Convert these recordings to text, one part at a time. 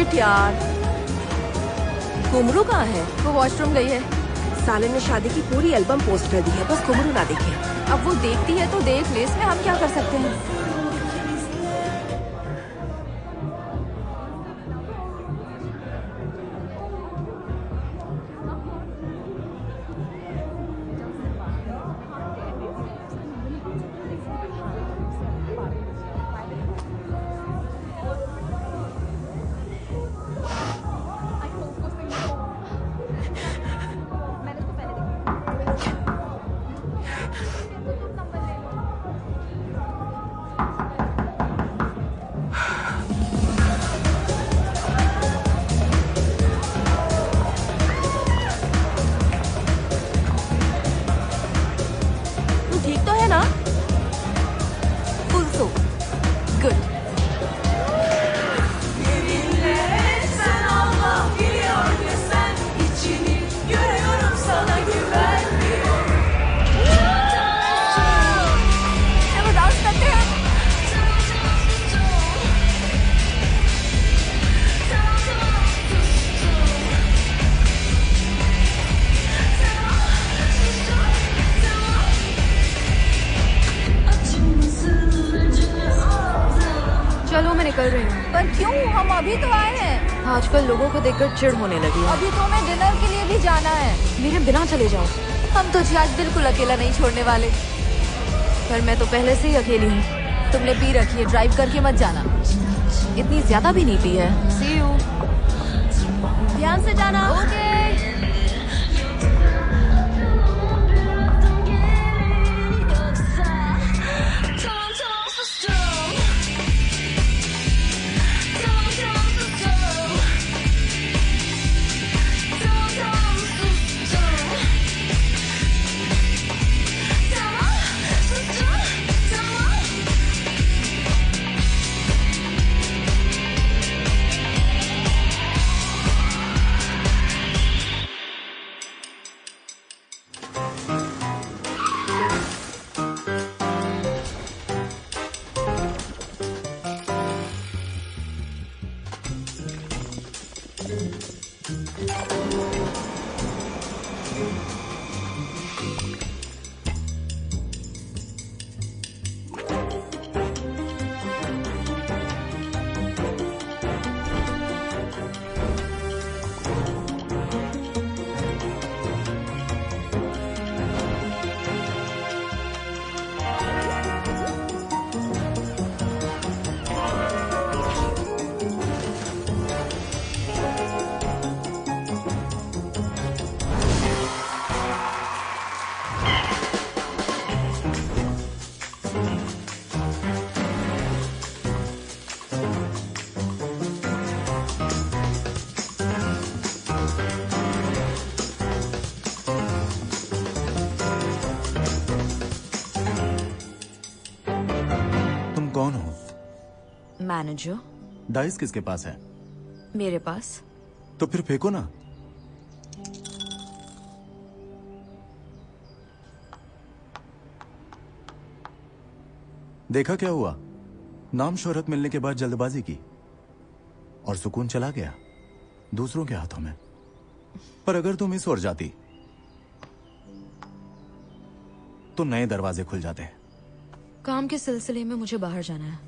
Shit यार, कुमरू कहाँ है? वो वॉशरूम गई है। साले ने शादी की पूरी एल्बम पोस्ट कर दी है, बस कुमरू ना देखे। अब वो देखती है तो देख ले, इसमें हम क्या कर सकते हैं? पर क्यों? हम अभी तो आए हैं। आजकल लोगों को देखकर चिढ़ होने लगी है। अभी तो हमें डिनर के लिए भी जाना है। मेरे बिना चले जाओ। हम तुझे आज बिल्कुल अकेला नहीं छोड़ने वाले। पर मैं तो पहले से ही अकेली हूँ। तुमने पी रखी है, ड्राइव करके मत जाना। इतनी ज्यादा भी नहीं पी है। See you। ध्यान से जाना। ओके। कौन हो? मैनेजर। डाइस किसके पास है? मेरे पास। तो फिर फेंको ना। देखा क्या हुआ? नाम शोहरत मिलने के बाद जल्दबाजी की और सुकून चला गया दूसरों के हाथों में। पर अगर तुम इस ओर जाती तो नए दरवाजे खुल जाते। काम के सिलसिले में मुझे बाहर जाना है।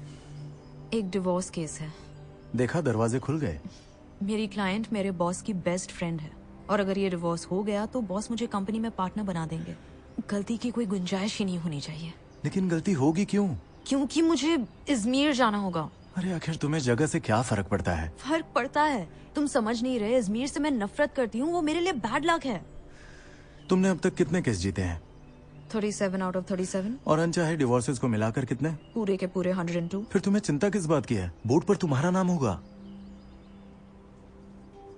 एक डिवोर्स केस है। देखा, दरवाजे खुल गए। मेरी क्लाइंट मेरे बॉस की बेस्ट फ्रेंड है और अगर ये डिवोर्स हो गया तो बॉस मुझे कंपनी में पार्टनर बना देंगे। गलती की कोई गुंजाइश ही नहीं होनी चाहिए। लेकिन गलती होगी क्यों? क्योंकि मुझे इजमीर जाना होगा। अरे आखिर तुम्हें जगह से क्या फर्क पड़ता है? फर्क पड़ता है। तुम समझ नहीं रहे। इजमीर से मैं नफरत करती हूँ। वो मेरे लिए बैड लक है। तुमने अब तक कितने केस जीते हैं? 37 out of 37। और अनचाहे डिवोर्सेस को मिलाकर कितने? पूरे के पूरे 102। फिर तुम्हें चिंता किस बात की है? बोर्ड पर तुम्हारा नाम होगा।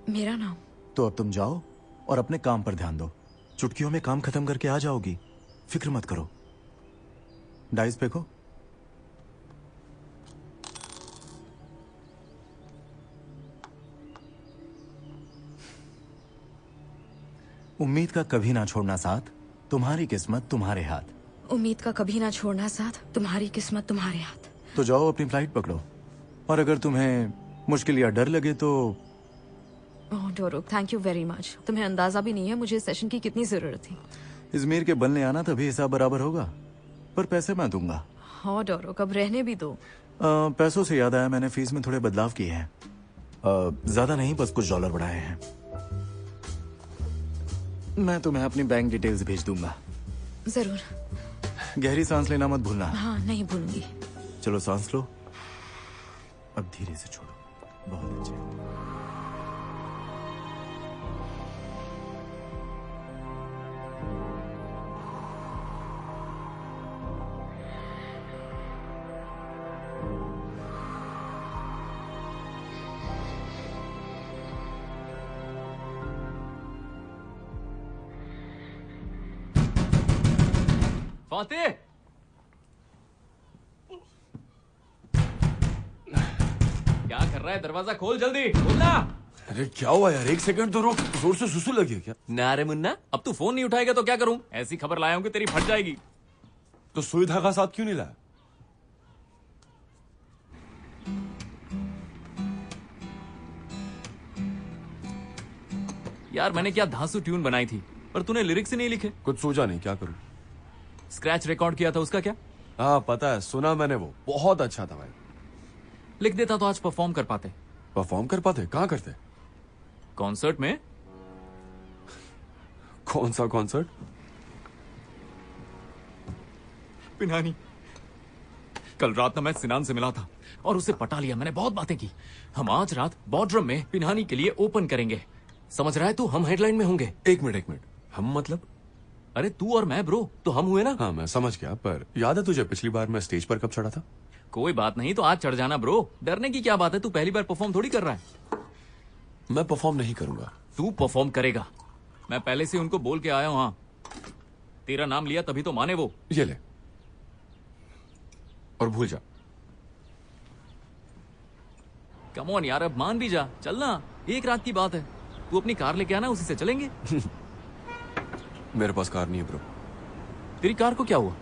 मेरा नाम? तो अब तुम जाओ और अपने काम पर ध्यान दो। चुटकियों में काम खत्म करके आ जाओगी। फिक्र मत करो। डाइस फेंको। उम्मीद का कभी ना छोड़ना साथ, तुम्हारी किस्मत तुम्हारे हाथ। उम्मीद का कभी ना छोड़ना साथ, तुम्हारी किस्मत तुम्हारे हाथ। तो जाओ अपनी फ्लाइट पकड़ो और अगर तुम्हें मुश्किल या डर लगे तो ओह डोरो, थैंक यू वेरी मच। तुम्हें अंदाजा भी नहीं है मुझे इस सेशन की कितनी जरूरत थी। इजमीर के बनने आना तभी हिसाब बराबर होगा, पर पैसे मैं दूंगा। हाँ डोरो, कब रहने भी दो। पैसों से याद आया, मैंने फीस में थोड़े बदलाव किए हैं। ज्यादा नहीं, बस कुछ डॉलर बढ़ाए हैं। मैं तुम्हें अपनी बैंक डिटेल्स भेज दूंगा। जरूर। गहरी सांस लेना मत भूलना। हाँ नहीं भूलूंगी। चलो सांस लो, अब धीरे से छोड़ो। बहुत अच्छे। फातेह, क्या कर रहा है? दरवाजा खोल जल्दी, बोलना। अरे क्या हुआ यार, एक सेकंड तो रुक। जोर से सुसु लगी है क्या? ना रे मुन्ना, अब तू फोन नहीं उठाएगा तो क्या करूं? ऐसी खबर लाया हूं कि तेरी फट जाएगी। तो सुई धागा साथ क्यों नहीं लाया? यार मैंने क्या धांसू ट्यून बनाई थी, पर तूने लिरिक्स ही नहीं लिखे। कुछ सोचा नहीं, क्या करूं? स्क्रैच रिकॉर्ड किया था, उसका क्या? हाँ पता है, सुना मैंने, वो बहुत अच्छा था भाई। लिख देता तो आज परफॉर्म कर पाते। परफॉर्म कर पाते? कहाँ करते? कॉन्सर्ट में। कौन सा कॉन्सर्ट? पिनानी। कल रात ना मैं सिनान से मिला था और उसे पटा लिया, मैंने बहुत बातें की। हम आज रात बॉर्डरम में पिनानी के लिए ओपन करेंगे, समझ रहा है तू? हम हेडलाइन में होंगे। एक मिनट, हम मतलब? अरे तू और मैं ब्रो, तो हम हुए ना। हाँ मैं समझ गया, पर याद है तुझे पिछली बार मैं स्टेज पर कब चढ़ा था? कोई बात नहीं, तो आज चढ़ जाना ब्रो, डरने की क्या बात है? तू पहली बार परफॉर्म थोड़ी कर रहा है। मैं परफॉर्म नहीं करूंगा। तू परफॉर्म करेगा, मैं पहले से उनको बोल के आया हूं। हाँ, तेरा नाम लिया तभी तो माने वो। ये ले और भूल जा। कम ऑन यार, अब मान भी जा, चलना, एक रात की बात है। तू अपनी कार लेके आना, उसी से चलेंगे। मेरे पास कार नहीं है ब्रो। तेरी कार को क्या हुआ?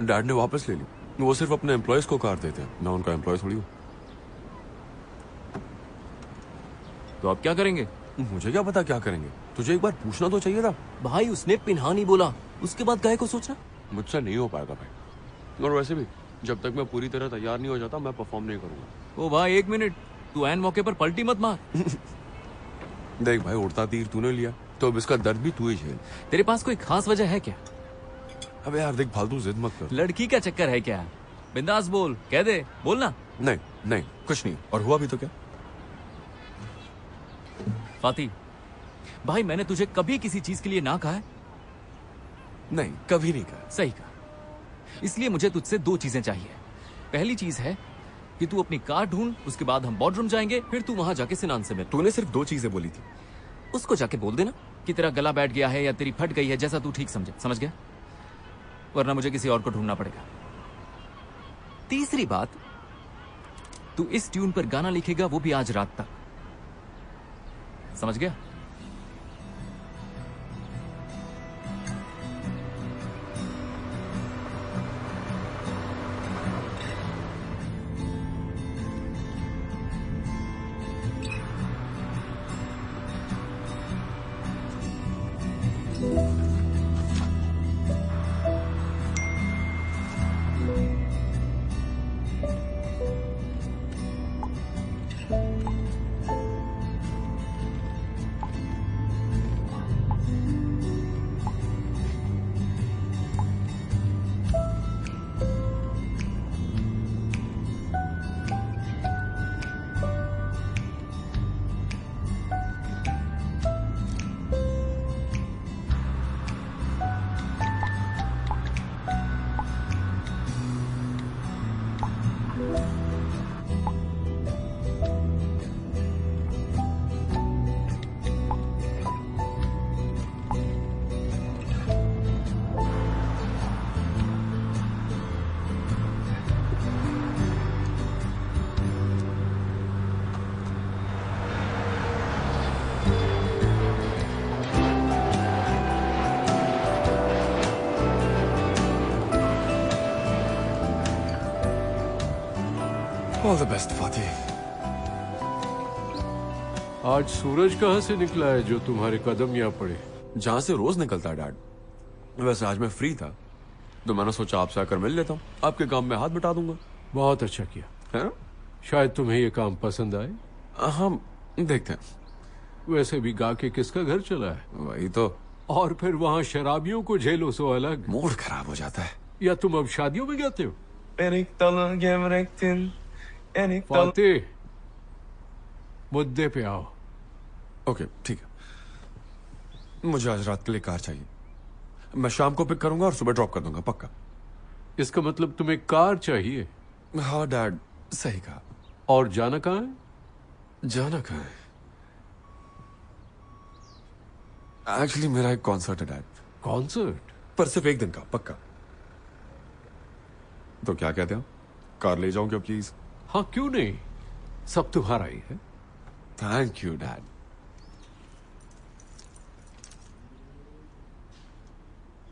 डैड ने वापस ले ली। वो सिर्फ अपने एम्प्लॉयज को कार देते हैं, मैं उनका एम्प्लॉय थोड़ी हूँ। तो अब क्या करेंगे? मुझे क्या पता क्या करेंगे, तुझे एक बार पूछना तो चाहिए था। भाई उसने पिन्हानी बोला, उसके बाद काहे को सोचना? मुझसे नहीं हो पाएगा भाई, और वैसे भी जब तक मैं पूरी तरह तैयार नहीं हो जाता मैं परफॉर्म नहीं करूंगा। ओ भाई एक मिनट, तू ऐन मौके पर पलटी मत मार। देख भाई, उड़ता तीर तूने लिया तो अब इसका दर्द भी तू ही झेल। तेरे पास कोई खास वजह है क्या? अबे यार देख, फालतू जिद मत कर। लड़की का चक्कर है क्या? बिंदास बोल, कह दे, बोलना। नहीं कुछ नहीं, और हुआ भी तो क्या? फाती भाई, मैंने तुझे कभी किसी चीज के लिए ना कहा है? नहीं, कभी नहीं कहा। सही कहा। इसलिए मुझे तुझसे दो चीजें चाहिए। पहली चीज है कि तू अपनी कार ढूंढ, उसके बाद हम बॉर्डरूम जाएंगे, फिर तू वहां जाके सिनान से मिल। तूने सिर्फ दो चीजें बोली थी। उसको जाके बोल देना कि तेरा गला बैठ गया है या तेरी फट गई है, जैसा तू ठीक समझे, समझ गया? वरना मुझे किसी और को ढूंढना पड़ेगा। तीसरी बात, तू इस ट्यून पर गाना लिखेगा, वो भी आज रात तक, समझ गया? All the best, Fatih. आज सूरज कहाँ से निकला है जो तुम्हारे कदम यहाँ पड़े? जहां से रोज निकलता है डैड। वैसे आज मैं फ्री था तो मैंने सोचा आपसे आकर मिल लेता हूँ, आपके काम में हाथ बटा दूंगा। बहुत अच्छा किया। है ना? शायद तुम्हें ये काम पसंद आए। हम देखते हैं। वैसे भी गा के किसका घर चला है? वही तो। और फिर वहाँ शराबियों को झेलो सो अलग। मूड खराब हो जाता है। या तुम अब शादियों में जाते हो? फातिह, फातिह, मुद्दे पे आओ। ओके ठीक है। मुझे आज रात के लिए कार चाहिए। मैं शाम को पिक करूंगा और सुबह ड्रॉप कर दूंगा, पक्का। इसका मतलब तुम्हें कार चाहिए? हाँ डैड, सही कहा। और जाना कहाँ है? जाना कहाँ है? एक्चुअली मेरा एक कॉन्सर्ट है डैड। कॉन्सर्ट? पर सिर्फ एक दिन का, पक्का। तो क्या कहते हो, कार ले जाऊं क्या प्लीज? हाँ क्यों नहीं, सब तुम्हारा ही है। Thank you dad.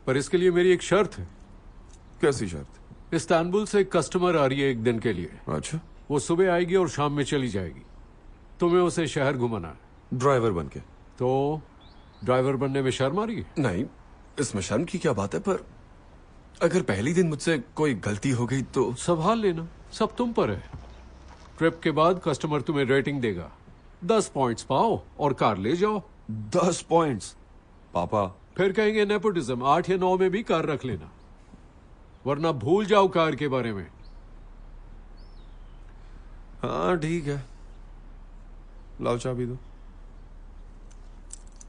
पर इसके लिए मेरी एक शर्त है। कैसी शर्त? इस्तांबुल से एक कस्टमर आ रही है एक दिन के लिए। अच्छा। वो सुबह आएगी और शाम में चली जाएगी। तुम्हें उसे शहर घुमाना है। ड्राइवर बन के? तो ड्राइवर बनने में शर्म आ रही है? नहीं, इसमें शर्म की क्या बात है, पर अगर पहली दिन मुझसे कोई गलती हो गई तो? संभाल लेना, सब तुम पर है। ट्रिप के बाद कस्टमर तुम्हें रेटिंग देगा। 10 पॉइंट्स पाओ और कार ले जाओ। 10 पॉइंट्स? पापा फिर कहेंगे नेपोटिज्म। 8 या 9 में भी कार रख लेना, वरना भूल जाओ कार के बारे में। हाँ ठीक है, लाओ चाबी दो।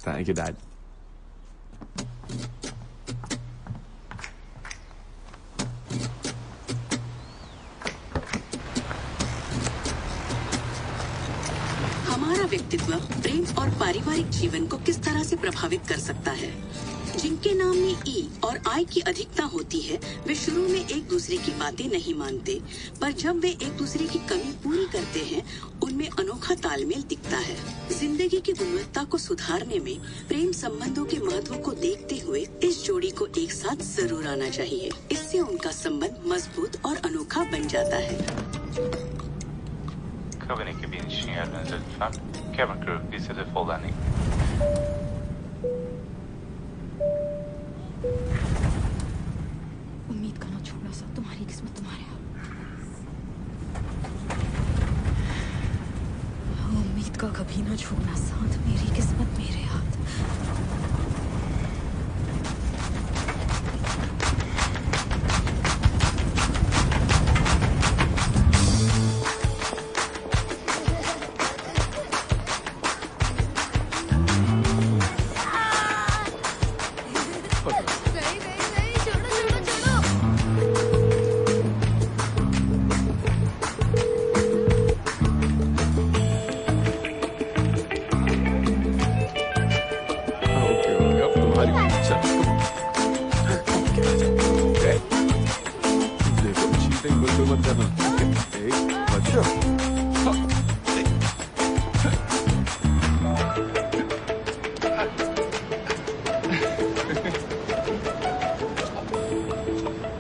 Thank you dad. हमारा व्यक्तित्व प्रेम और पारिवारिक जीवन को किस तरह से प्रभावित कर सकता है? जिनके नाम में ई और आई की अधिकता होती है, वे शुरू में एक दूसरे की बातें नहीं मानते, पर जब वे एक दूसरे की कमी पूरी करते हैं, उनमें अनोखा तालमेल दिखता है। जिंदगी की गुणवत्ता को सुधारने में प्रेम संबंधों के महत्व को देखते हुए इस जोड़ी को एक साथ जरूर आना चाहिए। इससे उनका संबंध मजबूत और अनोखा बन जाता है। Kabin kabiningeniörernas utfall. Cabin crew visade full landing. उम्मीद का ना छोड़ना सा, तुम्हारी किस्मत तुम्हारे हाथ। उम्मीद का कभी ना छोड़ना साथ, मेरी किस्मत मेरे हाथ।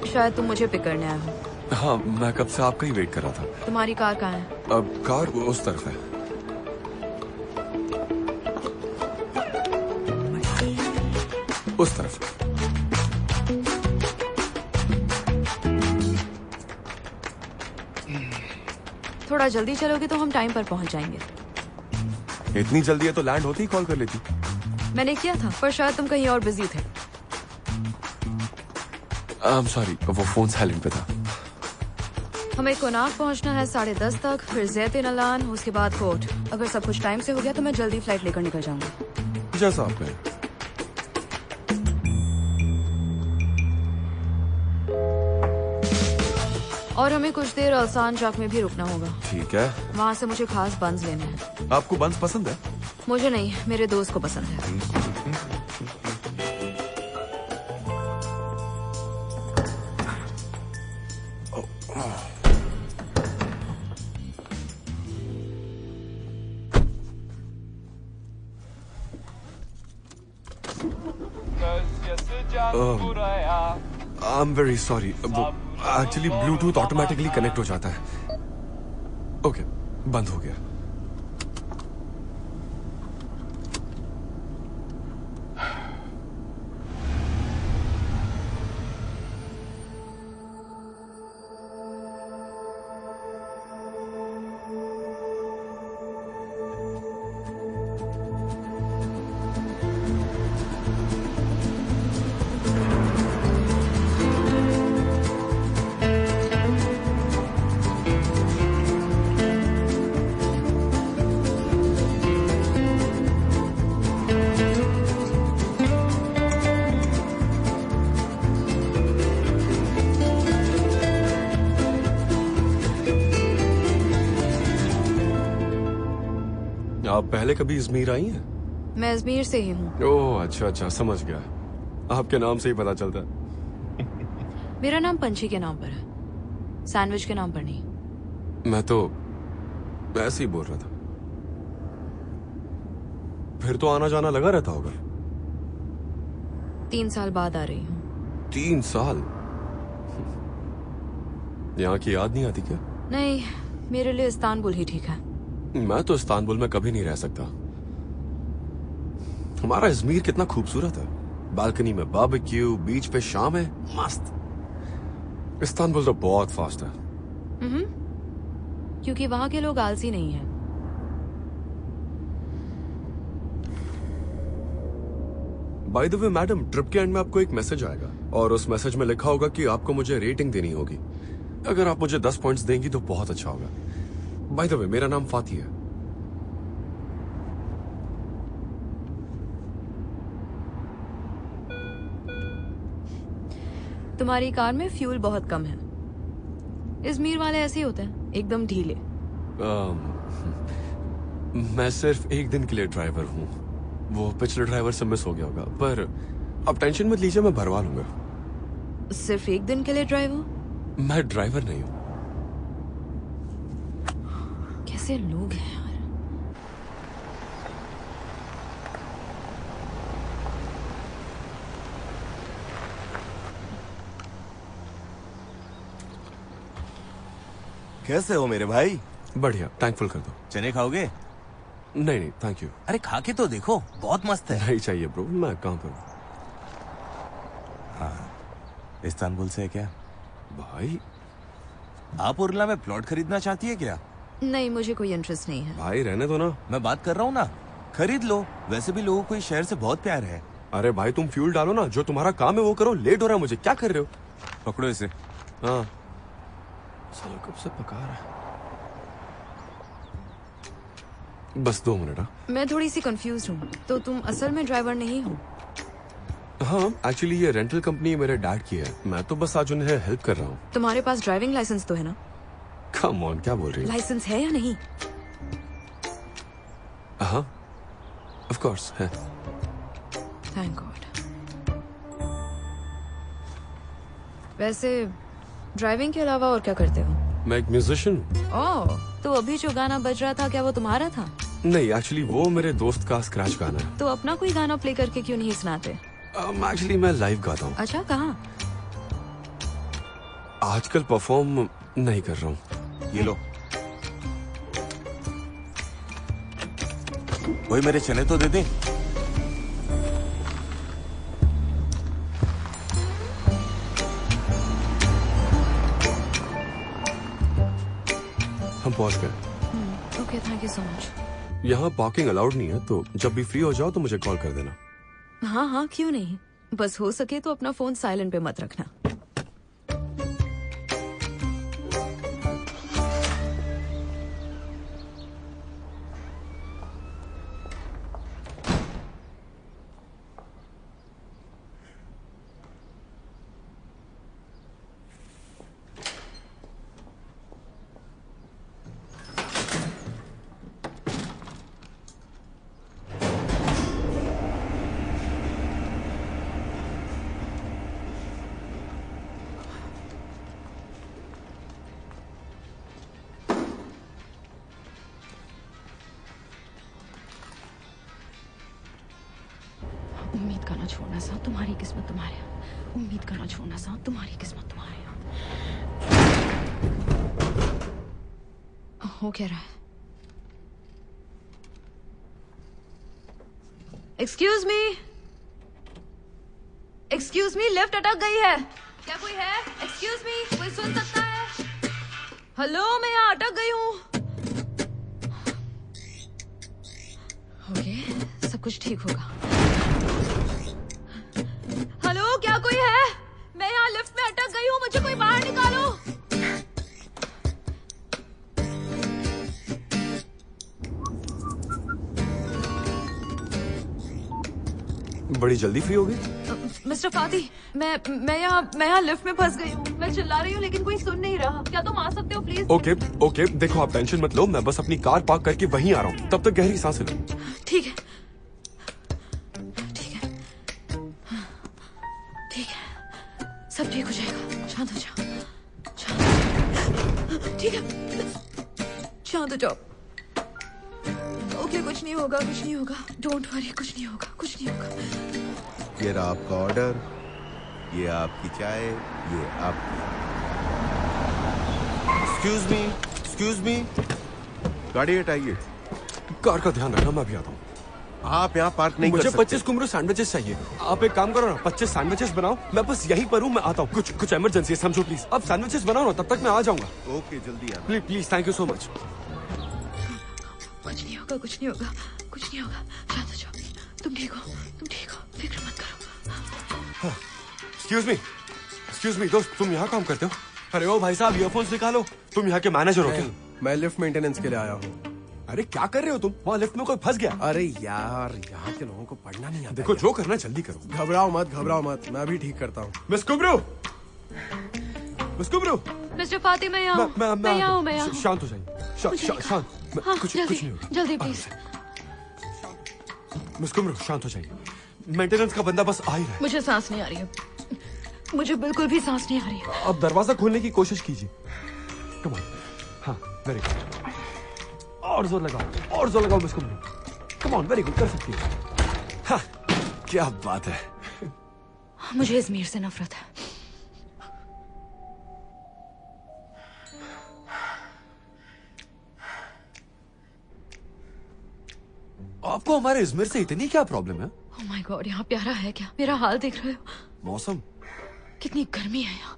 शायद तुम मुझे पिक करने आए हो। हाँ, मैं कब से आपका ही वेट कर रहा था। तुम्हारी कार कहाँ है? अब कार उस तरफ है। उस तरफ। थोड़ा जल्दी चलोगे तो हम टाइम पर पहुंच जाएंगे। इतनी जल्दी है तो लैंड होती ही कॉल कर लेती। मैंने किया था, पर शायद तुम कहीं और बिजी थे। सॉरी, वो फोन साइलेंट पे था। हमें कोनाक पहुंचना है 10:30 तक, फिर ज़ैतिन अलान, उसके बाद कोर्ट। अगर सब कुछ टाइम से हो गया तो मैं जल्दी फ्लाइट लेकर निकल जाऊंगा। जैसा आप कहें। और हमें कुछ देर अल्सान जाक में भी रुकना होगा। ठीक है। वहाँ से मुझे खास बंस लेने हैं। आपको बंस पसंद है? मुझे नहीं, मेरे दोस्त को पसंद है। आई एम वेरी सॉरी, वो एक्चुअली ब्लूटूथ ऑटोमेटिकली कनेक्ट हो जाता है। ओके, बंद हो गया। आप पहले कभी इजमीर आई हैं? मैं अजमेर से ही हूँ। ओह अच्छा अच्छा, समझ गया। आपके नाम से ही पता चलता है। मेरा नाम पंछी के नाम पर है, सैंडविच के नाम पर नहीं। मैं तो ऐसे ही बोल रहा था। फिर तो आना जाना लगा रहता होगा। 3 साल बाद आ रही हूँ। 3 साल? यहाँ की याद नहीं आती क्या? नहीं, मेरे लिए इस्तांबुल ही ठीक है। मैं तो इस्तांबुल में कभी नहीं रह सकता। हमारा इजमीर कितना खूबसूरत है। बालकनी में बारबेक्यू, बीच पे शाम है, मस्त। इस्तांबुल तो बहुत फास्ट है। क्योंकि वहाँ के लोग आलसी नहीं हैं। By the way madam, trip के एंड में आपको एक मैसेज आएगा और उस मैसेज में लिखा होगा कि आपको मुझे रेटिंग देनी होगी। अगर आप मुझे 10 पॉइंट्स देंगी तो बहुत अच्छा होगा। बाय द वे मेरा नाम फाती है। तुम्हारी कार में फ्यूल बहुत कम है। इजमीर वाले ऐसे ही होते हैं, एकदम ढीले। मैं सिर्फ एक दिन के लिए ड्राइवर हूँ। वो पिछले ड्राइवर से मिस हो गया होगा, पर आप टेंशन मत लीजिए, मैं भरवा लूंगा। सिर्फ एक दिन के लिए ड्राइवर? मैं ड्राइवर नहीं हूँ। कैसे लोग हैं यार। कैसे हो मेरे भाई? बढ़िया, थैंकफुल कर दो। चने खाओगे? नहीं नहीं थैंक यू। अरे खा के तो देखो, बहुत मस्त है। नहीं चाहिए ब्रो, मैं कहाँ पर हूँ? इस्तांबुल से है क्या? भाई आप उर्ला में प्लॉट खरीदना चाहती है क्या? नहीं, मुझे कोई इंटरेस्ट नहीं है। भाई रहने दो ना। मैं बात कर रहा हूँ ना, खरीद लो। वैसे भी लोगों को इस शहर से बहुत प्यार है। अरे भाई तुम फ्यूल डालो ना, जो तुम्हारा काम है वो करो। लेट हो रहा है मुझे, क्या कर रहे हो? पकड़ो इसे। हाँ साला कब से पका रहा है। बस 2 मिनट। मैं थोड़ी सी कंफ्यूज हूँ। तो तुम असल में ड्राइवर नहीं हो? हाँ एक्चुअली ये रेंटल कंपनी मेरे डैड की है। मैं तो बस आज उन्हें हेल्प कर रहा हूँ। तुम्हारे पास ड्राइविंग लाइसेंस तो है ना? कम ऑन, क्या बोल रही है? लाइसेंस है या नहीं? हाँ ऑफ कोर्स है। Thank God. वैसे ड्राइविंग के अलावा और क्या करते हो? मैं एक म्यूजिशियन हूँ। ओह, तो अभी जो गाना बज रहा था क्या वो तुम्हारा था? नहीं एक्चुअली वो मेरे दोस्त का स्क्रैच गाना है। तो अपना कोई गाना प्ले करके क्यों नहीं सुनाते? एक्चुअली मैं लाइव गाता हूँ। अच्छा, कहाँ? आजकल परफॉर्म नहीं कर रहा हूँ। ये लो। वही मेरे चने तो दे दे। हम पहुंच गए। Okay, thank you so much. यहाँ पार्किंग अलाउड नहीं है, तो जब भी फ्री हो जाओ तो मुझे कॉल कर देना। हाँ हाँ, क्यों नहीं। बस हो सके तो अपना फोन साइलेंट पे मत रखना। उम्मीद करना छोड़ना साहब, तुम्हारी किस्मत तुम्हारे हाथ। उम्मीद करना छोड़ना साहब, तुम्हारी किस्मत तुम्हारे हाथ। हो क्या रहा है? Excuse me, excuse me, lift अटक गई है। क्या कोई है? एक्सक्यूज मी, कोई सुन सकता है? हेलो, मैं यहाँ अटक गई हूँ। ओके, सब कुछ ठीक होगा। हेलो, क्या कोई है? मैं यहाँ लिफ्ट में अटक गई हूँ, मुझे कोई बाहर निकालो। बड़ी जल्दी फ्री हो गई। मिस्टर फाती, मैं यहाँ लिफ्ट में फंस गई हूँ। मैं चिल्ला रही हूँ लेकिन कोई सुन नहीं रहा। क्या तुम आ सकते हो प्लीज? ओके, देखो आप टेंशन मत लो, मैं बस अपनी कार पार्क करके वहीं आ रहा हूँ। तब तक गहरी सांसें लो। ठीक है, सब ठीक हो जाएगा। शांत हो जाओ, ठीक है, शांत हो जाओ। ओके, कुछ नहीं होगा, डोंट वरी, कुछ नहीं होगा। ये रहा आपका ऑर्डर, ये आपकी चाय, ये आपकी। एक्सक्यूज मी, गाड़ी हटाइए। कार का ध्यान रखना, मैं भी आता हूँ। आप यहाँ पार्क नहीं कर मुझे सकते। 25 कुमरू सैंडविचेस चाहिए। आप एक काम करो ना, 25 सैंडविचेस बनाओ। मैं बस यहीं पर हूँ, मैं आता हूँ। कुछ इमरजेंसी है, समझो प्लीज। अब सैंडविचेस बनाओ ना, तब तक मैं आ जाऊंगा। ओके, जल्दी आना। Please, thank you so much. कुछ नहीं होगा। शांत हो जाओ। तुम ठीक हो, फिक्र मत करो। एक्सक्यूज मी दोस्त, तुम यहाँ काम करते हो? अरे ओ भाई साहब, ईयरफोन्स निकालो। तुम यहाँ के मैनेजर हो क्या? मैं लिफ्ट मेंटेनेंस के लिए आया हूँ। अरे क्या कर रहे हो तुम? वहाँ लिफ्ट में कोई फंस गया। अरे यार, यहाँ के लोगों को पढ़ना नहीं आता। देखो, जो करना जल्दी करो। घबराओ मत, मैं भी ठीक करता हूँ। मिस कुमरू, मिस्टर फाती, मैं यहाँ हूँ। शांत हो जाइए, शांत। कुछ नहीं होगा। जल्दी प्लीज। मिस कुमरू, शांत हो जाइए। मेंटेनेंस का बंदा बस आ ही रहा है। मुझे सांस नहीं आ रही है, मुझे बिल्कुल भी सांस नहीं आ रही है। अब दरवाजा खोलने की कोशिश कीजिए। Come on. हाँ, वेरी गुड। और जोर लगाओ miss Kumru. Come on, very good, कर सकती है। हाँ, क्या बात है। मुझे इज़मीर से नफरत है। आपको हमारे इज़मीर से इतनी क्या प्रॉब्लम है? ओह माय गॉड, यहाँ प्यारा है क्या? मेरा हाल देख रहे हो? मौसम कितनी गर्मी है यहाँ।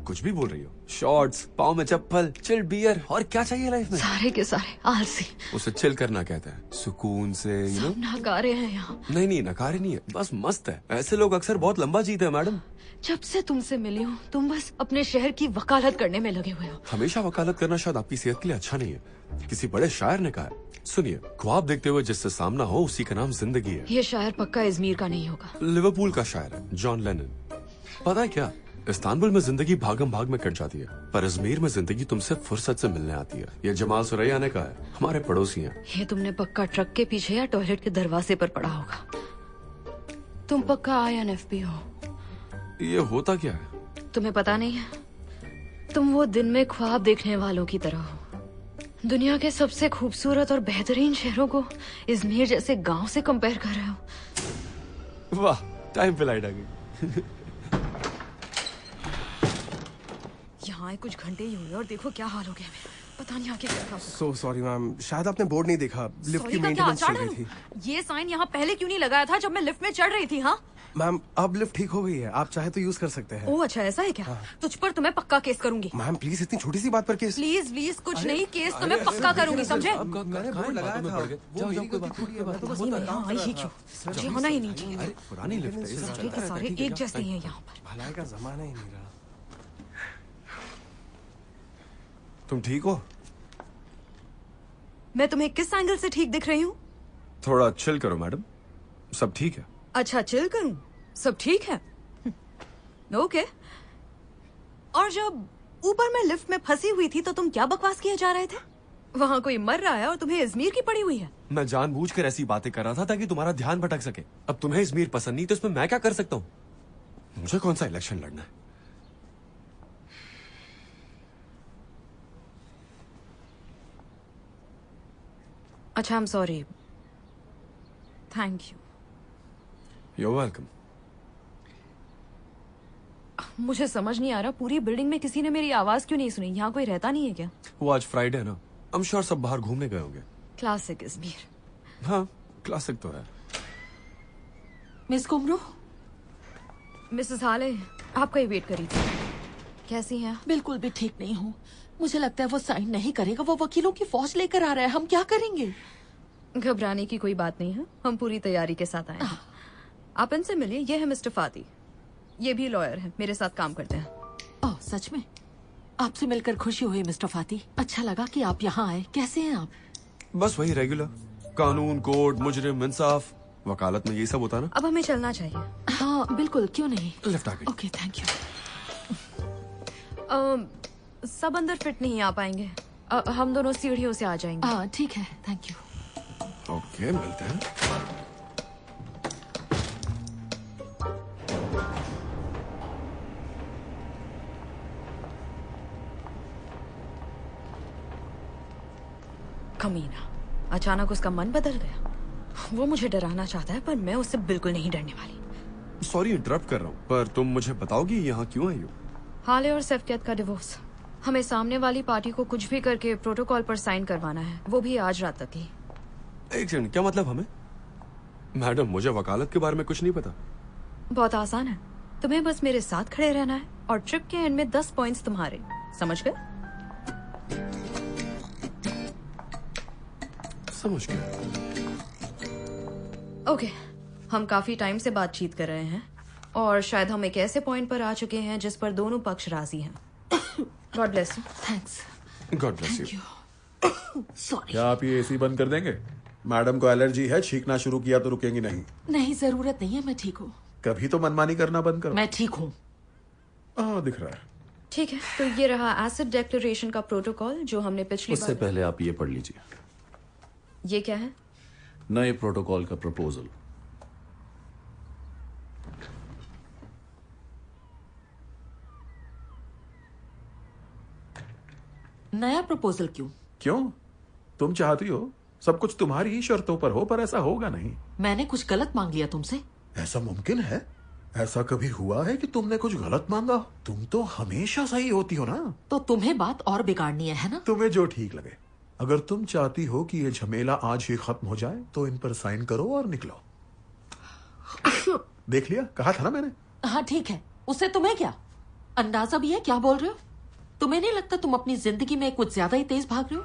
कुछ भी बोल रही हो। शॉर्ट्स, पाँव में चप्पल, चिल्ड बियर, और क्या चाहिए लाइफ में? सारे के सारे आलसी। उसे चिल करना कहते हैं, सुकून से, यू नो। नकारे हैं यहाँ। नहीं, नकारे नहीं है, बस मस्त है। ऐसे लोग अक्सर बहुत लंबा जीते हैं मैडम। जब से तुमसे मिली हूँ, तुम बस अपने शहर की वकालत करने में लगे हुए हो। हमेशा वकालत करना शायद आपकी सेहत के लिए अच्छा नहीं है। किसी बड़े शायर ने कहा है, सुनिए, ख्वाब देखते हुए जिससे सामना हो, उसी का नाम जिंदगी है। ये शायर पक्का इज़मीर का नहीं होगा। लिवरपूल का शायर है, जॉन लेनन। पता है क्या, इस्तांबुल में जिंदगी भागम भाग में कट जाती है, पर अजमेर में जिंदगी तुमसे फुर्सत से मिलने आती है। ये जमाल सुरैया ने कहा है, हमारे पड़ोसी हैं। ये तुमने पक्का ट्रक के पीछे या टॉयलेट के दरवाजे पर पड़ा होगा। तुम पक्का INFP हो। ये होता क्या है? तुम्हें पता नहीं है? तुम वो दिन में ख्वाब देखने वालों की तरह हो। दुनिया के सबसे खूबसूरत और बेहतरीन शहरों को इज़मीर जैसे गांव से कंपेयर कर रहे हो। वाह, टाइम पे लाइट आ गई। यहाँ आए कुछ घंटे ही हुए और देखो क्या हाल हो गया मेरा। पता नहीं आगे क्या था। सो सॉरी मैम, शायद आपने बोर्ड नहीं देखा। लिफ्ट की मेंटेनेंस चल रही थी। ये साइन यहाँ पहले क्यों नहीं लगाया था जब मैं लिफ्ट में चढ़ रही थी? हाँ मैम, अब लिफ्ट ठीक हो गई है, आप चाहे तो यूज कर सकते हैं। ओह अच्छा, ऐसा है क्या? तुझ पर तुम्हें पक्का केस करूंगी। मैम प्लीज, इतनी छोटी सी बात पर केस? प्लीज कुछ नहीं, केस तो मैं पक्का करूंगी, समझे? मैंने बोर्ड लगाया था। होना ही नहीं चाहिए। पुरानी लिफ्ट है, सारे के सारे एक जैसे ही हैं यहाँ पर। भलाई का जमाना ही नहीं रहा। तुम ठीक हो? मैं तुम्हें किस एंगल से ठीक दिख रही हूँ? थोड़ा चिल करो मैडम, सब ठीक है। अच्छा, चिल करूं? सब ठीक है? ओके। और जब ऊपर मैं लिफ्ट में फंसी हुई थी तो तुम क्या बकवास किए जा रहे थे? वहाँ कोई मर रहा है और तुम्हें इज़मीर की पड़ी हुई है। मैं जानबूझकर ऐसी बातें कर रहा था ताकि तुम्हारा ध्यान भटक सके। अब तुम्हें इज़मीर पसंद नहीं तो इसमें मैं क्या कर सकता हूँ? मुझे कौन सा इलेक्शन लड़ना है? अच्छा, I am sorry. Thank you. You're welcome. मुझे समझ नहीं आ रहा, पूरी बिल्डिंग में किसी ने मेरी आवाज क्यों नहीं सुनी? यहाँ कोई रहता नहीं है क्या? वो आज फ्राइडे है ना, I'm sure सब बाहर घूमने गए होंगे। क्लासिक इज़मीर। हाँ, क्लासिक तो है। मिस कुमरू, मिसेस हाले, आपका ही वेट करी थी। कैसी हैं? बिल्कुल भी ठीक नहीं हूँ। मुझे लगता है वो साइन नहीं करेगा। वो वकीलों की फौज लेकर आ रहा है। हम क्या करेंगे? घबराने की कोई बात नहीं है, हम पूरी तैयारी के साथ आए हैं। आप इनसे मिलिए, ये है मिस्टर फाती, ये भी लॉयर है, मेरे साथ काम करते हैं। ओह, सच में? आपसे मिलकर खुशी हुई मिस्टर फाती। अच्छा लगा कि आप यहाँ आए। कैसे हैं आप? बस वही रेगुलर, कानून, कोर्ट, मुजरिम, इंसाफ, वकालत में यही सब होता ना। अब हमें चलना चाहिए। हाँ, बिल्कुल, क्यों नहीं। लिफ्ट आ गई। Okay, thank you. सब अंदर फिट नहीं आ पाएंगे। हम दोनों सीढ़ियों से आ जाएंगे। ठीक है, थैंक यू। ओके, मिलते हैं। कमीना, अचानक उसका मन बदल गया। वो मुझे डराना चाहता है, पर मैं उससे बिल्कुल नहीं डरने वाली। सॉरी इंटरप्ट कर रहा हूँ, पर तुम मुझे बताओगी यहाँ क्यों आई हो? हाले और सैफियत का डिवोर्स। हमें सामने वाली पार्टी को कुछ भी करके प्रोटोकॉल पर साइन करवाना है, वो भी आज रात तक ही। एक सेकंड, क्या मतलब हमें? मैडम, मुझे वकालत के बारे में कुछ नहीं पता। बहुत आसान है, तुम्हें बस मेरे साथ खड़े रहना है और ट्रिप के एंड में 10 पॉइंट्स तुम्हारे। समझ गए? समझ गया। ओके, हम काफी टाइम से बातचीत कर रहे हैं और शायद हम एक ऐसे पॉइंट पर आ चुके हैं जिस पर दोनों पक्ष राजी हैं। God bless you. Thanks. God bless you. Sorry. क्या आप ये एसी बंद कर देंगे? मैडम को एलर्जी है, छींकना शुरू किया तो रुकेंगी नहीं। नहीं, जरूरत नहीं है, मैं ठीक हूँ। कभी तो मनमानी करना बंद करो। मैं ठीक हूँ। दिख रहा है। ठीक है, तो ये रहा एसिड डिक्लेरेशन का प्रोटोकॉल जो हमने पिछली उससे बार। पहले आप ये पढ़ लीजिए, ये क्या है? नए प्रोटोकॉल का प्रपोजल। नया प्रपोजल क्यों? क्यों? तुम चाहती हो सब कुछ तुम्हारी ही शर्तों पर हो, पर ऐसा होगा नहीं। मैंने कुछ गलत मांग लिया तुमसे? ऐसा मुमकिन है? ऐसा कभी हुआ है कि तुमने कुछ गलत मांगा? तुम तो हमेशा सही होती हो ना। तो तुम्हें बात और बिगाड़नी है ना? तुम्हें जो ठीक लगे। अगर तुम चाहती हो कि ये झमेला आज ही खत्म हो जाए तो इन पर साइन करो और निकलो। देख लिया, कहा था ना मैंने। हाँ ठीक है, उससे तुम्हें क्या अंदाजा भी है क्या बोल रहे हो? तुम्हें नहीं लगता तुम अपनी जिंदगी में कुछ ज्यादा ही तेज भाग रहे हो?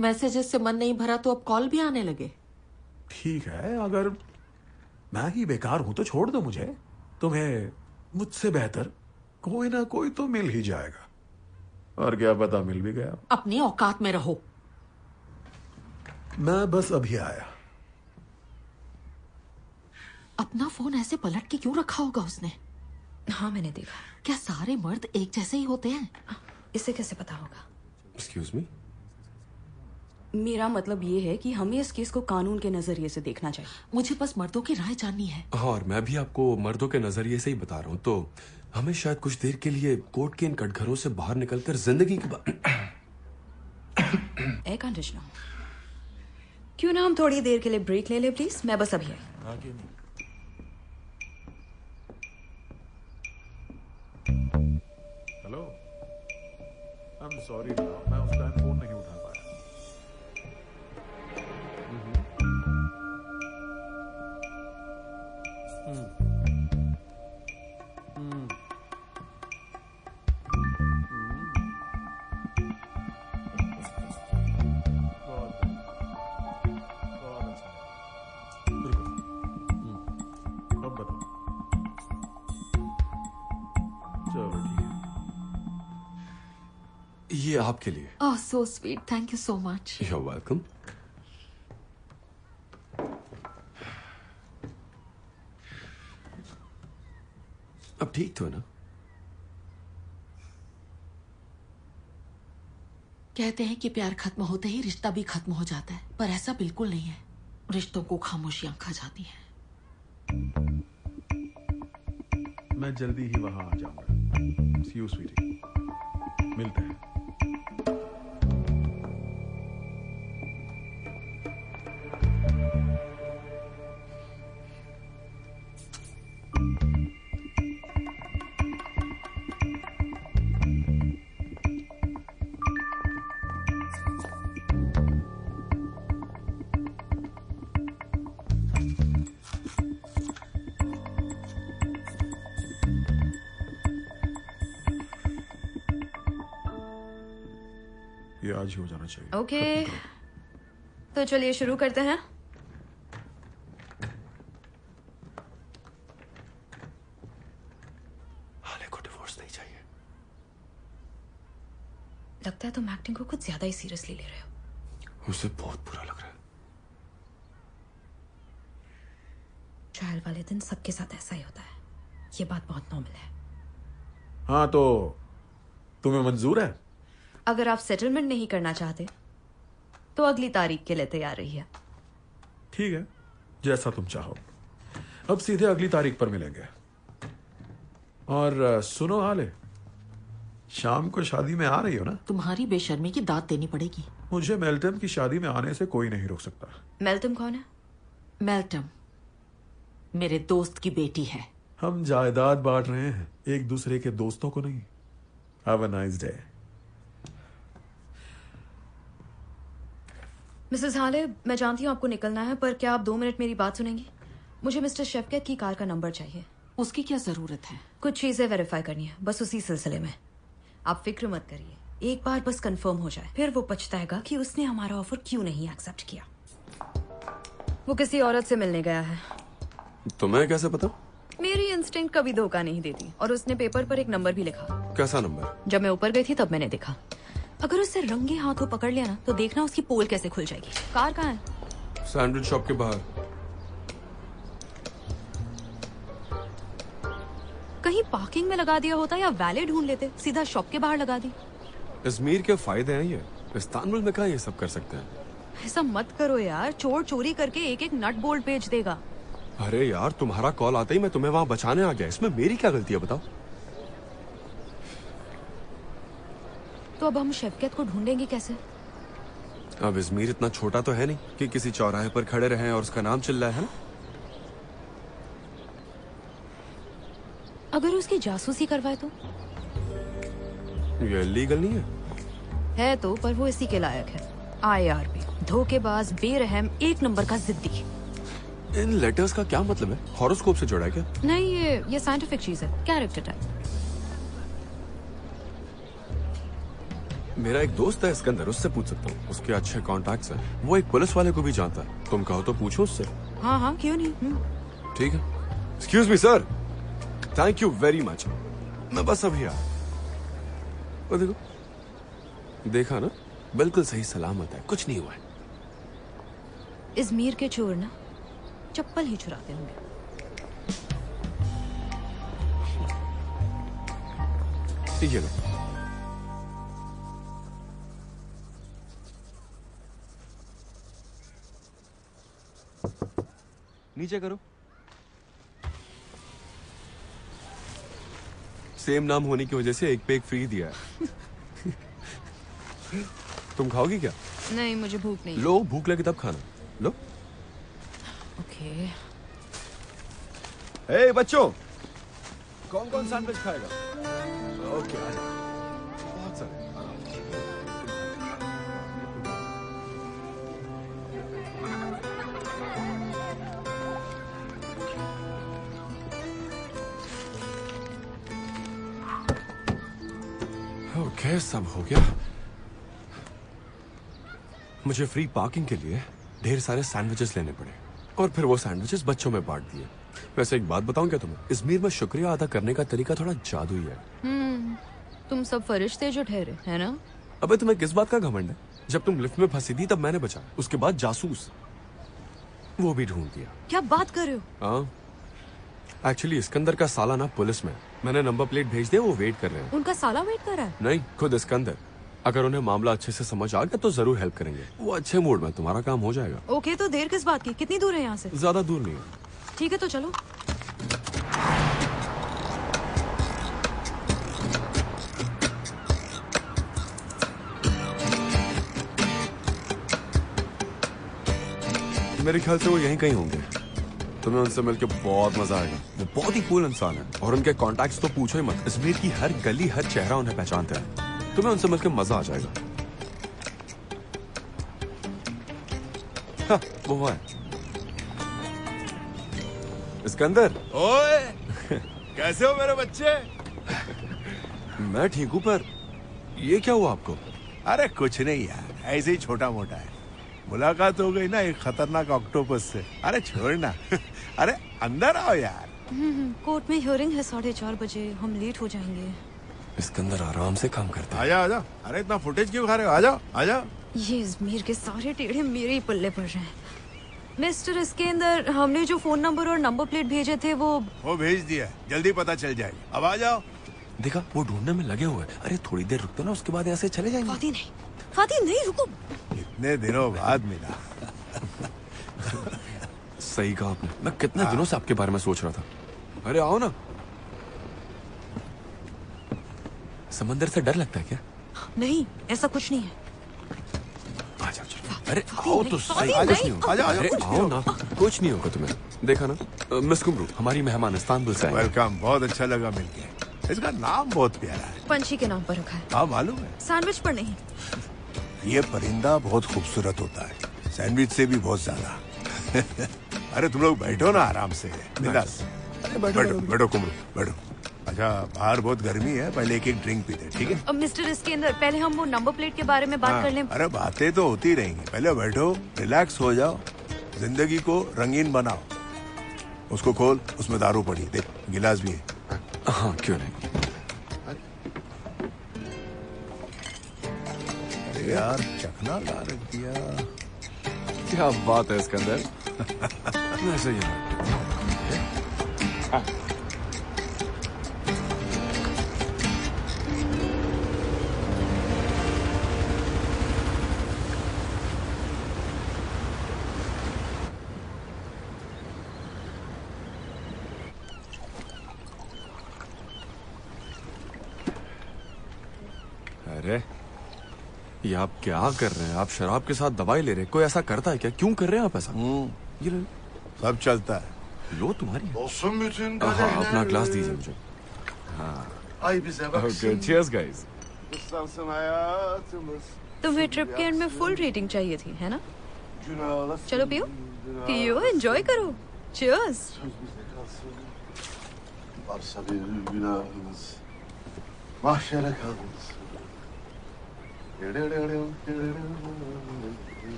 मैसेजेस से मन नहीं भरा तो अब कॉल भी आने लगे। ठीक है, अगर मैं ही बेकार हूं तो छोड़ दो मुझे। तुम्हें मुझसे बेहतर कोई ना कोई तो मिल ही जाएगा। और क्या पता मिल भी गया। अपनी औकात में रहो। मैं बस अभी आया। अपना फोन ऐसे पलट के क्यों रखा होगा उसने? हाँ, मैंने देखा। क्या सारे मर्द एक जैसे ही होते हैं? इसे कैसे पता होगा? Excuse me. मेरा मतलब ये है कि हमें इस केस को कानून के नजरिए से देखना चाहिए। मुझे बस मर्दों की राय जाननी है। हाँ, और मैं भी आपको मर्दों के नजरिए से ही बता रहा हूँ। तो हमें शायद कुछ देर के लिए कोर्ट के इन कटघरों से बाहर निकलकर जिंदगी की एयर कंडीशनर। क्यों ना हम थोड़ी देर के लिए ब्रेक ले ले प्लीज? मैं बस अभी आई। हेलो, आई एम सॉरी, मैं उस टाइम फोन नहीं उठा पाया। ये आपके लिए। Oh so sweet, thank you so much. You are welcome. अब ठीक तो है ना? कहते हैं कि प्यार खत्म होते ही रिश्ता भी खत्म हो जाता है, पर ऐसा बिल्कुल नहीं है। रिश्तों को खामोशियां खा जाती हैं। मैं जल्दी ही वहां आ जाऊंगा। सी यू स्वीटी, मिलते हैं। ये आज ही हो जाना चाहिए। ओके, तो चलिए शुरू करते हैं। हाले को डिवोर्स नहीं चाहिए। लगता है तुम एक्टिंग को कुछ ज्यादा ही सीरियसली ले रहे हो। उसे बहुत बुरा लग रहा है। ट्रायल वाले दिन सबके साथ ऐसा ही होता है, ये बात बहुत नॉर्मल है। हाँ तो तुम्हें मंजूर है? अगर आप सेटलमेंट नहीं करना चाहते तो अगली तारीख के लिए तैयार रहिए। ठीक है, जैसा तुम चाहो। अब सीधे अगली तारीख पर मिलेंगे। और सुनो हाले, शाम को शादी में आ रही हो ना? तुम्हारी बेशर्मी की दाद देनी पड़ेगी। मुझे मेल्टम की शादी में आने से कोई नहीं रोक सकता। मेल्टम कौन है? मेल्टम मेरे दोस्त की बेटी है। हम जायदाद बांट रहे हैं, एक दूसरे के दोस्तों को नहीं। Have a nice day. Mrs हाले, मैं जानती हूँ आपको निकलना है, पर क्या आप 2 मिनट मेरी बात सुनेंगी? मुझे मिस्टर शेफकेट की कार का नंबर चाहिए। उसकी क्या जरूरत है? कुछ चीजें वेरीफाई करनी है, बस उसी सिलसिले में। आप फिक्र मत करिए, एक बार बस कंफर्म हो जाए, फिर वो पछताएगा कि उसने हमारा ऑफर क्यों नहीं एक्सेप्ट किया। वो किसी औरत से मिलने गया है। तुम्हें कैसे पता? मेरी इंस्टिंक्ट कभी धोखा नहीं देती, और उसने पेपर पर एक नंबर भी लिखा। कैसा नंबर? जब मैं ऊपर गई थी तब मैंने देखा। अगर उससे रंगे हाथों पकड़ लिया ना तो देखना उसकी पोल कैसे खुल जाएगी। कार कहाँ है? सैंडविच शॉप के बाहर। कहीं पार्किंग में लगा दिया होता या वैले ढूंढ लेते, सीधा शॉप के बाहर लगा दी। इज़मीर के फायदे हैं ये, इस्तांबुल में कहाँ ये सब कर सकते हैं? ऐसा मत करो यार, चोर चोरी करके एक एक नट बोल्ट बेच देगा। अरे यार, तुम्हारा कॉल आते ही मैं तुम्हें वहां बचाने आ गया, इसमें मेरी क्या गलती है बताओ? तो अब हम शेफकेट को ढूंढेंगे कैसे? अब इज़मीर इतना छोटा तो है नहीं कि किसी चौराहे पर खड़े रहें और उसका नाम चिल्लाए, है ना? अगर उसकी जासूसी करवाए तो? ये लीगल नहीं है तो, पर वो इसी के लायक है। IRB, धोखेबाज, बेरहम, एक नंबर का जिद्दी। इन लेटर्स का क्या मतलब है? हॉरोस्कोप से जुड़ा है क्या? नहीं, ये साइंटिफिक चीज है, कैरेक्टर टाइप। मेरा एक दोस्त है सिकंदर, उससे पूछ सकता हूँ, उसके अच्छे कॉन्टैक्ट्स हैं। वो एक पुलिस वाले को भी जानता है, तुम कहो तो पूछो उससे। हाँ हाँ, क्यों नहीं। ठीक है। Excuse me sir, thank you very much. मैं बस अभी आया। वो देखो, देखा ना, बिल्कुल सही सलामत है, कुछ नहीं हुआ है। इज़मीर के चोर ना चप्पल ही चुराते होंगे। ये लो। नीचे करो। सेम नाम होने की वजह से एक पे एक फ्री दिया है। तुम खाओगी क्या? नहीं, मुझे भूख नहीं। लो, भूख लगे तब खाना। लो। ओके। ए बच्चों, कौन कौन सैंडविच खाएगा? ओके, बहुत सारे। ओके, सब हो गया। मुझे फ्री पार्किंग के लिए ढेर सारे सैंडविचेस लेने पड़े, और फिर वो सैंडविचेस बच्चों में बांट दिए। वैसे एक बात बताऊं क्या तुम्हें? इज़मीर में शुक्रिया अदा करने का तरीका थोड़ा जादुई है। तुम सब फरिश्ते जो ठहरे, है ना? अबे तुम्हें किस बात का घमंड है? जब तुम लिफ्ट में फंसी थी तब मैंने बचा, उसके बाद जासूस वो भी ढूंढ दिया। क्या बात कर रहे हो? हाँ, एक्चुअली इस्कंदर का साला ना पुलिस में, मैंने नंबर प्लेट भेज दिया, वो वेट कर रहे हैं। उनका साला वेट कर रहा है? नहीं, खुद इस्कंदर। अगर उन्हें मामला अच्छे से समझ आ गया तो जरूर हेल्प करेंगे। वो अच्छे मूड में, तुम्हारा काम हो जाएगा। ओके, तो देर किस बात की? कितनी दूर है यहाँ से? ज्यादा दूर नहीं है। ठीक है, तो चलो। मेरे ख्याल से वो यहीं कहीं होंगे। तुम्हें उनसे मिलकर बहुत मजा आएगा। वो बहुत ही कूल इंसान है, और उनके कॉन्टैक्ट्स तो पूछो ही मत। इज़मीर की हर गली, हर चेहरा उन्हें पहचानता है। तुम्हें उनसे मिलकर मजा आ जाएगा। हाँ, वो है इस्कंदर। ओए, कैसे हो मेरे बच्चे? मैं ठीक हूँ, पर ये क्या हुआ आपको? अरे कुछ नहीं यार, ऐसे ही छोटा मोटा है। मुलाकात हो गई ना एक खतरनाक ऑक्टोपस से। अरे छोड़ना। अरे अंदर आओ यार। कोर्ट में हियरिंग है 4:30 बजे, हम लेट हो जाएंगे। इसके अंदर आराम से काम करता है। आजा आजा, अरे इतना फुटेज क्यों खा रहे हो? आजा आजा। ये इजमीर के सारे टेढ़े मेरे ही पल्ले पड़ रहे हैं। मिस्टर, इसके अंदर हमने जो फोन नंबर और नंबर प्लेट भेजे थे वो भेज दिया है, जल्दी पता चल जाएगी। अब आ जाओ। देखा, वो ढूंढने में लगे हुए। अरे थोड़ी देर रुकते ना, उसके बाद ऐसे चले जाएंगे। फाती नहीं, रुको। इतने दिनों बाद मिला। सही कहा आपने, मैं कितने दिनों से आपके बारे में सोच रहा था। अरे आओ ना। समंदर से डर लगता है क्या? नहीं, ऐसा कुछ नहीं है। आ जाओ, अरे आओ तो सही। कुछ नहीं होगा। अरे आओ ना, कुछ नहीं होगा तुम्हें। देखा ना, मिस कुमरू हमारी मेहमान इस्तांबुल से। वेलकम, बहुत अच्छा लगा मिलके। इसका नाम बहुत प्यारा है। पंछी के नाम पर रखा है। हाँ मालूम है। सैंडविच पर नहीं। ये परिंदा बहुत खूबसूरत होता है, सैंडविच से भी बहुत ज्यादा। अरे तुम लोग बैठो ना आराम से, बिंदास। बैठो बैठो कुमरू, बैठो। अच्छा, बाहर बहुत गर्मी है, पहले एक एक ड्रिंक पीते, ठीक है? अब मिस्टर, इसके अंदर पहले हम वो नंबर प्लेट के बारे में बात कर लें। अरे बातें तो होती रहेंगी, पहले बैठो, रिलैक्स हो जाओ, जिंदगी को रंगीन बनाओ। उसको खोल, उसमें दारू पड़ी, देख गिलास भी है। हाँ क्यों नहीं। अरे यार, चखना ला रख दिया। क्या बात है इसके अंदर। ऐसे ही अरे ये आप क्या कर रहे हैं? आप शराब के साथ दवाई ले रहे हैं? कोई ऐसा करता है क्या? क्यों कर रहे हैं आप ऐसा? ये लो, सब चलता है। लो तुम्हारी। हाँ, अपना ग्लास दीजिए मुझे। हाँ ओके, चीयर्स गाइस। तुम्हें ट्रिप के एंड में फुल रेटिंग चाहिए थी, है ना? चलो पियो, पियो, एंजॉय करो। Cheers. Varsa bir günahınız, mahşere kaldınız.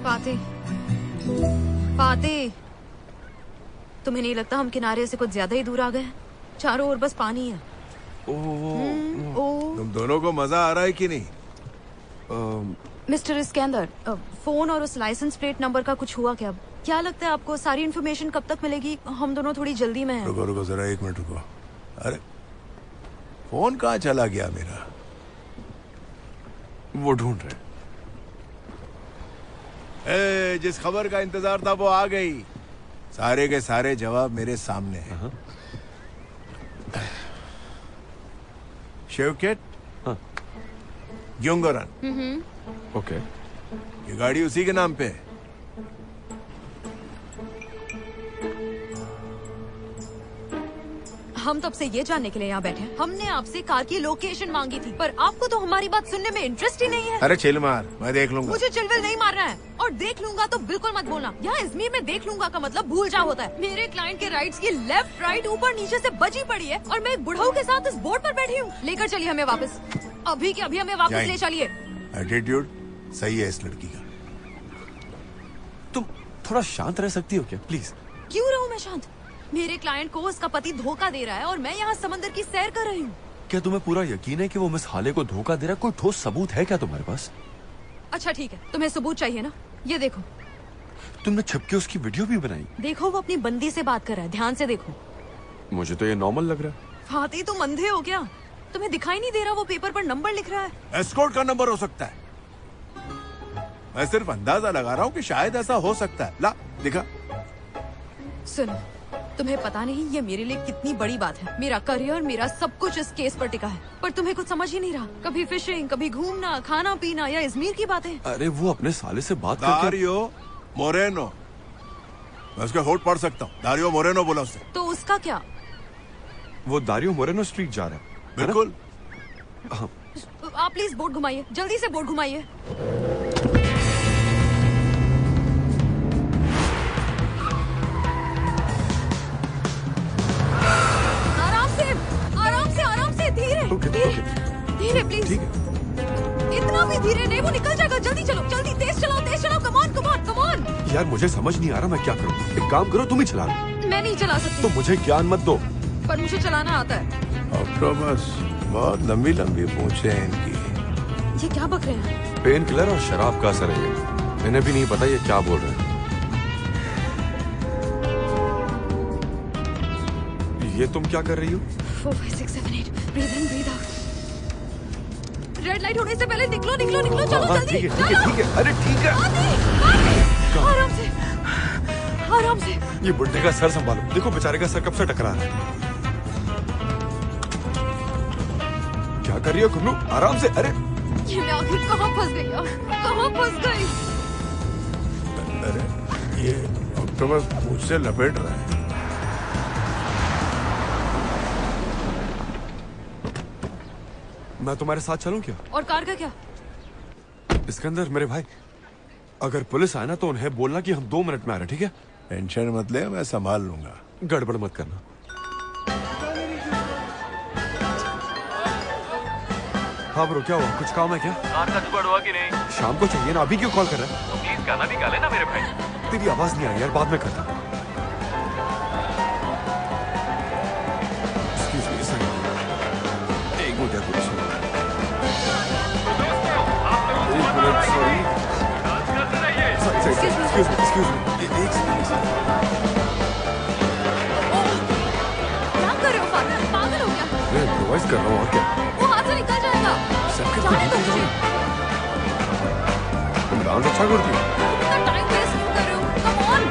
फाते, फाते, तुम्हें नहीं लगता हम किनारे से कुछ ज्यादा ही दूर आ गए हैं? चारों ओर बस पानी है। तुम दोनों को मजा आ रहा है कि नहीं? मिस्टर, इसके अंदर फोन और उस लाइसेंस प्लेट नंबर का कुछ हुआ क्या? क्या लगता है आपको सारी इन्फॉर्मेशन कब तक मिलेगी? हम दोनों थोड़ी जल्दी में हैं। रुको रुको जरा, एक मिनट रुको। अरे फोन कहाँ चला गया मेरा? वो ढूंढ रहे। जिस खबर का इंतजार था वो आ गई। सारे के सारे जवाब मेरे सामने हैं। शेवकेट युंगरन। ओके, ये गाड़ी उसी के नाम पे है। हम तब से ये जानने के लिए यहाँ बैठे हैं। हमने आपसे कार की लोकेशन मांगी थी, पर आपको तो हमारी बात सुनने में इंटरेस्ट ही नहीं है। अरे चिल मार, मैं देख लूंगा। मुझे चिलविल नहीं मारना है, और देख लूंगा तो बिल्कुल मत बोलना। यहाँ इजमीर में देख लूंगा का मतलब भूल जा होता है। मेरे क्लाइंट के राइट्स की लेफ्ट राइट ऊपर नीचे से बजी पड़ी है, और मैं एक बुढ़ऊ के साथ इस बोर्ड पर बैठी हूँ। लेकर चलिए हमें वापस, अभी के अभी हमें वापस ले चलिए। एटीट्यूड सही है इस लड़की का। तुम थोड़ा शांत रह सकती हो क्या प्लीज? क्यों रहूं मैं शांत? मेरे क्लाइंट को उसका पति धोखा दे रहा है और मैं यहाँ समंदर की सैर कर रही हूँ। क्या तुम्हें पूरा यकीन है कि वो मिस हाले को धोखा दे रहा है? कोई ठोस सबूत है क्या तुम्हारे पास? अच्छा ठीक है, तुम्हें सबूत चाहिए ना? ये देखो। तुमने छिप के उसकी वीडियो भी बनाई? देखो, वो अपनी बंदी से बात कर रहा है, ध्यान से देखो। मुझे तो ये नॉर्मल लग रहा है। फाती, तुम अंधे हो क्या? तुम्हें दिखाई नहीं दे रहा वो पेपर पर नंबर लिख रहा है? एस्कॉर्ट का नंबर हो सकता है। मैं सिर्फ अंदाजा लगा रहा हूँ कि शायद ऐसा हो सकता है। ला दिखा। सुनो, तुम्हें पता नहीं ये मेरे लिए कितनी बड़ी बात है। मेरा करियर, मेरा सब कुछ इस केस पर टिका है, पर तुम्हें कुछ समझ ही नहीं रहा। कभी फिशिंग, कभी घूमना, खाना पीना, या इजमीर की बातें। अरे वो अपने साले से बात दारियो मोरेनो, मैं उसके होठ पढ़ सकता हूँ। दारियो मोरेनो बोला उसने। तो उसका क्या? वो दारियो मोरेनो स्ट्रीट जा रहा है। बिल्कुल। आप प्लीज बोर्ड घुमाइए, जल्दी से बोर्ड घुमाइए। आराम ओके धीरे प्लीज। ठीक है। इतना भी धीरे नहीं, वो निकल जाएगा। जल्दी चलो, जल्दी तेज चलाओ, तेज चलाओ। Come on come on come on. यार मुझे समझ नहीं आ रहा मैं क्या करूं। एक काम करो, तुम ही चला लो। मैं नहीं चला सकती। तो मुझे ज्ञान मत दो। पर मुझे चलाना आता है। ऑक्टोपस बहुत लंबी लंबी पूंछें हैं इनकी। ये क्या बक रहे हैं? पेन किलर और शराब का असर है ये। इन्हें भी नहीं पता ये क्या बोल रहे हैं। ये तुम क्या कर रही हो? 4 5 6 7 8 ब्रीथ इन ब्रीथ आउट। रेड लाइट होने से पहले निकलो निकलो निकलो। चलो जल्दी। ठीक है। अरे ठीक है। आराम से आराम से। ये बुड्ढे का सर संभालो। देखो बेचारे का सर कब से टकरा रहा है। क्या कर रही हो कुन्नू? आराम से। अरे ये मैं आखिर कहाँ फंस गई? कहाँ फंस गई? अरे ये ऑक्टोपस मुझसे लपेट रहा है। मैं तुम्हारे साथ चलूं क्या? और कार का क्या? इसके अंदर मेरे भाई, अगर पुलिस आए ना तो उन्हें बोलना कि हम 2 मिनट में आ रहे, ठीक है? टेंशन मत ले, मैं संभाल लूंगा। गड़बड़ मत करना। हाँ ब्रो, क्या हुआ? कुछ काम है क्या? कार का जुगाड़ हुआ कि नहीं? शाम को चाहिए ना, अभी क्यों कॉल कर रहा है? तो प्लीज गाना भी गा लेना मेरे भाई। तेरी आवाज नहीं आई यार, बाद में करता हूँ। Excuse me, sorry. एक मिनट यार, कुछ excuse me. क्या कर रहे हो फादर? पागल हो गया? मैं improvise कर रहा हूँ और क्या? वो हाथ से निकल जाएगा। जाने दो मुझे। तुम डांस अच्छा करती हो। इतना टाइम वेस्ट क्यों कर रहे हो? Come on.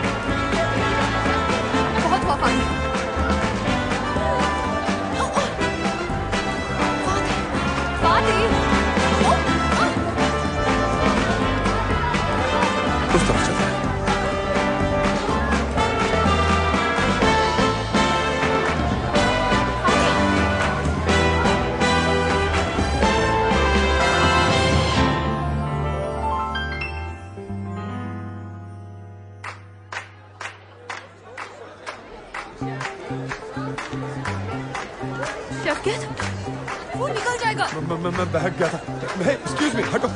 बहुत हुआ फादर। फादर उस तरफ चलते हैं। शफ़क़त, वो निकल जाएगा। मैं बहक गया था। एक्सक्यूज मी, हटो।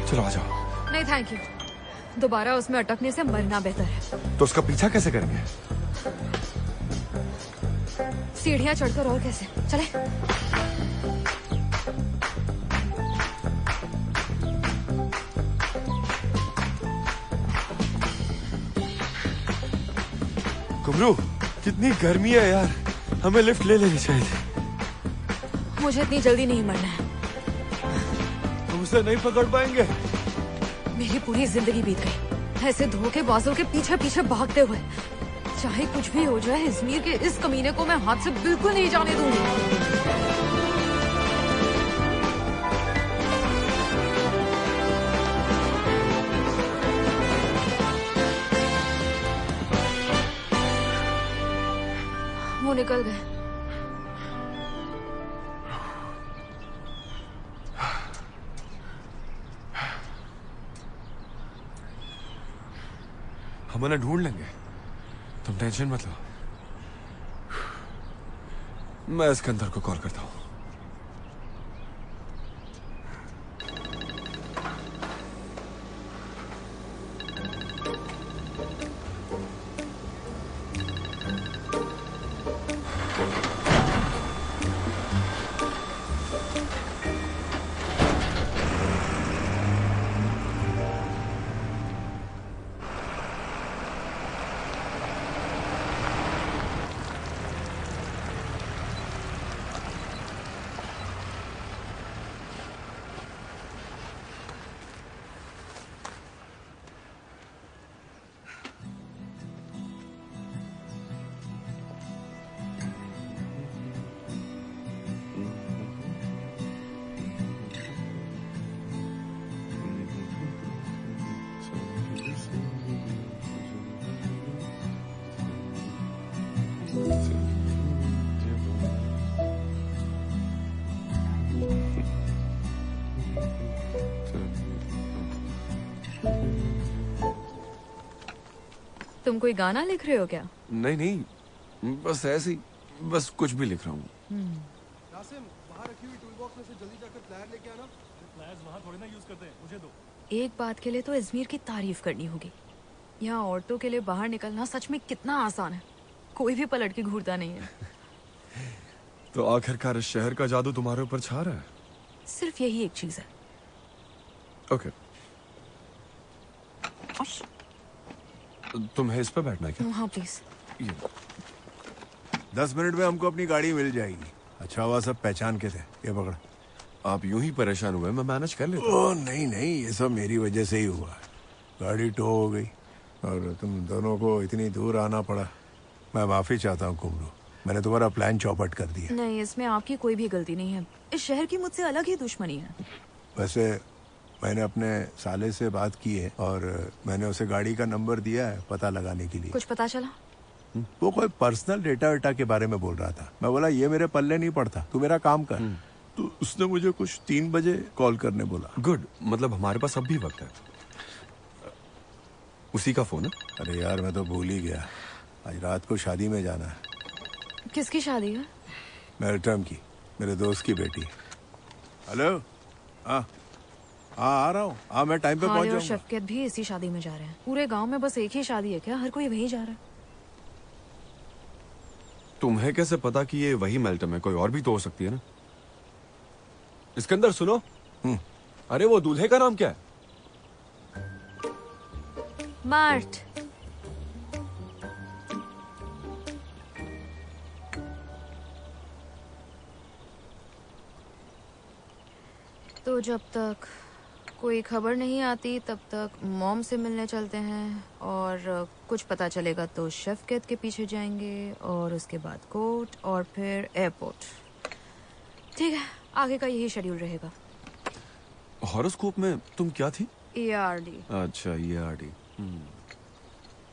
चलो आ जाओ। नहीं थैंक यू। दोबारा उसमें अटकने से मरना बेहतर है। तो उसका पीछा कैसे करेंगे? सीढ़ियां चढ़कर और कैसे? चले। कुमरू, कितनी गर्मी है यार, हमें लिफ्ट ले लेनी चाहिए थी। मुझे इतनी जल्दी नहीं मरना है। हम उसे नहीं पकड़ पाएंगे। मेरी पूरी जिंदगी बीत गई ऐसे धोखेबाजों के पीछे पीछे भागते हुए। चाहे कुछ भी हो जाए, इज़मीर के इस कमीने को मैं हाथ से बिल्कुल नहीं जाने दूंगी। वो निकल गए। हम उन्हें ढूंढ लेंगे, तुम टेंशन मत लो। मैं सिकंदर को कॉल करता हूँ। तुम कोई गाना लिख रहे हो क्या? नहीं नहीं, बस ऐसे ही, बस कुछ भी लिख रहा हूँ। नासिम, वहाँ रखी हुई टूल बॉक्स में से जल्दी जाकर प्लायर लेके आना। प्लायर्स वहाँ थोड़ी ना यूज करते हैं, मुझे दो। एक बात के लिए तो अजमेर की तारीफ करनी होगी। यहाँ औरतों के लिए बाहर निकलना सच में कितना आसान है। कोई भी पलट के घूरता नहीं है। तो आखिरकार इस शहर का जादू तुम्हारे ऊपर छा रहा है? सिर्फ यही एक चीज है। ओके, तुम्हें इस पे बैठना है क्या? हाँ प्लीज। 10 मिनट में हमको अपनी गाड़ी मिल जाएगी। अच्छा हुआ सब पहचान के थे। ये पकड़। आप यूं ही परेशान हुए, मैं मैनेज कर लेता। ओह नहीं नहीं, ये सब मेरी वजह से ही हुआ। गाड़ी टो हो गई और तुम दोनों को इतनी दूर आना पड़ा। मैं माफी चाहता हूँ कुमरू, मैंने तुम्हारा प्लान चौपट कर दिया। नहीं, इसमें आपकी कोई भी गलती नहीं है। इस शहर की मुझसे अलग ही दुश्मनी है। वैसे मैंने अपने साले से बात की है और मैंने उसे गाड़ी का नंबर दिया है पता लगाने के लिए। कुछ पता चला? वो कोई पर्सनल डेटा वेटा के बारे में बोल रहा था। मैं बोला ये मेरे पल्ले नहीं पड़ता, तू मेरा काम कर। तो उसने मुझे कुछ 3 बजे कॉल करने बोला। गुड, मतलब हमारे पास अब भी वक्त है। उसी का फोन है? अरे यार मैं तो भूल ही गया, आज रात को शादी में जाना है। किसकी शादी है? मेल्टम की, मेरे दोस्त की बेटी। हेलो। हाँ आ रहा हूँ। हाँ मैं टाइम पे पहुँच और जाऊंगा। शफकत भी इसी शादी में जा रहे हैं। पूरे गांव में बस एक ही शादी है क्या? हर कोई वहीं जा रहा है। तुम्हें कैसे पता कि ये वही मेल्टम है? कोई और भी तो हो सकती है ना। इसके अंदर सुनो। अरे वो दूल्हे का नाम क्या है? मार्ट। तो जब तक कोई खबर नहीं आती तब तक मॉम से मिलने चलते हैं और कुछ पता चलेगा तो शफकत के पीछे जाएंगे और उसके बाद कोर्ट और फिर एयरपोर्ट। ठीक है, आगे का यही शेड्यूल रहेगा। हॉरोस्कोप में तुम क्या थी? ERD। अच्छा ERD।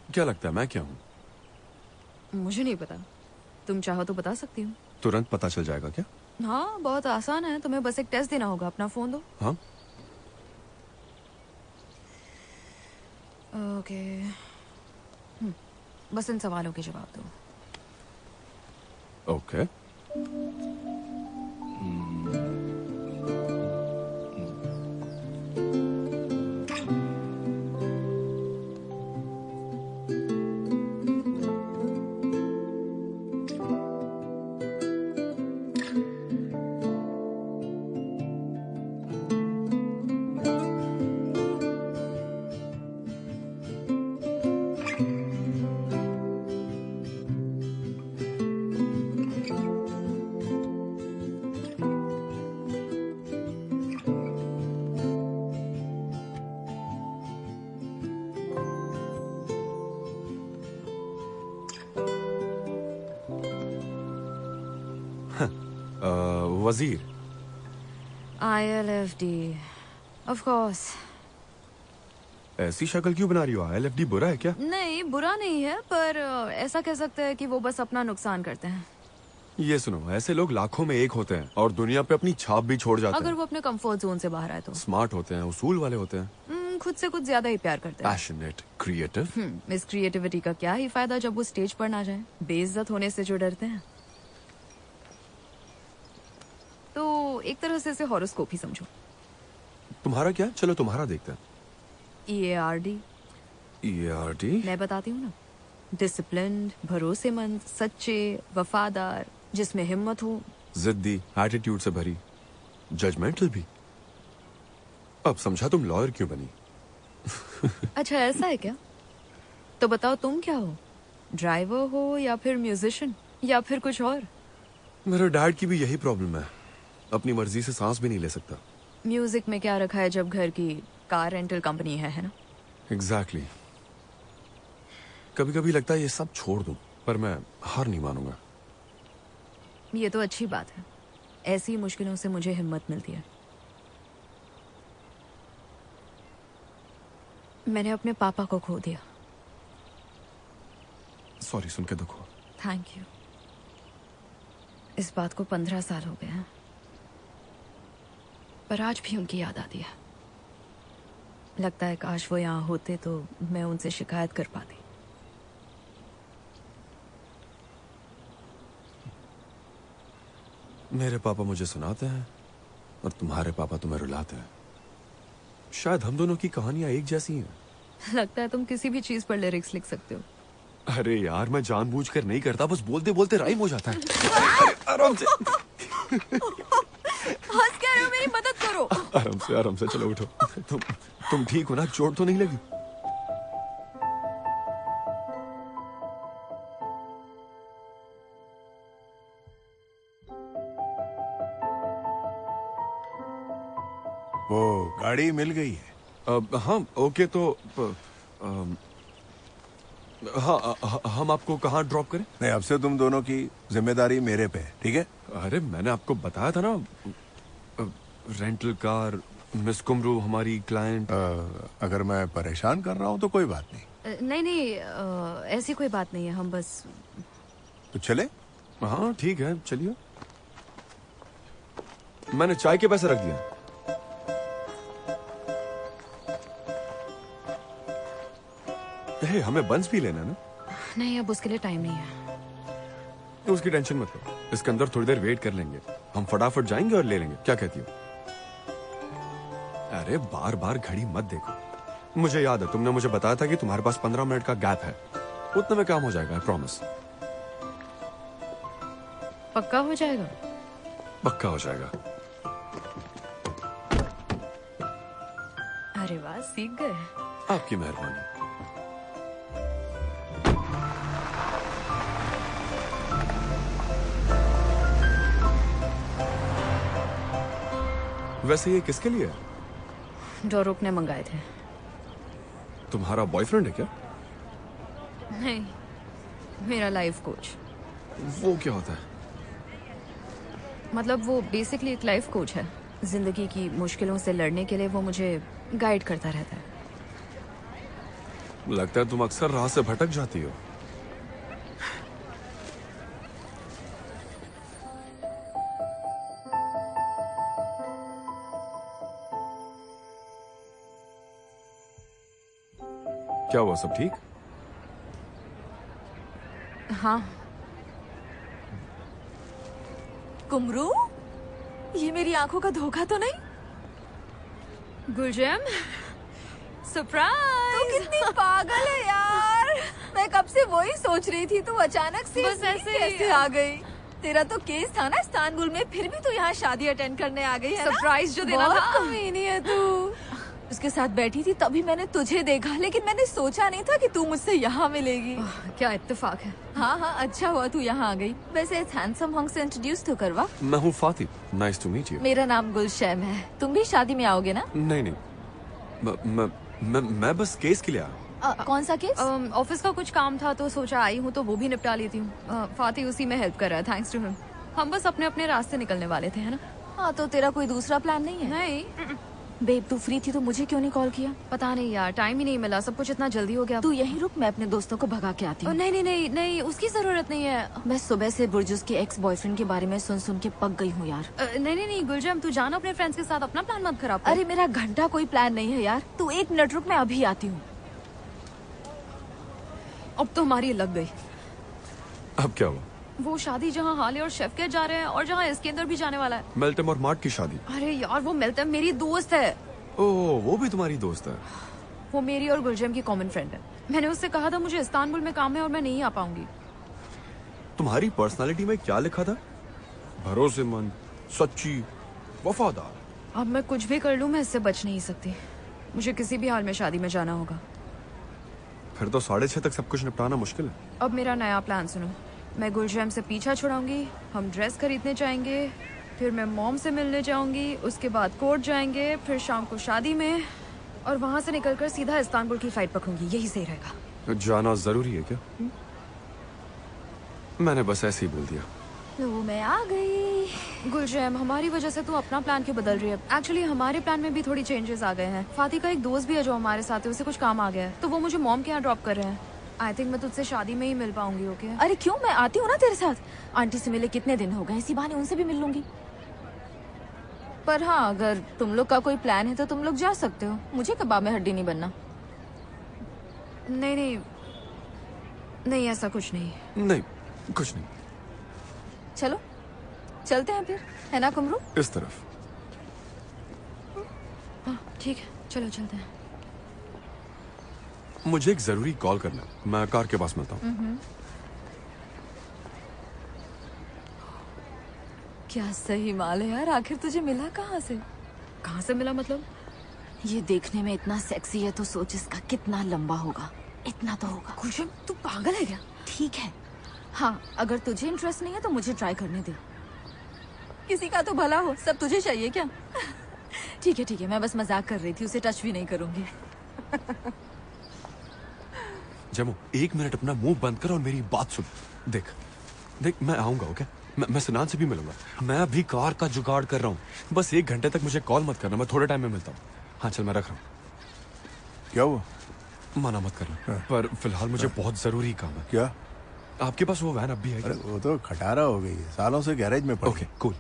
क्या लगता है मैं क्या हूँ? मुझे नहीं पता, तुम चाहो तो बता सकती हूँ। तुरंत पता चल जाएगा क्या? हाँ बहुत आसान है, तुम्हें बस एक टेस्ट देना होगा। अपना फोन दो। हाँ ओके। बस इन सवालों के जवाब दो। ओके। वजीर। ILFD, of course। ऐसी शक्ल क्यों बना रही हो? ILFD बुरा है क्या? नहीं, बुरा नहीं है, पर ऐसा कह सकते हैं कि वो बस अपना नुकसान करते हैं। ये सुनो, ऐसे लोग लाखों में एक होते हैं और दुनिया पे अपनी छाप भी छोड़ जाते अगर हैं। वो अपने कंफर्ट जोन से बाहर आए तो। स्मार्ट होते हैं, उसूल वाले होते हैं, खुद से कुछ ज्यादा ही प्यार करते हैं। Passionate, creative. इस क्रिएटिविटी का क्या ही फायदा जब वो स्टेज पर ना जाए, बेइज्जत होने से जो डरते हैं। तो एक तरह से इसे हॉरोस्कोप ही समझो। तुम्हारा क्या? चलो तुम्हारा देखते हैं। EARD। EARD? मैं बताती हूँ ना। डिसिप्लिन्ड, भरोसेमंद, सच्चे, वफादार, जिसमें हिम्मत हो, जिद्दी, एटीट्यूड से भरी, जजमेंटल भी। अब समझा तुम लॉयर क्यों बनी। अच्छा ऐसा है क्या? तो बताओ तुम क्या हो? ड्राइवर हो या फिर म्यूजिशियन या फिर कुछ और? मेरे डैड की भी यही प्रॉब्लम है, अपनी मर्जी से सांस भी नहीं ले सकता। म्यूजिक में क्या रखा है जब घर की कार रेंटल कंपनी है ना? एग्जैक्टली। कभी कभी लगता है ये सब छोड़ दूं, पर मैं हार नहीं मानूंगा। ये तो अच्छी बात है, ऐसी मुश्किलों से मुझे हिम्मत मिलती है। मैंने अपने पापा को खो दिया। सॉरी, सुन के दुख हुआ। Thank you. इस बात को 15 साल हो गए हैं, पर आज भी उनकी याद आती है। लगता है काश वो यहाँ होते तो मैं उनसे शिकायत कर पाती। मेरे पापा मुझे सुनाते हैं और तुम्हारे पापा तुम्हें रुलाते हैं। शायद हम दोनों की कहानियां एक जैसी हैं। लगता है तुम किसी भी चीज पर लिरिक्स लिख सकते हो। अरे यार, मैं जानबूझकर नहीं करता, बस बोलते बोलते राइम हो जाता है। अरे आराम से। हंस क्या रहे हो? मेरी मदद करो। आराम से चलो उठो। तुम ठीक हो ना? चोट तो नहीं लगी? वो गाड़ी मिल गई है? हाँ ओके, तो हाँ, हम आपको कहाँ ड्रॉप करें? नहीं, अब से तुम दोनों की जिम्मेदारी मेरे पे, ठीक है? अरे मैंने आपको बताया था ना, रेंटल कार, मिस कुमरू हमारी क्लाइंट। अगर मैं परेशान कर रहा हूँ तो कोई बात नहीं। नहीं, ऐसी कोई बात नहीं है, हम बस। तो चले? हाँ ठीक है, चलिए। मैंने चाय के पैसे रख दिया। हमें बंस भी लेना है ना? नहीं, अब उसके लिए टाइम नहीं है। तो उसकी टेंशन मत लो, इसके अंदर थोड़ी देर वेट कर लेंगे, हम फटाफट जाएंगे और ले लेंगे। क्या कहती हो? अरे बार बार घड़ी मत देखो। मुझे याद है तुमने मुझे बताया था कि तुम्हारे पास 15 मिनट का गैप है, उतने में काम हो जाएगा, प्रॉमिस। पक्का हो जाएगा? पक्का हो जाएगा। अरे वाह, सीख गए। आपकी मेहरबानी। वैसे ये किसके लिए है? डोरुक ने मंगाए थे। तुम्हारा बॉयफ्रेंड है क्या? नहीं, मेरा लाइफ कोच। वो क्या होता है? मतलब वो बेसिकली एक लाइफ कोच है। जिंदगी की मुश्किलों से लड़ने के लिए वो मुझे गाइड करता रहता है। लगता है तुम अक्सर राह से भटक जाती हो। क्या हुआ, सब ठीक? हाँ। कुमरू, ये मेरी आंखों का धोखा तो नहीं? गुलजम, सरप्राइज! तू कितनी पागल है यार। मैं कब से वही सोच रही थी, तू अचानक से बस ऐसे कैसे आ गई? तेरा तो केस था ना इस्तांबुल में, फिर भी तू यहाँ शादी अटेंड करने आ गई है ना? सरप्राइज जो देना था। बहुत कमीनी है तू। उसके साथ बैठी थी तभी मैंने तुझे देखा, लेकिन मैंने सोचा नहीं था कि तू मुझसे यहाँ मिलेगी। क्या इत्तेफाक है। हाँ हाँ, अच्छा हुआ तू यहाँ आ गई। वैसे इस हैंडसम हंग से इंट्रोड्यूस तो करवा। मैं हूँ फातिब, नाइस टू मीट यू। मेरा नाम गुलशैम है। तुम भी शादी में आओगे ना? नहीं, मैं बस केस के लिए आया। कौन सा केस? ऑफिस का कुछ काम था तो सोचा आई हूँ तो वो भी निपटा लेती हूँ। फाती उसी में हेल्प कर रहा है, थैंक्स टू हिम। हम बस अपने अपने रास्ते निकलने वाले थे, है ना? हाँ, तो तेरा कोई दूसरा प्लान नहीं है? नहीं। बेब, तू फ्री थी तो मुझे क्यों नहीं कॉल किया? पता नहीं यार, टाइम ही नहीं मिला, सब कुछ इतना जल्दी हो गया। तू यहीं रुक, मैं अपने दोस्तों को भगा के आती हूँ। नहीं नहीं नहीं नहीं, उसकी जरूरत नहीं है। मैं सुबह से बुर्जुस के एक्स बॉयफ्रेंड के बारे में सुन सुन के पक गई हूँ यार। नहीं नहीं नहीं गुलजम, तू जाना अपने फ्रेंड्स के साथ, अपना प्लान मत खराब कर। अरे मेरा घंटा कोई प्लान नहीं है यार, तू 1 मिनट रुक, मैं अभी आती हूँ। अब तो हमारी लग गई। अब क्या हुआ? वो शादी जहाँ हाले और शेफकेट जा रहे हैं और जहाँ इसके अंदर भी जाने वाला है। मेल्टम और मार्ट की शादी? अरे यार, वो मेल्टम मेरी दोस्त है। ओह, वो भी तुम्हारी दोस्त है? वो मेरी और गुलजम की कॉमन फ्रेंड है। मैंने उससे कहा था मुझे इस्तांबुल में काम है और मैं नहीं आ पाऊंगी। तुम्हारी पर्सनालिटी में क्या लिखा था? भरोसेमंद, सच्ची, वफादार। अब मैं कुछ भी कर लूं, मैं इससे बच नहीं सकती। मुझे किसी भी हाल में शादी में जाना होगा। फिर तो 6:30 तक सब कुछ निपटाना मुश्किल है। अब मेरा नया प्लान सुनो। मैं गुलजैम से पीछा छुड़ाऊंगी, हम ड्रेस खरीदने जाएंगे, फिर मैं मॉम से मिलने जाऊंगी, उसके बाद कोर्ट जाएंगे, फिर शाम को शादी में, और वहां से निकलकर सीधा इस्तांबुल की फ्लाइट पकड़ूंगी। यही सही रहेगा। जाना जरूरी है क्या? मैंने बस ऐसे ही बोल दिया। तो मैं आ गई। गुलजैम, हमारी वजह से तू अपना प्लान क्यों बदल रही है? एक्चुअली हमारे प्लान में भी थोड़ी चेंजेस आ गए हैं। फाती का एक दोस्त भी है जो हमारे साथ है, उसे कुछ काम आ गया है तो वो मुझे मॉम के यहाँ ड्रॉप कर रहे हैं। आई थिंक मैं तुझसे शादी में ही मिल पाऊंगी। ओके? अरे क्यों, मैं आती हूँ ना तेरे साथ। आंटी से मिले कितने दिन हो गए, इसी बहाने उनसे भी मिल लूंगी। पर हाँ, अगर तुम लोग का कोई प्लान है तो तुम लोग जा सकते हो, मुझे कबाब में हड्डी नहीं बनना। नहीं नहीं नहीं, ऐसा कुछ नहीं। नहीं, कुछ नहीं। चलो। चलते हैं फिर, है ना कुमरू? इस तरफ। हाँ ठीक है, चलो चलते हैं। मुझे एक जरूरी कॉल करना है, मैं कार के पास मिलता हूँ। क्या सही माल है यार, आखिर तुझे मिला कहाँ से? कहाँ से मिला मतलब? ये देखने में इतना सेक्सी है तो सोच इसका कितना लंबा होगा। इतना तो होगा। गुलशन तू पागल है क्या? ठीक है, हाँ अगर तुझे इंटरेस्ट नहीं है तो मुझे ट्राई करने दे। किसी का तो भला हो, सब तुझे चाहिए क्या? ठीक है, मैं बस मजाक कर रही थी, उसे टच भी नहीं करूंगी। जमो 1 मिनट अपना मुंह बंद कर और मेरी बात सुन। देख मैं आऊंगा, ओके? मैं सिनान से भी मिलूंगा। मैं अभी कार का जुगाड़ कर रहा हूँ, बस 1 घंटे तक मुझे कॉल मत करना, मैं थोड़े टाइम में मिलता हूँ। हाँ चल, मैं रख रहा हूँ। क्या हुआ? मना मत करना, पर फिलहाल मुझे बहुत जरूरी काम है। क्या? आपके पास वो वैन अब भी है? अरे वो तो खटारा हो गई है, सालों से गैरेज में पड़ी। Okay cool.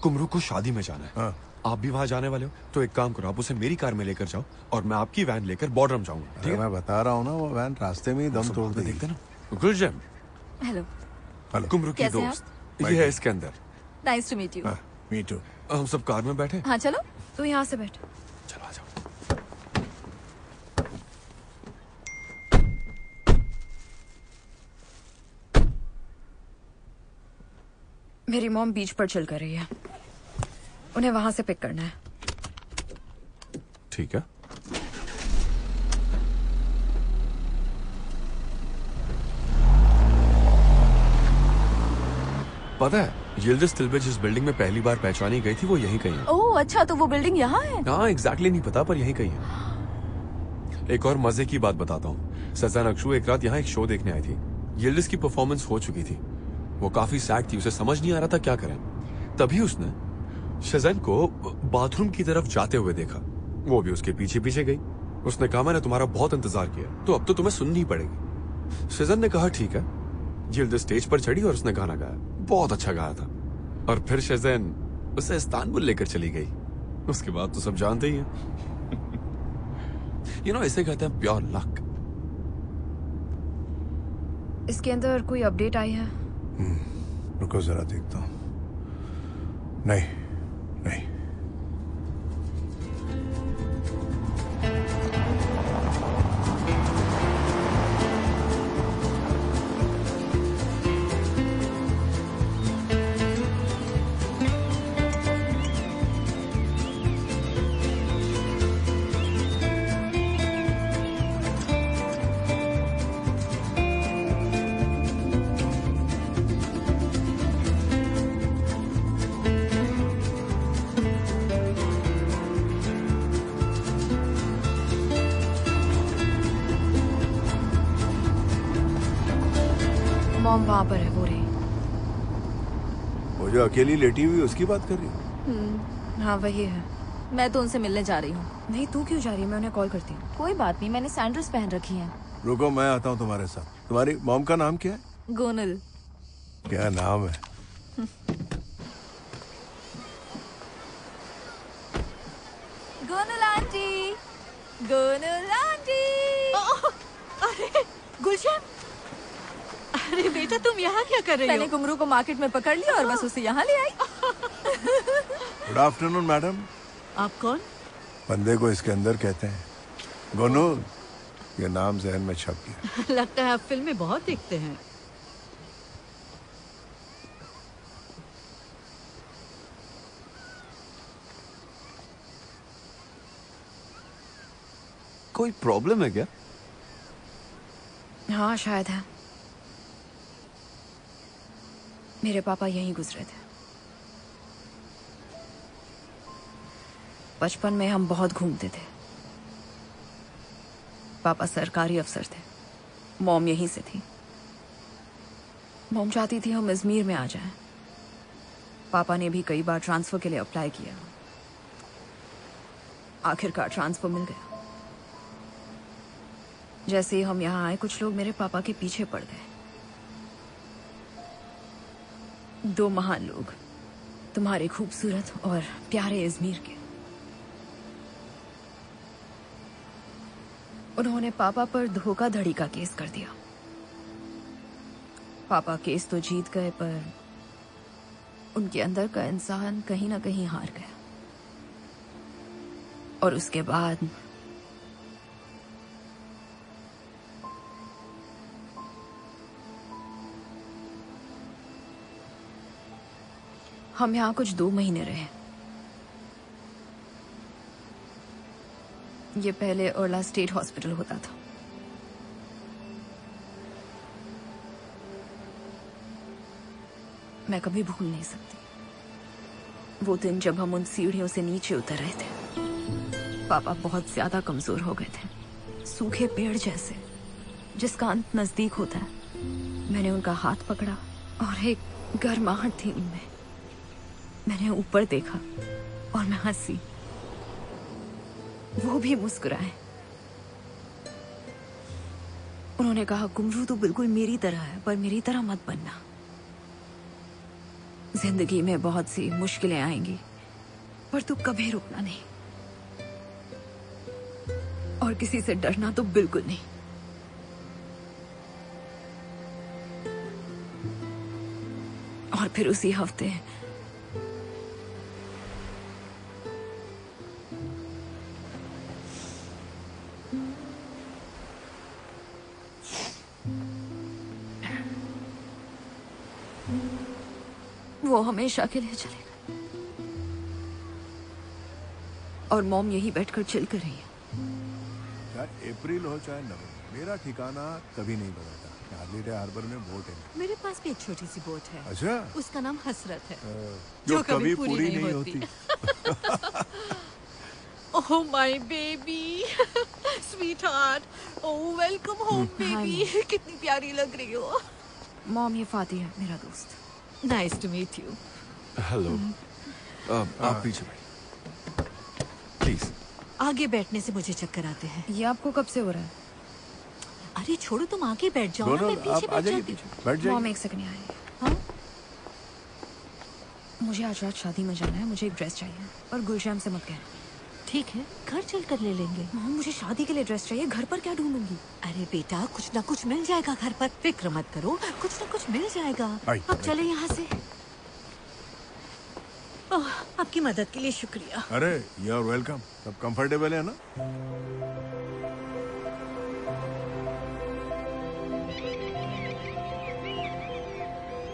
कुमरू को शादी में जाना है। आप भी वहाँ जाने वाले हो तो एक काम करो, आप उसे मेरी कार में लेकर जाओ और मैं आपकी वैन लेकर बॉर्डरम जाऊंगा। ठीक है? मैं बता रहा हूँ ना, वो वैन रास्ते में ही दम तोड़ देगी। देखते ना। गुलशन। हेलो। कुमरू की दोस्त, ये है इसके अंदर। Nice to meet you. Me too. हम सब कार में बैठे। हाँ चलो। तू यहाँ से बैठ। चलो आ जाओ। मेरी मॉम बीच पर चिल कर रही है, उन्हें वहां से पिक करना है। ठीक है। पता है यिल्डिज तिल्बे जिस बिल्डिंग में पहली बार पहचानी गई थी वो यहीं कहीं है। ओह अच्छा, तो वो बिल्डिंग यहाँ है? हाँ एग्जैक्टली नहीं पता, पर यहीं कहीं है। एक और मजे की बात बताता हूँ। सजान अक्षु एक रात यहाँ एक शो देखने आई थी। यिल्डिज की परफॉर्मेंस हो चुकी थी, वो काफी सैड थी, उसे समझ नहीं आ रहा था क्या करें। तभी उसने शज़ैन को बाथरूम की तरफ जाते हुए देखा, वो भी उसके पीछे पीछे गई। उसने कहा मैंने तुम्हारा बहुत इंतजार किया, तो अब तो तुम्हें सुननी पड़ेगी। शज़ैन ने कहा ठीक है। यिल्डिज स्टेज पर चढ़ी और उसने गाना गाया, बहुत अच्छा गाया था। और फिर शज़ैन उसे इस्तांबुल लेकर चली गई। उसके बाद तो सब जानते ही हैं। इसे कहते हैं प्योर लक। इसके अंदर कोई अपडेट आई है? रुको जरा देखता हूँ। नहीं। मॉम वहां पर है, वो रही। वो जो अकेली लेटी हुई उसकी बात कर रही है? हाँ वही है। मैं तो उनसे मिलने जा रही हूँ। नहीं तू क्यों जा रही है? मैं उन्हें कॉल करती हूँ। कोई बात नहीं, मैंने सैंडल्स पहन रखी हैं। रुको मैं आता हूँ तुम्हारे साथ। तुम्हारी मॉम का नाम क्या है? गोनल। क्या नाम है? गोनल आंटी, गोनल आंटी। अरे गुलशन, अरे बेटा तुम यहाँ क्या कर रही हो? मैंने कुमरू को मार्केट में पकड़ लिया और बस उसे यहाँ ले आई। Good afternoon madam. आप कौन? बंदे को इसके अंदर कहते हैं। गोनूल, ये नाम जहन में छप गया। लगता है आप फिल्में बहुत देखते हैं। कोई प्रॉब्लम है क्या? हाँ शायद है। मेरे पापा यहीं गुजरे थे। बचपन में हम बहुत घूमते थे। पापा सरकारी अफसर थे, मॉम यहीं से थी। मॉम चाहती थी हम अजमेर में आ जाएं। पापा ने भी कई बार ट्रांसफर के लिए अप्लाई किया। आखिरकार ट्रांसफर मिल गया। जैसे ही हम यहाँ आए कुछ लोग मेरे पापा के पीछे पड़ गए। 2 महान लोग, तुम्हारे खूबसूरत और प्यारे अजमेर के। उन्होंने पापा पर धोखाधड़ी का केस कर दिया। पापा केस तो जीत गए, पर उनके अंदर का इंसान कहीं ना कहीं हार गया, और उसके बाद हम यहाँ कुछ 2 महीने रहे। ये पहले अर्ला स्टेट हॉस्पिटल होता था। मैं कभी भूल नहीं सकती वो दिन जब हम उन सीढ़ियों से नीचे उतर रहे थे। पापा बहुत ज्यादा कमजोर हो गए थे, सूखे पेड़ जैसे जिसका अंत नजदीक होता है। मैंने उनका हाथ पकड़ा और एक गर्माहट थी उनमें। मैंने ऊपर देखा और मैं हंसी, वो भी मुस्कुराए। उन्होंने कहा, कुमरू तो बिल्कुल मेरी तरह है, पर मेरी तरह मत बनना। जिंदगी में बहुत सी मुश्किलें आएंगी, पर तू कभी रुकना नहीं, और किसी से डरना तो बिल्कुल नहीं। और फिर उसी हफ्ते वो हमेशा के लिए चले गए, और मॉम यही बैठकर चिल कर रही है। चाहे अप्रैल हो चाहे नवंबर, मेरा ठिकाना कभी नहीं बदलता। हार्लिडे हार्बर में बोट है। मेरे पास भी एक छोटी सी बोट है। अच्छा? उसका नाम हसरत है, जो कभी पूरी नहीं होती। Oh my baby, sweet heart, oh welcome home baby, कितनी प्यारी लग रही हो। मॉम, ये फाती है, मेरा दोस्त। Nice to meet you. Hello. आप पीछे बैठ प्लीज। आगे बैठने से मुझे चक्कर आते हैं। ये आपको कब से हो रहा है? अरे छोड़ो, तुम आगे बैठ जाओ ना, मैं पीछे बैठ जाती हूँ। मॉम, एक सेकंड यहाँ आइए। हाँ? मुझे आज रात शादी में जाना है, मुझे एक ड्रेस चाहिए, और गुलशैम से मत कहना। ठीक है, घर चल कर ले लेंगे। मॉम, मुझे शादी के लिए ड्रेस चाहिए, घर पर क्या ढूंढूंगी? अरे बेटा, कुछ ना कुछ मिल जाएगा घर पर, फिक्र मत करो, कुछ ना कुछ मिल जाएगा। अब चले यहाँ से। ओह, आपकी मदद के लिए शुक्रिया। अरे यू आर वेलकम। सब कंफर्टेबल है ना?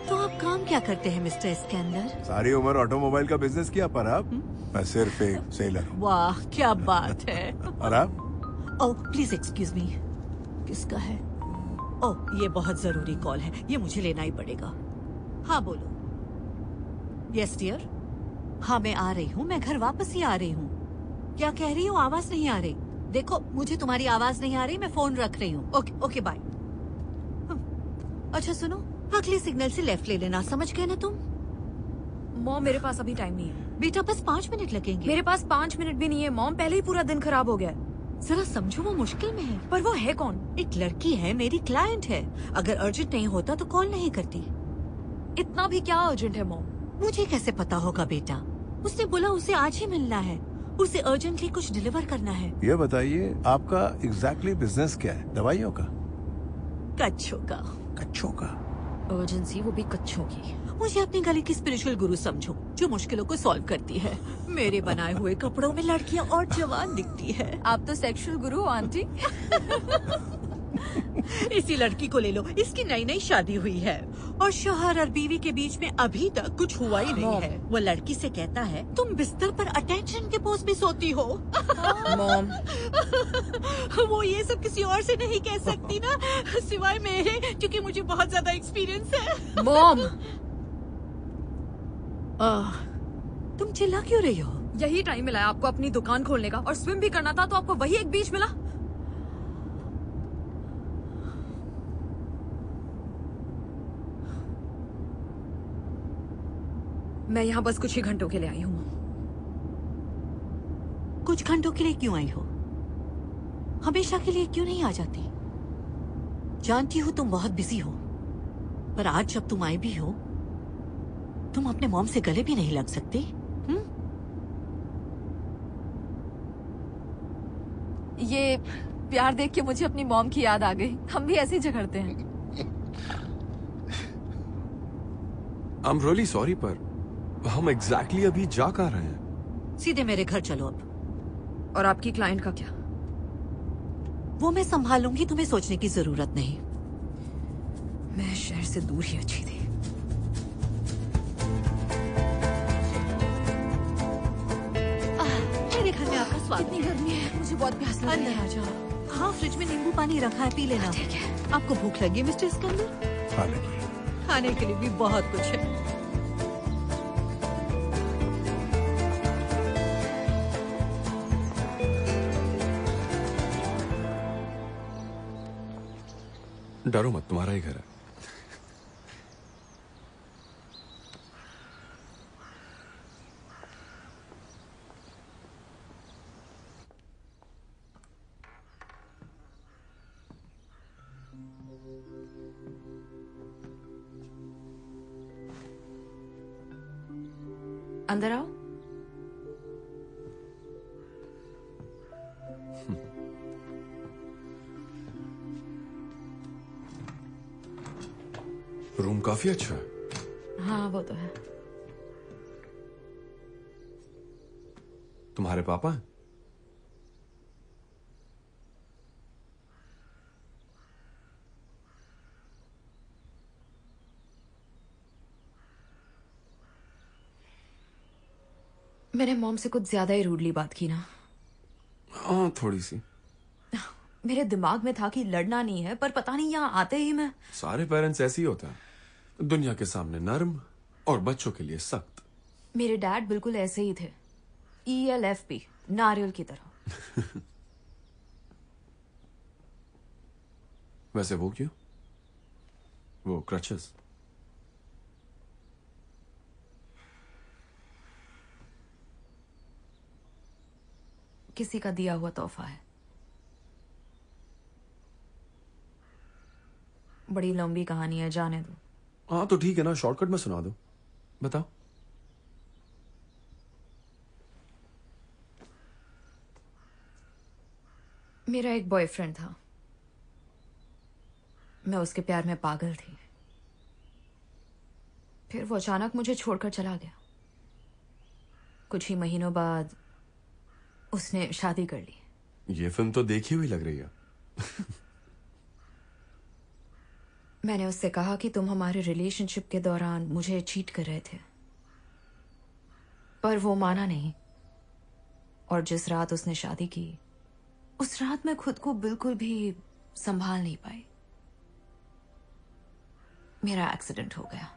तो आप काम क्या करते हैं मिस्टर इस्कंदर? सारी उम्र ऑटोमोबाइल का बिजनेस किया, पर आप? मैं सिर्फ एक सेलर हूँ। वाह, क्या बात है। और आप? ओह प्लीज एक्सक्यूज मी, किसका है? ओह, ये बहुत जरूरी कॉल है, ये मुझे लेना ही पड़ेगा। हाँ बोलो। Yes dear. हाँ मैं आ रही हूँ, मैं घर वापस ही आ रही हूँ। क्या कह रही हूँ? आवाज नहीं आ रही। देखो, मुझे तुम्हारी आवाज नहीं आ रही, मैं फोन रख रही हूँ। Okay okay bye. अच्छा सुनो, अगले सिग्नल से लेफ्ट ले लेना, समझ गए ना तुम? मॉम, मेरे पास अभी टाइम नहीं है। बेटा बस 5 मिनट लगेंगे। मेरे पास 5 मिनट भी नहीं है मॉम, पहले ही पूरा दिन खराब हो गया। जरा समझो, वो मुश्किल में है। पर वो है कौन? एक लड़की है, मेरी क्लाइंट है। अगर अर्जेंट नहीं होता तो कॉल नहीं करती। इतना भी क्या अर्जेंट है मॉम? मुझे कैसे पता होगा बेटा? उसने बोला उसे आज ही मिलना है, उसे अर्जेंटली कुछ डिलीवर करना है। ये बताइए, आपका एग्जैक्टली बिजनेस क्या है? दवाइयों का? कच्छों का। कच्छों का? अर्जेंसी, वो भी कच्छों की। मुझे अपनी गली की स्पिरिचुअल गुरु समझो, जो मुश्किलों को सॉल्व करती है। मेरे बनाए हुए कपड़ों में लड़कियां और जवान दिखती है। आप तो सेक्सुअल गुरु हो आंटी। इसी लड़की को ले लो, इसकी नई नई शादी हुई है और शौहर और बीवी के बीच में अभी तक कुछ हुआ ही नहीं है। वो लड़की से कहता है, तुम बिस्तर पर अटेंशन के पोज में सोती हो। मॉम, वो ये सब किसी और से नहीं कह सकती ना, सिवाय मेरे, क्योंकि मुझे बहुत ज्यादा एक्सपीरियंस है। मॉम, तुम चिल्ला क्यों रही हो? यही टाइम मिला है आपको अपनी दुकान खोलने का, और स्विम भी करना था तो आपको वही एक बीच मिला। मैं यहाँ बस कुछ ही घंटों के लिए आई हूँ। कुछ घंटों के लिए क्यों आई हो? हमेशा के लिए क्यों नहीं आ जाती? जानती हूँ तुम बहुत बिजी हो, पर आज जब तुम आई भी हो, तुम अपने मॉम से गले भी नहीं लग सकती। ये प्यार देख के मुझे अपनी मॉम की याद आ गई। हम भी ऐसे ही झगड़ते हैं। आई एम रियली सॉरी, पर हम एग्जैक्टली अभी जा कहाँ रहे हैं? सीधे मेरे घर चलो अब। और आपकी क्लाइंट का क्या? वो मैं संभालूंगी, तुम्हें सोचने की जरूरत नहीं। मैं शहर से दूर ही अच्छी थी। मेरे घर में आपका स्वागत। कितनी गर्मी है, मुझे बहुत प्यास लग रही है। अंदर आ जाओ। हाँ, फ्रिज में नींबू पानी रखा है, पी लेना। ठीक है। आपको भूख लगी है मिस्टर सिकंदर? हाँ लगी। खाने के लिए भी बहुत कुछ है। डरो मत, तुम्हारा ही घर है। अंदर आओ। रूम काफी अच्छा है। हाँ वो तो है। तुम्हारे पापा हैं? मैंने मॉम से कुछ ज्यादा ही रूडली बात की ना। हाँ थोड़ी सी। मेरे दिमाग में था कि लड़ना नहीं है, पर पता नहीं यहाँ आते ही मैं। सारे पेरेंट्स ऐसे ही होते हैं, दुनिया के सामने नर्म और बच्चों के लिए सख्त। मेरे डैड बिल्कुल ऐसे ही थे, ELFP, नारियल की तरह। वैसे वो क्यों? वो क्रचेस? किसी का दिया हुआ तोहफा है। बड़ी लंबी कहानी है, जाने दो। हाँ तो ठीक है ना, शॉर्टकट में सुना दो। बताओ। मेरा एक बॉयफ्रेंड था, मैं उसके प्यार में पागल थी। फिर वो अचानक मुझे छोड़कर चला गया। कुछ ही महीनों बाद उसने शादी कर ली। ये फिल्म तो देखी हुई लग रही है। मैंने उससे कहा कि तुम हमारे रिलेशनशिप के दौरान मुझे चीट कर रहे थे, पर वो माना नहीं। और जिस रात उसने शादी की, उस रात मैं खुद को बिल्कुल भी संभाल नहीं पाई। मेरा एक्सीडेंट हो गया।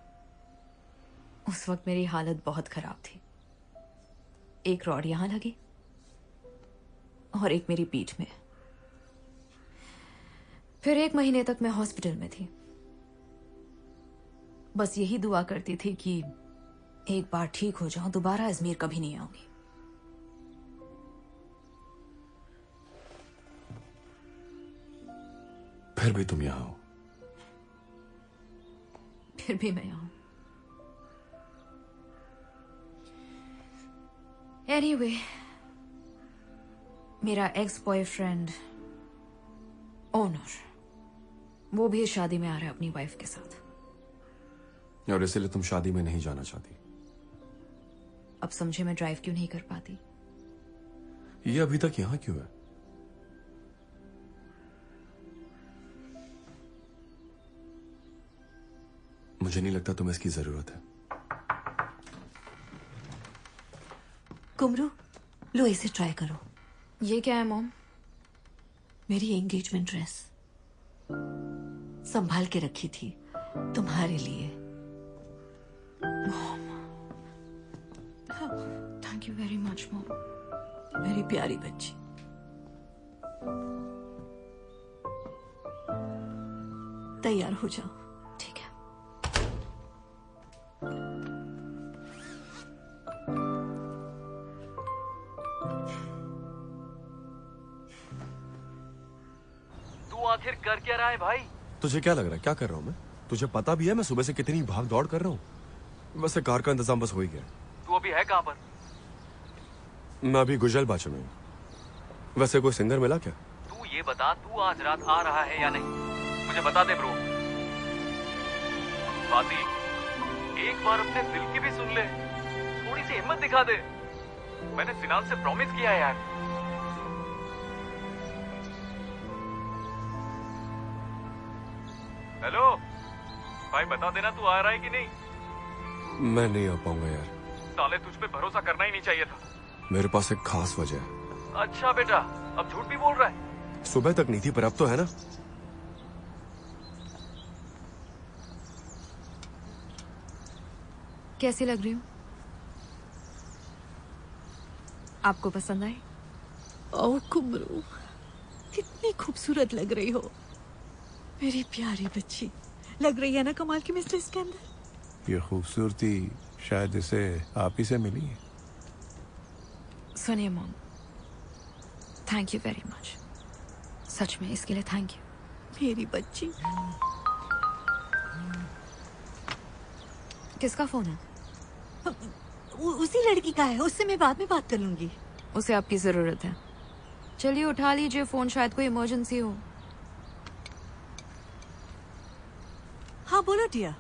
उस वक्त मेरी हालत बहुत खराब थी। एक रॉड यहां लगी और एक मेरी पीठ में। फिर 1 महीने तक मैं हॉस्पिटल में थी। बस यही दुआ करती थी कि एक बार ठीक हो जाऊं, दोबारा अजमेर कभी नहीं आऊंगी। फिर भी तुम यहां हो। फिर भी मैं यहां हूं। एनीवे, मेरा एक्स बॉयफ्रेंड ओनर, वो भी शादी में आ रहा है अपनी वाइफ के साथ। और इसलिए तुम शादी में नहीं जाना चाहती? अब समझे मैं ड्राइव क्यों नहीं कर पाती। ये अभी तक यहां क्यों है? मुझे नहीं लगता तुम्हें इसकी जरूरत है। कुमरू, लो इसे ट्राई करो। ये क्या है मॉम? मेरी एंगेजमेंट ड्रेस संभाल के रखी थी तुम्हारे लिए। Thank you very much mom. मेरी प्यारी बच्ची। तैयार हो जाओ। ठीक है। तू आखिर कर क्या रहा है भाई? तुझे क्या लग रहा है क्या कर रहा हूं मैं? तुझे पता भी है मैं सुबह से कितनी भाग दौड़ कर रहा हूं। वैसे कार का इंतजाम बस हो ही गया। तू अभी है कहां पर? मैं अभी गुजल बाचू में हूं। वैसे कोई सिंगर मिला क्या? तू ये बता, तू आज रात आ रहा है या नहीं? मुझे बता दे ब्रो। स्वाति, एक बार अपने दिल की भी सुन ले। सी हिम्मत दिखा दे। मैंने सिनान से प्रॉमिस किया है यार। हेलो भाई, बता देना तू आ रहा है कि नहीं। मैं नहीं आ पाऊंगा यार। साले तुझ पे भरोसा करना ही नहीं चाहिए था। मेरे पास एक खास वजह है। अच्छा बेटा, अब झूठ भी बोल रहा है। सुबह तक नहीं थी, पर अब तो है ना। कैसी लग रही हूँ? आपको पसंद आई? ओ कुमरू, कितनी खूबसूरत लग रही हो मेरी प्यारी बच्ची। लग रही है ना कमाल की मिस्टर इसके अंदर। ये खूबसूरती शायद इसे आप ही से मिली है। सुनिए mom, thank you very much. सच में इसके लिए थैंक यू। मेरी बच्ची। किसका फोन है? उसी लड़की का है, उससे मैं बाद में बात कर लूंगी। उसे आपकी जरूरत है। चलिए उठा लीजिए फोन, शायद कोई इमरजेंसी हो। हाँ बोलो डिया।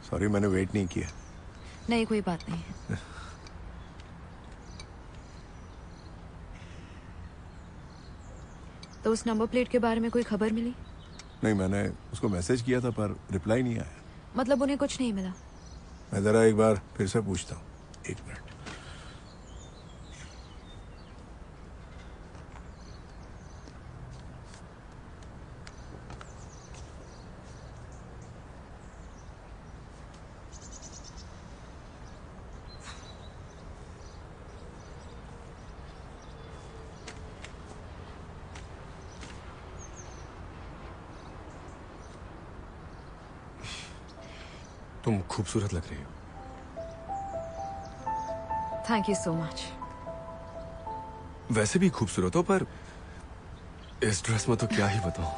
सॉरी, मैंने वेट नहीं किया। नहीं, कोई बात नहीं है। तो उस नंबर प्लेट के बारे में कोई खबर मिली? नहीं, मैंने उसको मैसेज किया था पर रिप्लाई नहीं आया। मतलब उन्हें कुछ नहीं मिला? मैं जरा एक बार फिर से पूछता हूँ, एक मिनट। तुम खूबसूरत लग रही हो। Thank you so much. वैसे भी खूबसूरत हो, पर इस ड्रेस में तो क्या ही बताऊं।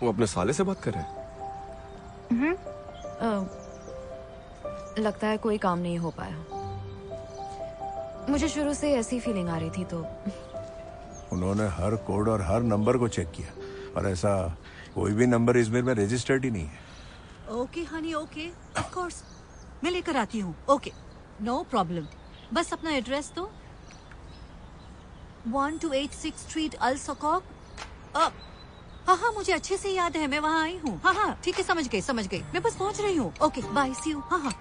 वो अपने साले से बात कर रहे हैं। लगता है कोई काम नहीं हो पाया। मुझे शुरू से ऐसी फीलिंग आ रही थी तो उन्होंने हर कोड और हर नंबर को चेक किया, और ऐसा कोई भी नंबर इजमेर में रजिस्टर्ड ही नहीं है। Okay honey, okay, of course मैं लेकर आती हूँ। Okay, no problem. बस अपना एड्रेस दो। 1286 स्ट्रीट अल सकॉक। हाँ हाँ, मुझे अच्छे से याद है, मैं वहाँ आई हूँ। हाँ हाँ ठीक है, समझ गई। मैं बस पहुँच रही हूँ। Okay bye, see you. हाँ हाँ।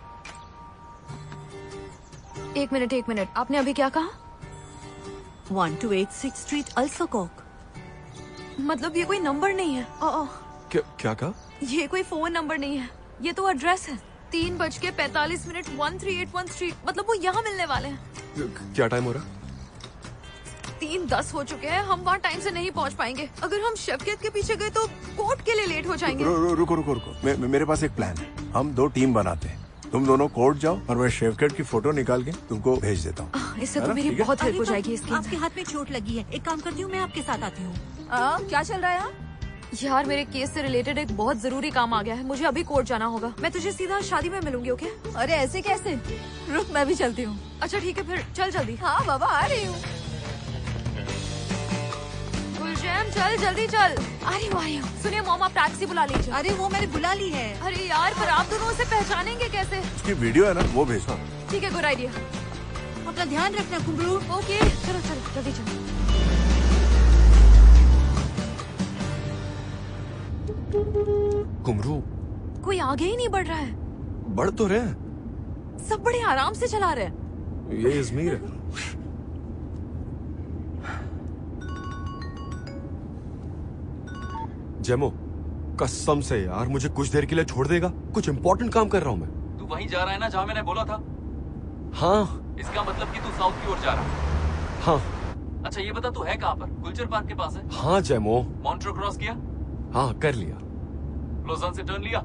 एक मिनट, आपने अभी क्या कहा? 1286 स्ट्रीट अल सकॉक। मतलब ये कोई नंबर नहीं है। क्या कहा? ये कोई फोन नंबर नहीं है, ये तो एड्रेस है। 3:45 1381 स्ट्रीट। मतलब वो यहाँ मिलने वाले हैं। क्या टाइम हो रहा? 3:10 हो चुके हैं। हम वहाँ टाइम से नहीं पहुँच पाएंगे। अगर हम शफकियत के पीछे गए तो कोर्ट के लिए लेट हो जाएंगे। रुको। मेरे पास एक प्लान है। हम 2 टीम बनाते हैं। तुम दोनों कोर्ट जाओ और मैं शेफकेट की फोटो निकाल के तुमको भेज देता हूँ। इससे तो मेरी बहुत हेल्प हो जाएगी। इसकी आपके हाथ में चोट लगी है, एक काम करती हूँ, मैं आपके साथ आती हूँ। क्या चल रहा है यार? मेरे केस से रिलेटेड एक बहुत जरूरी काम आ गया है। मुझे अभी कोर्ट जाना होगा। मैं तुझे सीधा शादी में मिलूंगी। ओके? अरे ऐसे कैसे? रुक, मैं भी चलती हूँ। अच्छा ठीक है, फिर चल जल्दी। हाँ बाबा, आ रही हूँ। गुलजैम चल जल्दी चल। आ रही हूँ। सुनिए मॉम, आप टैक्सी बुला लीजिए। अरे वो मैंने बुला ली है। अरे यार, पर आप दोनों उसे पहचानेंगे कैसे? उसकी वीडियो है ना, वो भेजना। ठीक है, गुड आइडिया। अपना ध्यान रखना कुमरू। ओके, चलो जल्दी चलो। कुमरू, कोई आगे ही नहीं बढ़ रहा है। बढ़ तो रहे हैं। सब बड़े आराम से चला रहे हैं। ये इजमीर है। जेमो, कसम से यार, मुझे कुछ देर के लिए छोड़ देगा? कुछ इंपॉर्टेंट काम कर रहा हूँ मैं। तू वहीं जा रहा है ना जहाँ मैंने बोला था? हाँ। इसका मतलब कि तू साउथ की ओर जा रहा है? हाँ। अच्छा ये बता, तू है कहाँ पर? गुलचर पार्क के पास है? हाँ जेमो। मॉन्ट्रो क्रॉस किया? हाँ कर लिया। लोजन से टर्न लिया?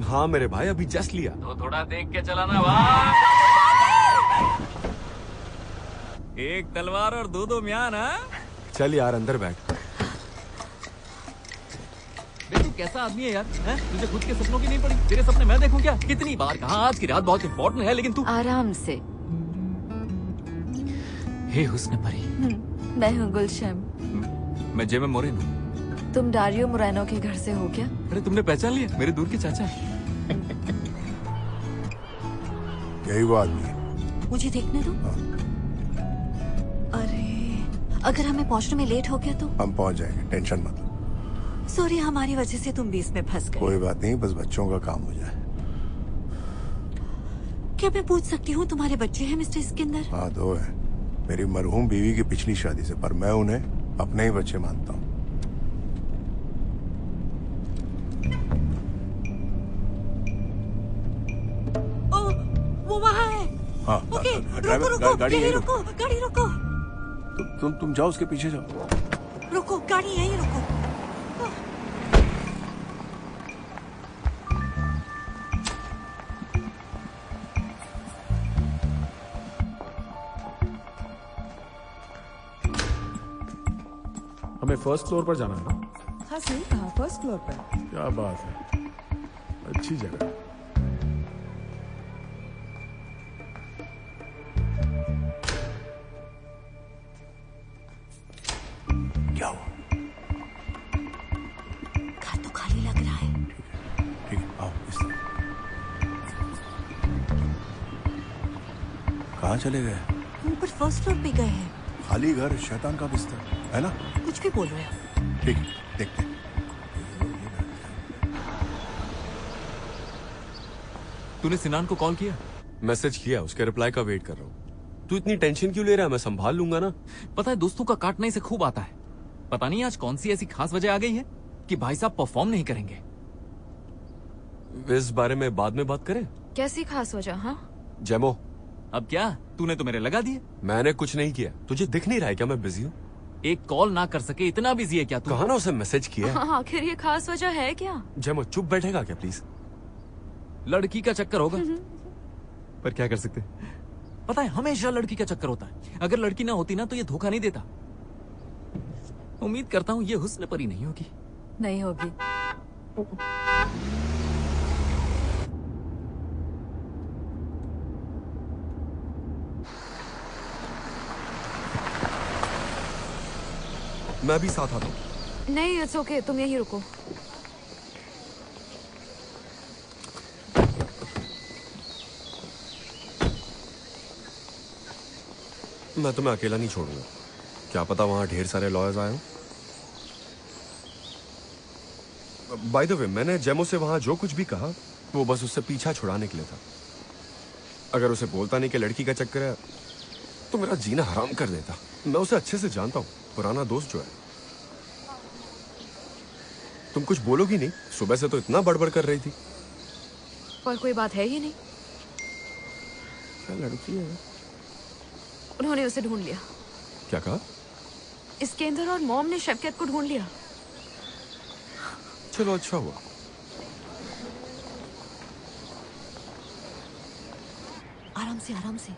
हाँ मेरे भाई, अभी जस्ट लिया। तो थोड़ा देख के चलाना। वाह, एक तलवार और दो म्यान। चल यार अंदर बैठ। तू कैसा आदमी है यार? हैं? तुझे खुद के सपनों की नहीं पड़ी? तेरे सपने मैं देखूं क्या? कितनी बार कहा आज की रात बहुत इंपॉर्टेंट है, लेकिन तू आराम से। हे हुस्न परी। मैं हूँ गुलशन। मैं जेमे मोरिन हूँ। तुम डारियो मोरेनो के घर से हो क्या? अरे तुमने पहचान लिया, मेरे दूर के चाचा हैं। यही वो आदमी है। मुझे देखने दो। अरे अगर हमें पहुंचने में लेट हो गया तो? हम पहुंच जाएंगे, टेंशन मत लो। सॉरी, हमारी वजह से तुम बीच में फंस गए। कोई बात नहीं, बस बच्चों का काम हो जाए। क्या मैं पूछ सकती हूँ तुम्हारे बच्चे हैं मिस्टर सिकंदर? हाँ, 2 है। मेरी मरहूम बीवी की पिछली शादी से, पर मैं उन्हें अपने ही बच्चे मानता हूँ। वो वहाँ है। हाँ, ओके, ड्राइवर, रुको, गाड़ी यहीं यहीं रुको, गाड़ी रुको। तुम जाओ, उसके पीछे जाओ। रुको, गाड़ी यहीं रुको। हमें फर्स्ट फ्लोर पर जाना है ना? हाँ सही कहा, फर्स्ट फ्लोर पर। क्या बात है, अच्छी जगह। क्या हुआ? घर तो खाली लग रहा है। ठीक है, आओ इस तरफ। कहाँ चले गए? ऊपर फर्स्ट फ्लोर पे गए हैं। खाली घर, शैतान का बिस्तर, है ना? कुछ भी बोल रहे हो। ठीक है, देखते हैं। तूने सिनान को कॉल किया? मैसेज किया, उसके रिप्लाई का वेट कर रहा हूँ। तू इतनी टेंशन क्यों ले रहा है? मैं संभाल लूंगा ना। पता है, दोस्तों का काटने से खूब आता है। पता नहीं आज कौन सी ऐसी खास वजह आ गई है कि भाई साहब परफॉर्म नहीं करेंगे। इस बारे में बाद में बात करें। कैसी खास वजह? हाँ जेमो, अब क्या तूने तो मेरे लगा दिए। मैंने कुछ नहीं किया। तुझे दिख नहीं रहा है क्या मैं बिजी हूँ? एक कॉल ना कर सके इतना बिजी है क्या तू? कहा ना उसे मैसेज किया। हाँ, आखिर ये खास वजह है क्या? जेमो चुप बैठेगा क्या प्लीज? लड़की का चक्कर होगा। पर क्या कर सकते? पता है, हमेशा लड़की का चक्कर होता है। अगर लड़की ना होती ना तो ये धोखा नहीं देता। उम्मीद करता हूँ ये हुस्न परी नहीं होगी। नहीं होगी। मैं भी साथ आता हूँ। नहीं, इट्स ओके, तुम यहीं रुको। मैं तुम्हें अकेला नहीं छोड़ूंगा। क्या पता वहां ढेर सारे लॉयर्स आए हों। बाय द वे, मैंने जेमो से वहां जो कुछ भी कहा वो बस उससे पीछा छुड़ाने के लिए था। अगर उसे बोलता नहीं कि लड़की का चक्कर है तो मेरा जीना हराम कर देता। मैं उसे अच्छे से जानता हूँ, पुराना दोस्त जो है। तुम कुछ बोलोगी नहीं? सुबह से तो इतना बड़बड़ कर रही थी। पर कोई बात है ही नहीं। क्या लड़की है? उन्होंने उसे ढूंढ लिया। क्या कहा? इस्केंदर और मॉम ने शवकत को ढूंढ लिया। चलो अच्छा हुआ। आराम से, आराम से।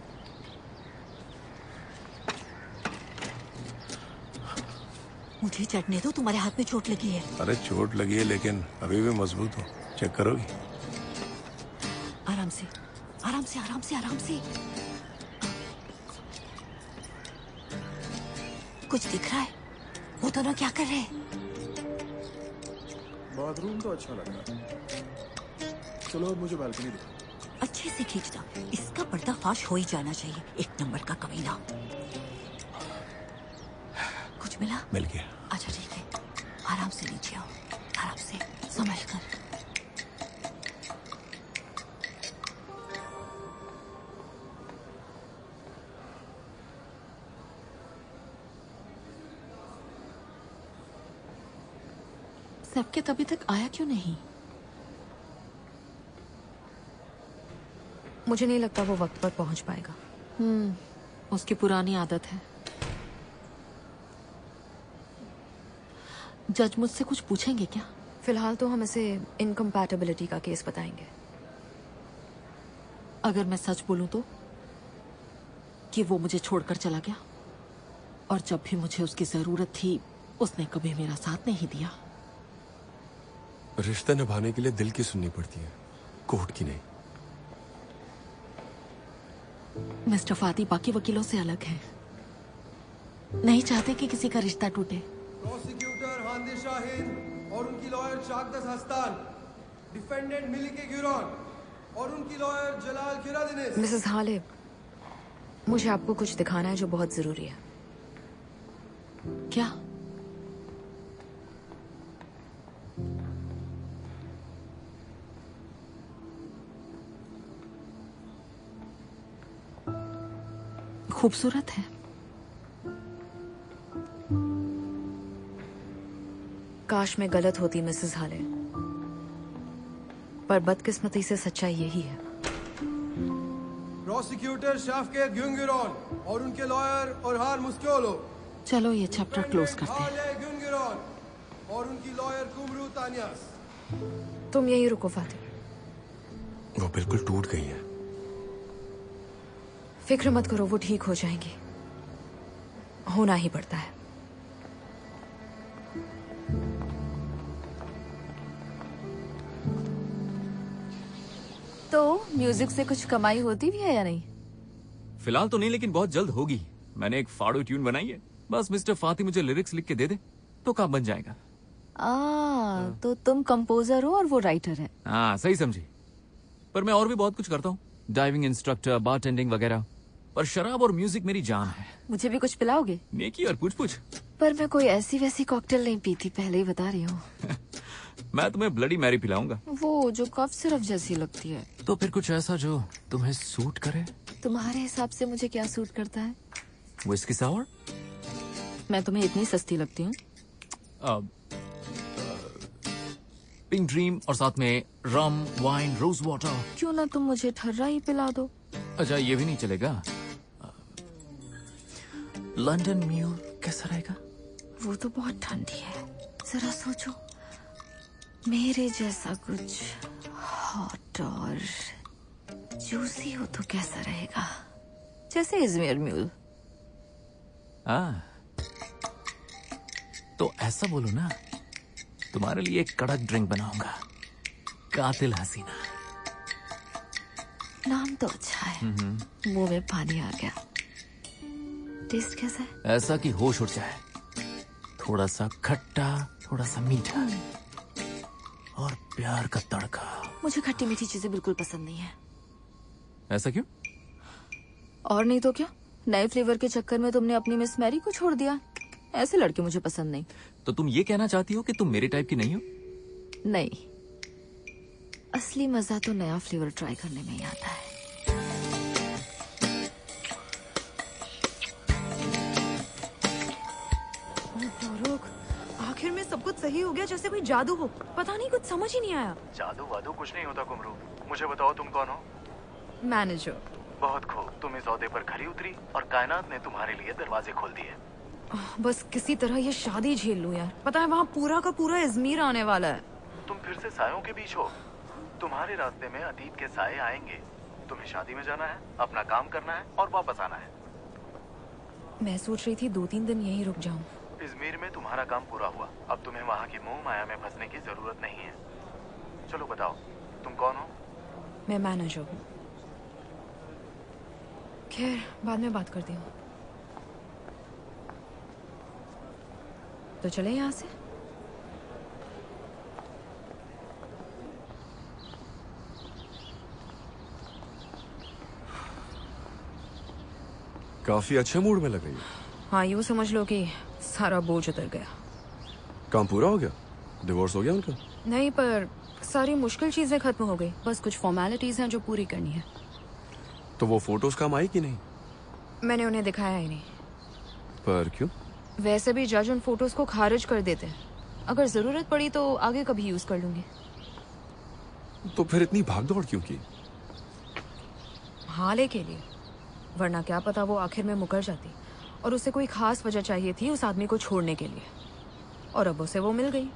मुझे चढ़ने दो, तुम्हारे हाथ में चोट लगी है। अरे चोट लगी है लेकिन अभी भी मजबूत हो। चेक करोगी? आराम से, आराम से, आराम से, आराम से। कुछ दिख रहा है? वो दोनों क्या कर रहे हैं? बाथरूम तो अच्छा लग रहा है। चलो अब मुझे बालकनी दिखाओ। अच्छे से खींचना, इसका पर्दाफाश हो ही जाना चाहिए। एक नंबर का कमीना। कुछ मिला? मिल गया। अच्छा ठीक है, आराम से नीचे आओ, आराम से, संभल कर। सबके अभी तक आया क्यों नहीं? मुझे नहीं लगता वो वक्त पर पहुंच पाएगा। उसकी पुरानी आदत है। जज मुझसे कुछ पूछेंगे क्या? फिलहाल तो हम इसे इनकम्पैटिबिलिटी का केस बताएंगे। अगर मैं सच बोलूं तो कि वो मुझे छोड़कर चला गया और जब भी मुझे उसकी जरूरत थी उसने कभी मेरा साथ नहीं दिया। रिश्ते निभाने के लिए दिल की सुननी पड़ती है, कोर्ट की नहीं। मिस्टर फाती बाकी वकीलों से अलग है। नहीं चाहते कि किसी का रिश्ता टूटे। प्रोसिक्यूटर हांदे शाहीन और उनकी लॉयर चाकदस हस्तान, डिफेंडेंट मिलिके गिरोन और उनकी लॉयर जलाल किरादिनिस। मिसेस हाले, मुझे आपको कुछ दिखाना है जो बहुत जरूरी है। क्या? खूबसूरत है। काश मैं गलत होती मिसेस हाले, पर बदकिस्मती से सच्चाई यही है। प्रोसिक्यूटर शाफके ग्युंगिरॉन और उनके लॉयर ओरहान मुस्क्योलो। चलो ये चैप्टर क्लोज करते हैं। हाले ग्युंगिरॉन और उनकी लॉयर कुमरू तानियास। तुम यही रुको फातिमा। वो बिल्कुल टूट गई है। फिक्र मत करो, वो ठीक हो जाएंगी। होना ही पड़ता है। तो म्यूजिक से कुछ कमाई होती भी है या नहीं? फिलहाल तो नहीं, लेकिन बहुत जल्द होगी। मैंने एक फाड़ो ट्यून बनाई है, बस मिस्टर फाती मुझे लिरिक्स लिख के दे दे तो काम बन जाएगा। तो तुम कंपोजर हो और वो राइटर है। हाँ, सही समझी। पर मैं और भी बहुत कुछ करता हूँ, डाइविंग इंस्ट्रक्टर, बारटेंडिंग वगैरह। पर शराब और म्यूजिक मेरी जान है। मुझे भी कुछ पिलाओगे? नेकी और पूछ। पर मैं कोई ऐसी वैसी कॉकटेल नहीं पीती, पहले ही बता रही हूँ। मैं तुम्हें ब्लडी मैरी पिलाऊंगा। वो जो कफ सिरप जैसी लगती है। तो फिर कुछ ऐसा जो तुम्हें सूट करे। तुम्हारे हिसाब से मुझे क्या सूट करता है? विस्की सावर? मैं तुम्हें इतनी सस्ती लगती हूँ? पिंक ड्रीम और साथ में रम, वाइन, रोज वाटर। क्यों ना तुम मुझे ठर्रा ही पिला दो। अच्छा, ये भी नहीं चलेगा? लंदन म्यूल कैसा रहेगा? वो तो बहुत ठंडी है। जरा सोचो, मेरे जैसा कुछ हॉट और जूसी हो तो कैसा रहेगा? जैसे इजमेर म्यूल। तो ऐसा बोलो ना, तुम्हारे लिए एक कड़क ड्रिंक बनाऊंगा, कातिल हसीना। नाम तो अच्छा है। मुंह में पानी आ गया। टेस्ट कैसा है? ऐसा कि होश उड़ जाए। थोड़ा सा खट्टा, थोड़ा सा मीठा और प्यार का तड़का। मुझे खट्टी मीठी चीजें बिल्कुल पसंद नहीं है। ऐसा क्यों? और नहीं तो क्या, नए फ्लेवर के चक्कर में तुमने अपनी मिस मैरी को छोड़ दिया। ऐसे लड़के मुझे पसंद नहीं। तो तुम ये कहना चाहती हो कि तुम मेरे टाइप की नहीं हो? नहीं, असली मजा तो नया फ्लेवर ट्राई करने में ही आता है। आखिर में सब कुछ सही हो गया, जैसे कोई जादू हो। पता नहीं, कुछ समझ ही नहीं आया। जादू वादू कुछ नहीं होता कुमरू। मुझे बताओ तुम कौन हो? मैनेजर। बहुत खूब, तुम इस ओहदे पर खरी उतरी और कायनात ने तुम्हारे लिए दरवाजे खोल दिए। बस किसी तरह ये शादी झेल लूं यार। पता है वहाँ पूरा का पूरा इजमीर आने वाला है। तुम फिर से सायों के बीच हो। तुम्हारे रास्ते में अतीत के साये आएंगे। तुम्हें शादी में जाना है, अपना काम करना है और वापस आना है। मैं सोच रही थी 2-3 दिन यहीं रुक जाऊं। इजमीर में तुम्हारा काम पूरा हुआ। अब तुम्हें वहाँ की मोह माया में फंसने की जरूरत नहीं है। चलो बताओ, तुम कौन हो? मैं मैनेजर हूँ। खैर, बाद में बात करती हूँ। तो चले यहाँ से। काफी अच्छे मूड में लग रही है। हाँ, यूँ समझ लो कि सारा बोझ उतर गया। काम पूरा हो गया? डिवोर्स हो गया उनका? नहीं, पर सारी मुश्किल चीजें खत्म हो गई। बस कुछ फॉर्मेलिटीज हैं जो पूरी करनी है। तो वो फोटोज काम आई कि नहीं? मैंने उन्हें दिखाया ही नहीं। पर क्यों? वैसे भी जज उन फोटोज को खारिज कर देते हैं। अगर जरूरत पड़ी तो आगे कभी यूज कर लूंगी। तो फिर इतनी भागदौड़ क्यों की? हाले के लिए, वरना क्या पता वो आखिर में मुकर जाती और उसे कोई खास वजह चाहिए थी उस आदमी को छोड़ने के लिए, और अब उसे वो मिल गई।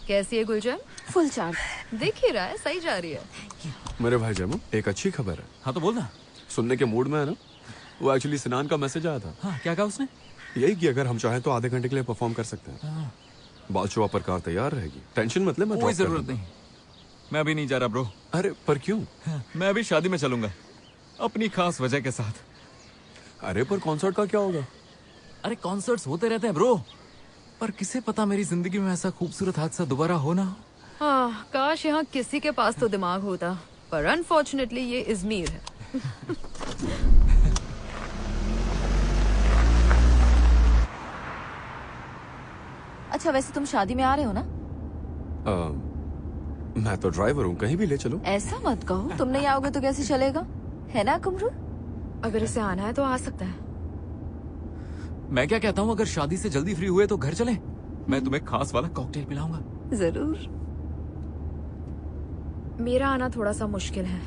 कैसी है गुलशन? Full charge. दिख ही रहा है, सही जा रही है। मेरे भाई जैमू, एक अच्छी खबर है। हाँ तो बोलना। सुनने के मूड में है ना? वो एक्चुअली सिनान का मैसेज आया था। हाँ, क्या कहा उसने? यही कि अगर हम चाहें तो आधे घंटे के लिए परफॉर्म कर सकते हैं। बादशाह पर कार तैयार रहेगी, टेंशन मत ले, मैं कोई drop कर जरूरत दूंगा। नहीं, मैं अभी नहीं जा रहा ब्रो। अरे पर क्यों? मैं अभी शादी में चलूंगा अपनी खास वजह के साथ। अरे पर कॉन्सर्ट का क्या होगा? अरे कॉन्सर्ट्स होते रहते हैं ब्रो, पर किसे पता मेरी जिंदगी में ऐसा खूबसूरत हादसा दोबारा हो ना। काश यहाँ किसी के पास तो दिमाग होता, पर अनफॉर्चुनेटली ये इजमीर है। अच्छा वैसे तुम शादी में आ रहे हो ना? मैं तो ड्राइवर हूँ, कहीं भी ले चलो। ऐसा मत कहो, तुम नहीं आओगे तो कैसे चलेगा, है ना कुमरू? अगर इसे आना है तो आ सकता है। मैं क्या कहता हूँ, अगर शादी से जल्दी फ्री हुए तो घर चलें, मैं तुम्हें खास वाला कॉकटेल पिलाऊंगा। जरूर। मेरा आना थोड़ा सा मुश्किल है,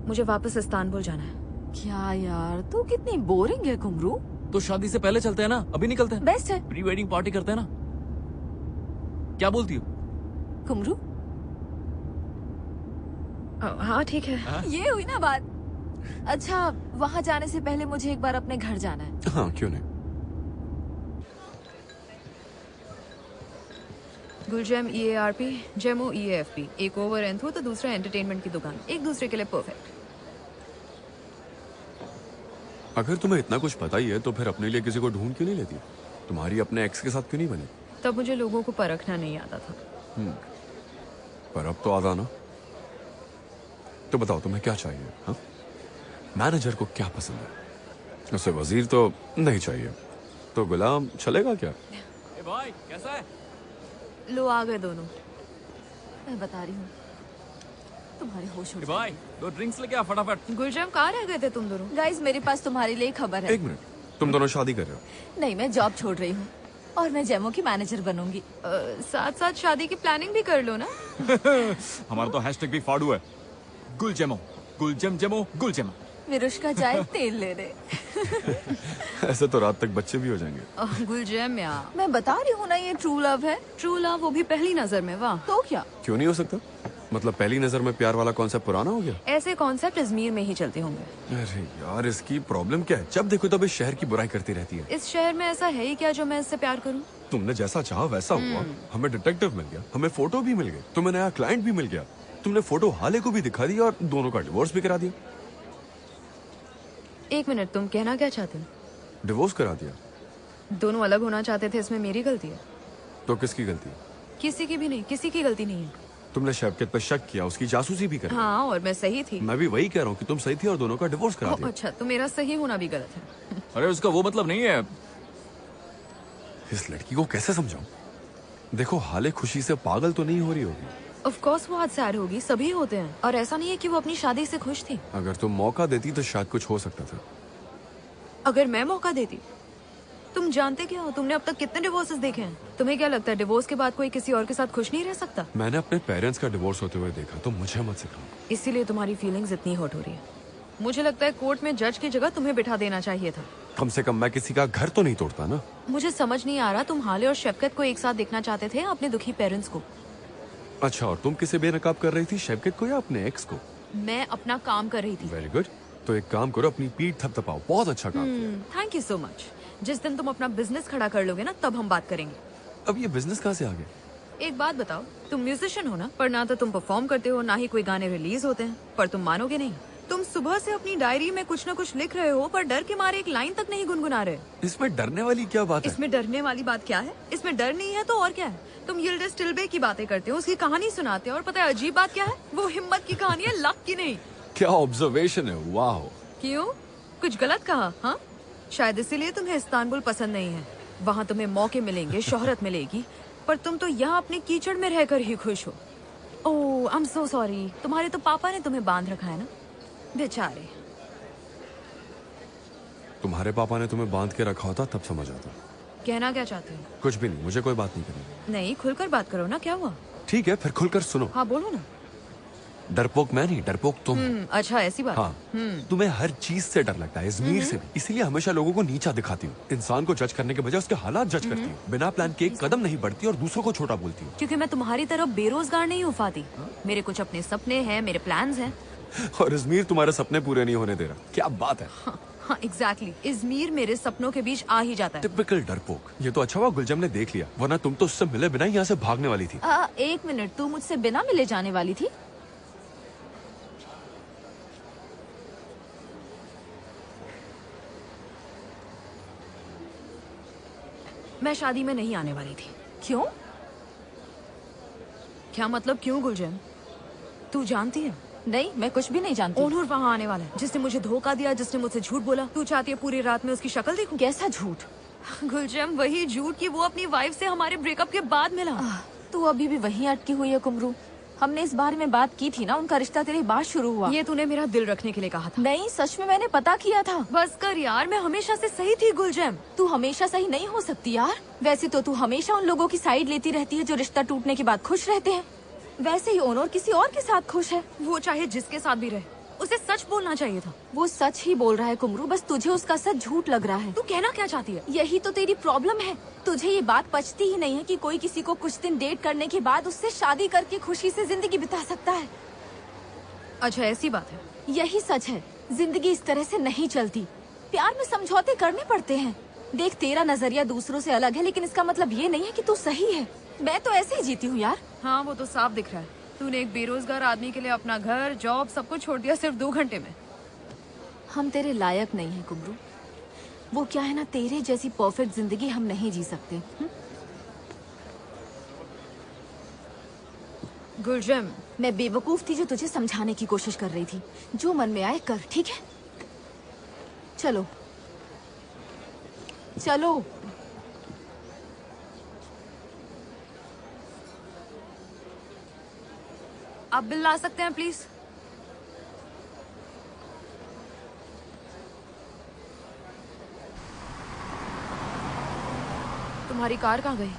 मुझे वापस इस्तांबुल जाना है। क्या यार, तू कितनी बोरिंग है कुमरू। तो शादी से पहले चलते हैं ना, अभी निकलते हैं। बेस्ट है। प्री वेडिंग पार्टी करते हैं ना, क्या बोलती हो कुमरू? हाँ ठीक है। ये हुई ना बात। अच्छा वहाँ जाने से पहले मुझे एक बार अपने घर जाना है। हाँ क्यों नहीं। गुलजैम EARP, जेमो EAFP, एक ओवर एंथो तो दूसरा एंटरटेनमेंट की दुकान, एक दूसरे के लिए परफेक्ट। अगर तुम्हें इतना कुछ पता ही है तो फिर अपने लिए किसी को ढूंढ क्यों नहीं लेती? तुम्हारी अपने एक्स के साथ क्यों नहीं बनी? तब मुझे लोगों को परखना नहीं आता था। पर अब तो आता ना। तो बताओ तुम्हें क्या चाहिए? हाँ? मैनेजर को क्या पसंद है? उसे वजीर तो नहीं चाहिए, तो गुलाम चलेगा क्या? ए भाई कैसा है? लो आ गए दोनों। मैं बता रही हूँ तुम्हारे होश उड़ भाई दो ड्रिंक्स लेके आ फटाफट। गुलजैम कहाँ रह गए थे तुम दोनों? गाइस मेरे पास तुम्हारे लिए खबर है। एक मिनट, तुम दोनों शादी कर रहे हो? नहीं, मैं जॉब छोड़ रही हूँ और मैं जेमो की मैनेजर बनूंगी। साथ साथ शादी की प्लानिंग भी कर लो ना। हमारा तो हैशटैग भी फाड़ू है, गुलजेमो, गुलजेम जेमो गुलजेमा। विरुष्का जाए तेल ले दे। ऐसे तो रात तक बच्चे भी हो जाएंगे। गुलजैम यार, मैं बता रही हूँ ना, ये ट्रू लव है। ट्रू लव, वो भी पहली नजर में। वाह, तो क्या? क्यों नहीं हो सकता? मतलब पहली नजर में प्यार वाला कॉन्सेप्ट पुराना हो गया? ऐसे कॉन्सेप्ट अजमेर में ही चलते होंगे। अरे यार, इसकी प्रॉब्लम क्या है? जब देखो तब इस शहर की बुराई करती रहती है। इस शहर में ऐसा है ही क्या जो मैं इससे प्यार करूं? तुमने जैसा चाहा वैसा हुआ। हमें डिटेक्टिव मिल गया, हमें फोटो भी मिल गए, तुम्हें नया क्लाइंट भी मिल गया, तुमने फोटो हाले को भी दिखा दिया और दोनों का डिवोर्स भी करा दिया। एक मिनट, तुम कहना क्या चाहते हो? डिवोर्स करा दिया। दोनों अलग होना चाहते थे, इसमें मेरी गलती है? तो किसकी गलती? किसी की भी नहीं, किसी की गलती नहीं है। तुमने शैफकत पर शक किया, उसकी जासूसी भी करी। हाँ, और मैं सही थी। मैं भी वही कह रहा हूँ कि तुम सही थी और दोनों का डिवोर्स करा दिया। अच्छा, तो मेरा सही होना भी गलत है? अरे उसका वो मतलब नहीं है। इस लड़की को कैसे समझाऊं? देखो, हाले खुशी से पागल तो नहीं हो रही होगी। ऑफ कोर्स वो आज सैड होगी, सभी होते हैं, और ऐसा नहीं है कि वो अपनी शादी से खुश थी। अगर तुम मौका देती तो शायद कुछ हो सकता था। अगर मैं मौका देती? तुम जानते क्या हो, तुमने अब तक कितने डिवोर्सेस देखे हैं? तुम्हें क्या लगता है डिवोर्स के बाद कोई किसी और के साथ खुश नहीं रह सकता? मैंने अपने पेरेंट्स का डिवोर्स होते हुए देखा, तो मुझे मत सिखाओ। इसीलिए तुम्हारी फीलिंग्स इतनी हर्ट हो रही है। मुझे लगता है कोर्ट में जज की जगह तुम्हें बिठा देना चाहिए था। कम से कम मैं किसी का घर तो नहीं तोड़ता ना। मुझे समझ नहीं आ रहा, तुम हाले और शफकत को एक साथ देखना चाहते थे, अपने दुखी पेरेंट्स को। अच्छा, और तुम किसे बेनकाब कर रही थी, शफकत को या अपने एक्स को? मैं अपना काम कर रही थी। Very good. तो एक काम करो, अपनी पीठ थपथपाओ। बहुत अच्छा काम किया। Thank you so much. जिस दिन तुम अपना बिजनेस खड़ा कर लोगे ना, तब हम बात करेंगे। अब ये बिजनेस कहाँ से आ गया? एक बात बताओ, तुम म्यूजिशियन हो ना, पर ना तो तुम परफॉर्म करते हो, ना ही कोई गाने रिलीज होते हैं। पर तुम मानोगे नहीं, तुम सुबह से अपनी डायरी में कुछ न कुछ लिख रहे हो, पर डर के मारे एक लाइन तक नहीं गुनगुना रहे। इसमें डरने वाली क्या बात है? इसमें डरने वाली बात क्या है? इसमें डर नहीं है तो और क्या है? तुम यिल्डिज टिल्बे की बातें करते हो, उसकी कहानी सुनाते हो, और पता है अजीब बात क्या है? वो हिम्मत की कहानी है, लक की नहीं। क्या ऑब्जर्वेशन है, वाह। क्यों, कुछ गलत कहा? हाँ, शायद इसीलिए तुम्हें इस्तांबुल पसंद नहीं है। वहाँ तुम्हें मौके मिलेंगे, शोहरत मिलेगी, पर तुम तो यहाँ अपने कीचड़ में रहकर ही खुश हो। ओह, आई एम सो सॉरी। तुम्हारे तो पापा ने तुम्हें बांध रखा है ना, बेचारे। तुम्हारे पापा ने तुम्हें बांध के रखा होता तब समझ आता। कहना क्या चाहते हो? कुछ भी नहीं, मुझे कोई बात नहीं करनी। नहीं, खुलकर बात करो ना, क्या हुआ? ठीक है, फिर खुलकर सुनो। हाँ बोलो ना। डरपोक मैं नहीं, डरपोक तुम। अच्छा, ऐसी बात। हाँ, तुम्हें हर चीज से डर लगता है, इजमीर से भी। इसीलिए हमेशा लोगों को नीचा दिखाती हूँ। इंसान को जज करने के बजाय उसके हालात जज करती हूँ। बिना प्लान के एक कदम नहीं बढ़ती और दूसरों को छोटा बोलती हूँ। क्योंकि मैं तुम्हारी तरफ बेरोजगार नहीं हो पाती। मेरे कुछ अपने सपने हैं, मेरे प्लान्स हैं। और इजमीर तुम्हारे सपने पूरे नहीं होने दे रहा। क्या बात है? हाँ एग्जैक्टली इजमीर मेरे सपनों के बीच आ ही जाता है। टिपिकल डरपोक। ये तो अच्छा हुआ गुलजम ने देख लिया, वरना तुम तो उससे मिले बिना ही यहाँ से भागने वाली थी। 1 मिनट, तू मुझसे बिना मिले जाने वाली थी? मैं शादी में नहीं आने वाली थी। क्यों? क्या मतलब क्यों गुलजम? तू जानती है? नहीं, मैं कुछ भी नहीं जानती। ओनूर वहाँ आने वाला है, जिसने मुझे धोखा दिया, जिसने मुझसे झूठ बोला। तू चाहती है पूरी रात में उसकी शक्ल देखूं? कैसा झूठ? गुलजम वही झूठ कि वो अपनी वाइफ से हमारे ब्रेकअप के बाद मिला। तू अभी भी वहीं अटकी हुई है कुमरू। हमने इस बारे में बात की थी ना, उनका रिश्ता तेरे बाद शुरू हुआ। ये तूने मेरा दिल रखने के लिए कहा था। नहीं, सच में मैंने पता किया था। बस कर यार, मैं हमेशा से सही थी गुलजम। तू हमेशा सही नहीं हो सकती यार। वैसे तो तू हमेशा उन लोगों की साइड लेती रहती है जो रिश्ता टूटने के बाद खुश रहते हैं। वैसे ही ओनर किसी और के साथ खुश है। वो चाहे जिसके साथ भी रहे, उसे सच बोलना चाहिए था। वो सच ही बोल रहा है कुमरू, बस तुझे उसका सच झूठ लग रहा है। तू कहना क्या चाहती है? यही तो तेरी प्रॉब्लम है। तुझे ये बात पचती ही नहीं है कि कोई किसी को कुछ दिन डेट करने के बाद उससे शादी करके खुशी से जिंदगी बिता सकता है। अच्छा ऐसी बात है? यही सच है। जिंदगी इस तरह से नहीं चलती। प्यार में समझौते करने पड़ते हैं। देख, तेरा नजरिया दूसरों से अलग है, लेकिन इसका मतलब ये नहीं है कि तू सही है। मैं तो ऐसे ही जीती हूँ यार। हाँ वो तो साफ दिख रहा है। तूने एक बेरोजगार आदमी के लिए अपना घर, जॉब, सब कुछ छोड़ दिया सिर्फ 2 घंटे में। हम तेरे लायक नहीं है कुमरू। वो क्या है ना, तेरे जैसी परफेक्ट जिंदगी हम नहीं जी सकते। गुलजम, मैं बेवकूफ थी जो तुझे समझाने की कोशिश कर रही थी। जो मन में आए कर, ठीक है? चलो चलो। आप बिल ला सकते हैं प्लीज? तुम्हारी कार कहाँ गई?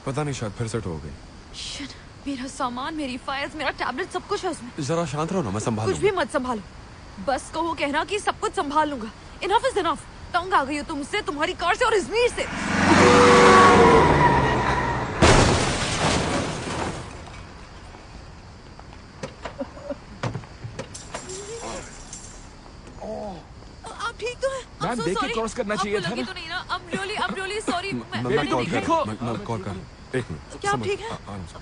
पता नहीं, शायद फिर से टो गई। Shit, मेरा सामान, मेरी फाइल्स, मेरा टैबलेट, सब कुछ है उसमें। जरा शांत रहो ना, मैं संभालूंगा। कुछ भी मत संभालो, बस कहो कहना कि सब कुछ संभाल लूंगा। Enough is enough. तंग आ गई हो तुमसे, तुम्हारी कार से और इजमीर से। आप ठीक तो हैं? मैम, देख के क्रॉस करना चाहिए था ना। तो नहीं ना। I'm really sorry। मैं कॉल कर। 1 मिनट। क्या आप ठीक हैं?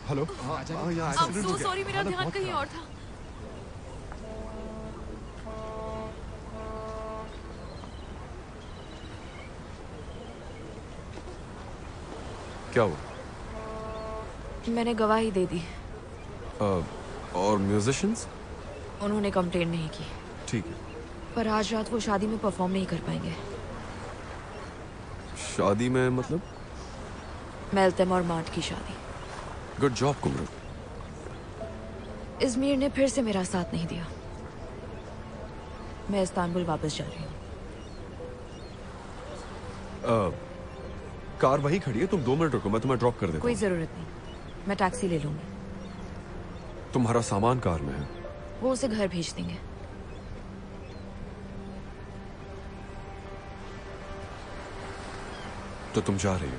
हेलो। I'm so sorry, मेरा ध्यान कहीं और था। क्या हुआ? मैंने गवाही दे दी। और म्यूजिशियंस? उन्होंने कंप्लेंट नहीं की। ठीक है। पर आज रात वो शादी में परफॉर्म नहीं कर पाएंगे। शादी में मतलब? मेल्तम और मार्ट की शादी। Good job कुमरू। इजमीर ने फिर से मेरा साथ नहीं दिया। मैं इस्तांबुल वापस जा रही हूँ। कार वहीं खड़ी है, तुम 2 मिनट रुको, मैं तुम्हें ड्रॉप कर देता हूँ। कोई जरूरत नहीं, मैं टैक्सी ले लूंगी। तुम्हारा सामान कार में है? वो उसे घर भेज देंगे। तो तुम जा रही हो?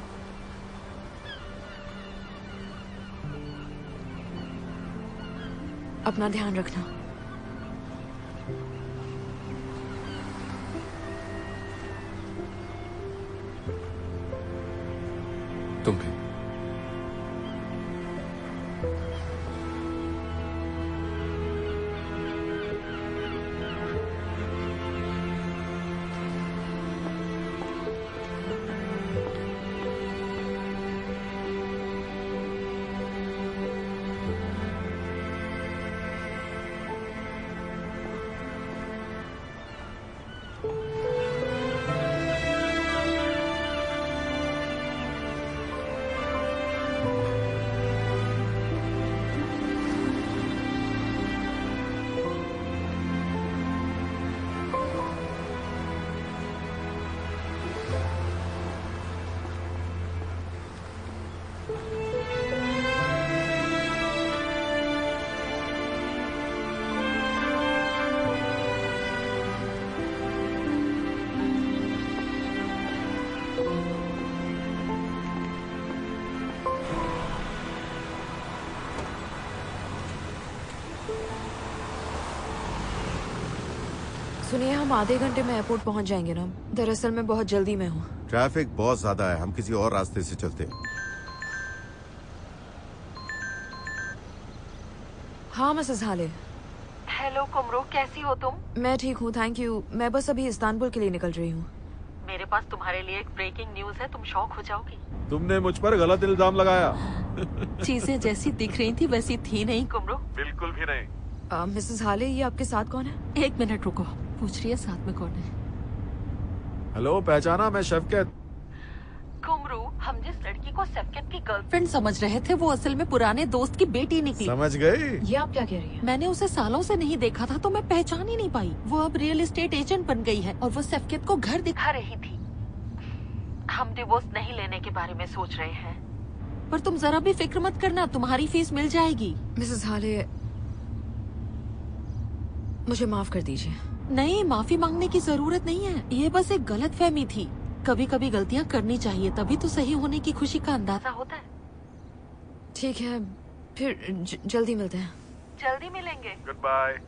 अपना ध्यान रखना। तुम भी। सुनिए, हम आधे घंटे में एयरपोर्ट पहुंच जाएंगे ना। दरअसल मैं बहुत जल्दी में हूँ। ट्रैफिक बहुत ज्यादा है, हम किसी और रास्ते से चलते हैं। हाँ मिसेस हाले। हेलो कुमरू, कैसी हो तुम? मैं ठीक हूँ, थैंक यू। मैं बस अभी इस्तांबुल के लिए निकल रही हूँ। मेरे पास तुम्हारे लिए एक ब्रेकिंग न्यूज है, तुम शॉक हो जाओगी। तुमने मुझ पर गलत इल्जाम लगाया। चीजें जैसी दिख रही थी वैसी थी नहीं कुमरू। बिल्कुल भी नहीं। मिसेस हाले, ये आपके साथ कौन है? एक मिनट रुको, पूछ रही है साथ में कौन है। हेलो, पहचाना? मैं शफकत। कुमरू, हम जिस लड़की को शफकत की गर्लफ्रेंड समझ रहे थे वो असल में पुराने दोस्त की बेटी निकली। समझ गई? ये आप क्या कह रही हैं? मैंने उसे सालों से नहीं देखा था तो मैं पहचान ही नहीं पाई। वो अब रियल एस्टेट एजेंट बन गई है और वो शफकत को घर दिखा रही थी। हम डिवोर्स नहीं लेने के बारे में सोच रहे हैं, पर तुम जरा भी फिक्र मत करना, तुम्हारी फीस मिल जाएगी। मिसेस हाले, मुझे माफ कर दीजिए। नहीं, माफी मांगने की जरूरत नहीं है, ये बस एक गलतफहमी थी। कभी कभी गलतियां करनी चाहिए, तभी तो सही होने की खुशी का अंदाजा होता है। ठीक है, फिर जल्दी मिलते हैं। जल्दी मिलेंगे। Goodbye.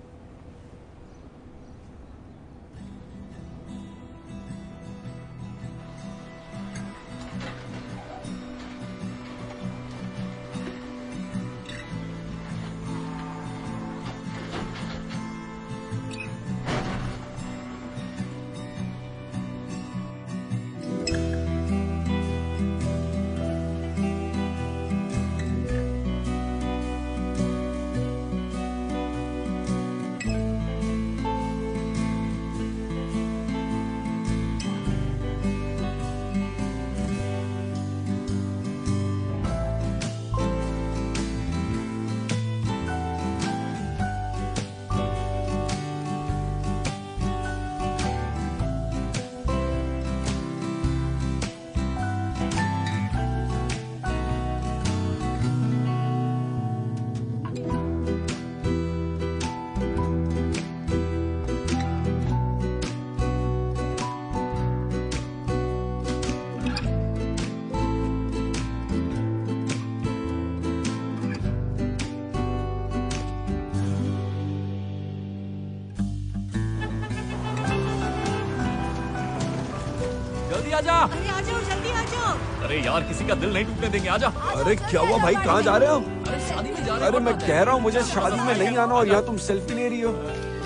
आजा। अरे आ जाओ, जल्दी आ जाओ। अरे यार, किसी का दिल नहीं टूटने देंगे, आजा। अरे क्या हुआ भाई, कहाँ जा रहे हो? अरे शादी में जा रहे अरे मैं कह रहा हूँ मुझे शादी में नहीं आना और यहाँ तुम सेल्फी ले रही हो।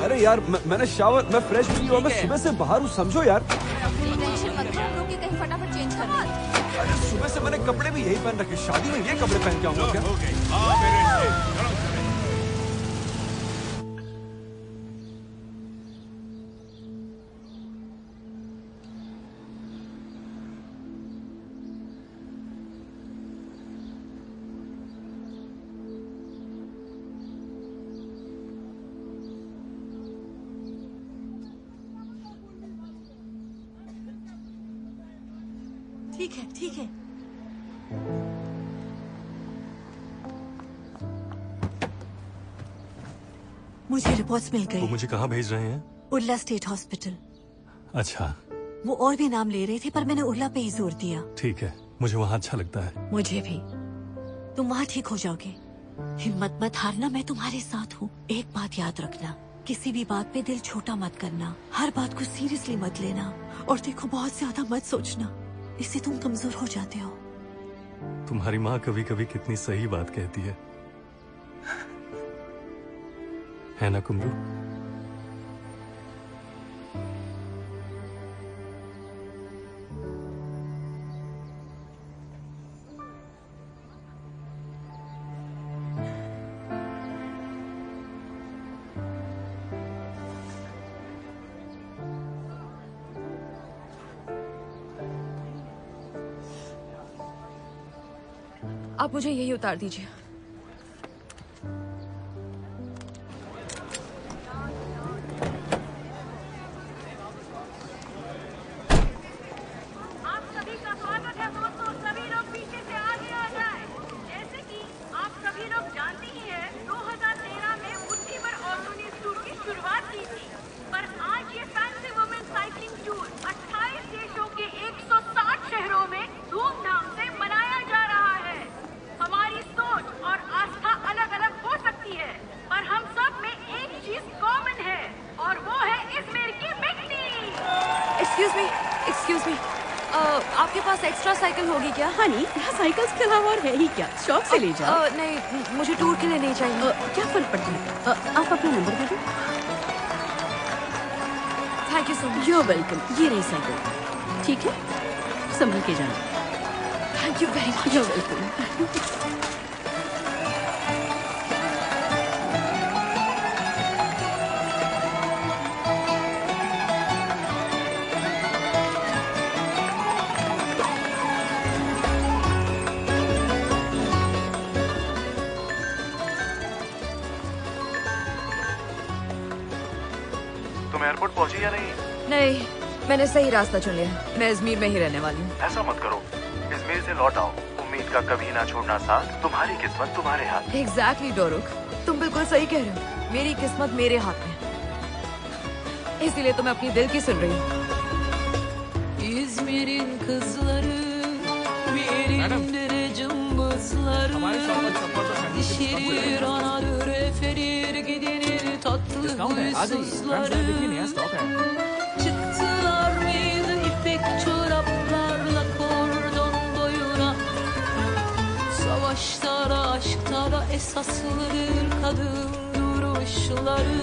अरे यार मैंने शावर, मैं फ्रेश भी हुआ, मैं सुबह से बाहर हूँ, समझो यार। टेंशन मत लो, हम लोग के कहीं फटाफट चेंज करना। अरे सुबह से मैंने कपड़े भी यही पहन रखे, शादी में ये कपड़े पहन के आऊंगा क्या? ठीक है, ठीक है। मुझे रिपोर्ट्स मिल गई। वो मुझे कहाँ भेज रहे हैं? Urla state hospital. अच्छा, वो और भी नाम ले रहे थे पर मैंने उर्ला पे ही जोर दिया। ठीक है, मुझे वहाँ अच्छा लगता है। मुझे भी। तुम वहाँ ठीक हो जाओगे, हिम्मत मत हारना, मैं तुम्हारे साथ हूँ। एक बात याद रखना, किसी भी बात पे दिल छोटा मत करना, हर बात को सीरियसली मत लेना, और देखो बहुत ज्यादा मत सोचना, इससे तुम कमजोर हो जाते हो। तुम्हारी माँ कभी कभी कितनी सही बात कहती है ना कुमरू? आप मुझे यही उतार दीजिए। एक्स्ट्रा साइकिल होगी क्या? हनी, यहाँ साइकिल्स के अलावा और है ही क्या? शौक से ले जाओ। नहीं, मुझे टूर के लिए नहीं चाहिए। क्या फर्क पड़ता है? आप अपना नंबर दे दो। Thank you so much. You welcome. ये रही साइकिल, ठीक है? संभल के जाना। Thank you very much. You welcome. तुम एयरपोर्ट पहुंची या नहीं? नहीं, मैंने सही रास्ता चुन लिया। मैं अजमेर में ही रहने वाली हूँ। ऐसा मत करो, अजमेर से लौट आओ। उम्मीद का कभी ना छोड़ना साथ, तुम्हारी किस्मत तुम्हारे हाथ। एग्जैक्टली डोरुक, तुम बिल्कुल सही कह रहे हो। मेरी किस्मत मेरे हाथ में है, इसीलिए तो मैं अपनी दिल की सुन रही हूँ। İzmir'in kızları, birinde cımbızları, dişirir, anadır, eferir, gidenir, tatlı huysuzları. Çıktılar mıydı ipek çoraplarla kordon boyuna? Savaşta da aşkta da esaslıdır kadın duruşları.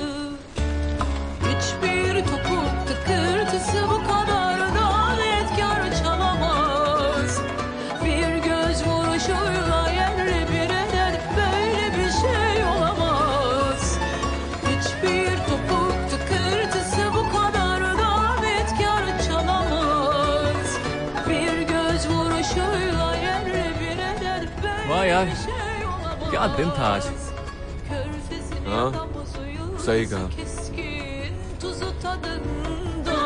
Hiçbir topuk tıkırtısı bu kadar da etkar çalamaz. Bir göz vuruşuyla yerle bir eder, böyle bir şey olamaz. Hiçbir topuk tıkırtısı bu kadar da etkar çalamaz. Bir göz vuruşuyla yerle bir eder, वाह यार, böyle bir şey olamaz. क्या दिन था आज। हाँ, सही कहा। Keskin tuzu tadında,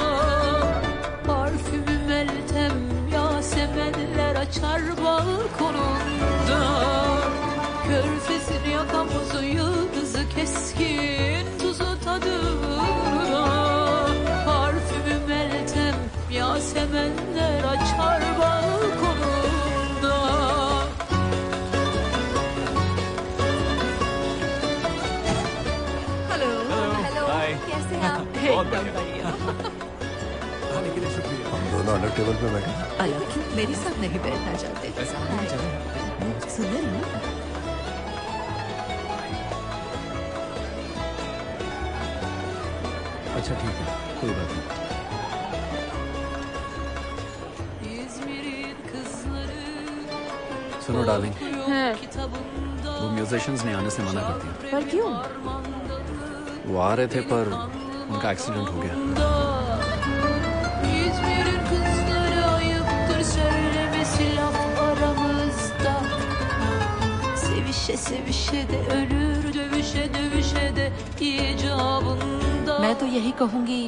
parfümü Meltem, Yasemenler açar balkonunda. Körfezin yakamozu yıldızı keskin tuzu tadında, parfümü Meltem, Yasemenler açar balkonunda. Hello. Hi. कैसे हैं आप? बहुत बढ़िया। आने के लिए शुक्रिया। हम दोनों अलग टेबल पे बैठे। अलग क्यों? मेरे साथ नहीं बैठना चाहते? सुन रही हो? अच्छा ठीक है, कोई बात नहीं। İzmir'in kızları, सुनो डार्लिंग, kitabında वो म्यूजिशियंस ने आने से मना कर दिया। पर क्यों? वो आ रहे थे पर उनका एक्सीडेंट हो गया। İzmir'in kızları, ayıptır söylemesi laf aramızda. Sevişe sevişe de ölür, dövüşe dövüşe de icabında. मैं तो यही कहूंगी,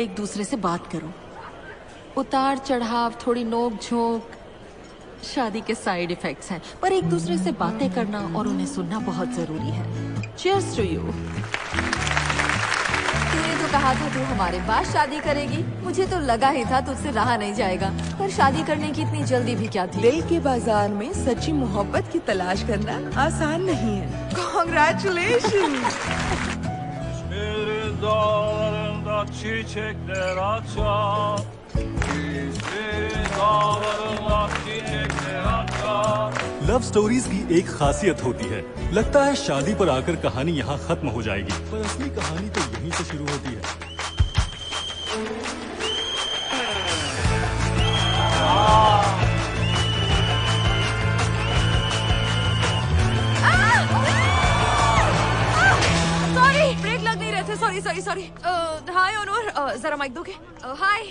एक दूसरे से बात करो। उतार चढ़ाव, थोड़ी नोक झोंक शादी के साइड इफेक्ट्स हैं, पर एक दूसरे से बातें करना और उन्हें सुनना बहुत जरूरी है। Cheers to you। तूने तो कहा था तू हमारे बाद शादी करेगी। मुझे तो लगा ही था तुझसे रहा नहीं जाएगा, पर शादी करने की इतनी जल्दी भी क्या थी? दिल के bazaar में सच्ची मोहब्बत की तलाश करना आसान नहीं है। Congratulations! İzmir'in dağlarında çiçekler açar. İzmir'in dağlarında çiçekler açar. Love stories की एक खासियत होती है, लगता है शादी पर आकर कहानी यहाँ खत्म हो जाएगी, पर असली कहानी तो यहीं से शुरू होती है। सॉरी, ब्रेक लग नहीं रहे थे। Sorry sorry sorry. Hi Honor, जरा माइक दोगे? हाय।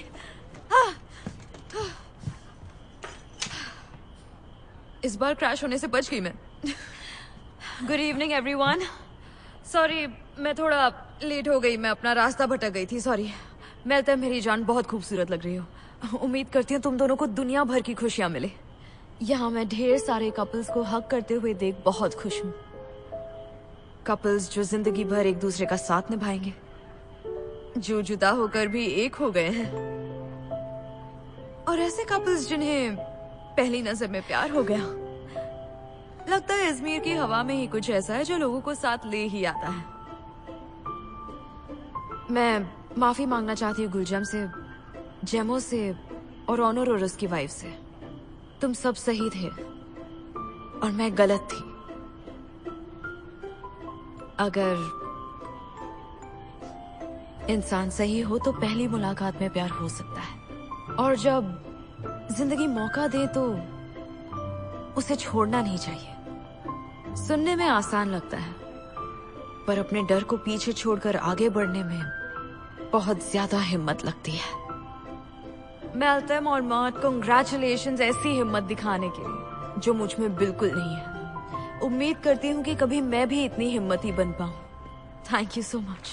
इस बार क्रैश होने से बच गई मैं। Good evening everyone. सॉरी, मैं थोड़ा लेट हो गई। मैं अपना रास्ता भटक गई थी। सॉरी। मेलता, मेरी जान बहुत खूबसूरत लग रही हो। उम्मीद करती हूँ तुम दोनों को दुनिया भर की खुशियां मिले। यहाँ मैं ढेर सारे कपल्स को हक करते हुए देख बहुत खुश हूँ। कपल्स जो जिंदगी भर एक दूसरे का साथ निभाएंगे, जो जुदा होकर भी एक हो गए हैं, और ऐसे कपल्स जिन्हें पहली नजर में प्यार हो गया। लगता है अजमेर की हवा में ही कुछ ऐसा है जो लोगों को साथ ले ही आता है। मैं माफी मांगना चाहती हूँ गुलजम से, जेमो से और ऑनर और उसकी वाइफ से। तुम सब सही थे और मैं गलत थी। अगर इंसान सही हो तो पहली मुलाकात में प्यार हो सकता है, और जब जिंदगी मौका दे तो उसे छोड़ना नहीं चाहिए। सुनने में आसान लगता है, पर अपने डर को पीछे छोड़कर आगे बढ़ने में बहुत ज्यादा हिम्मत लगती है। मेल्टम और मॉट, कांग्रेचुलेशंस ऐसी हिम्मत दिखाने के लिए जो मुझ में बिल्कुल नहीं है। उम्मीद करती हूँ कि कभी मैं भी इतनी हिम्मती बन पाऊं। Thank you so much.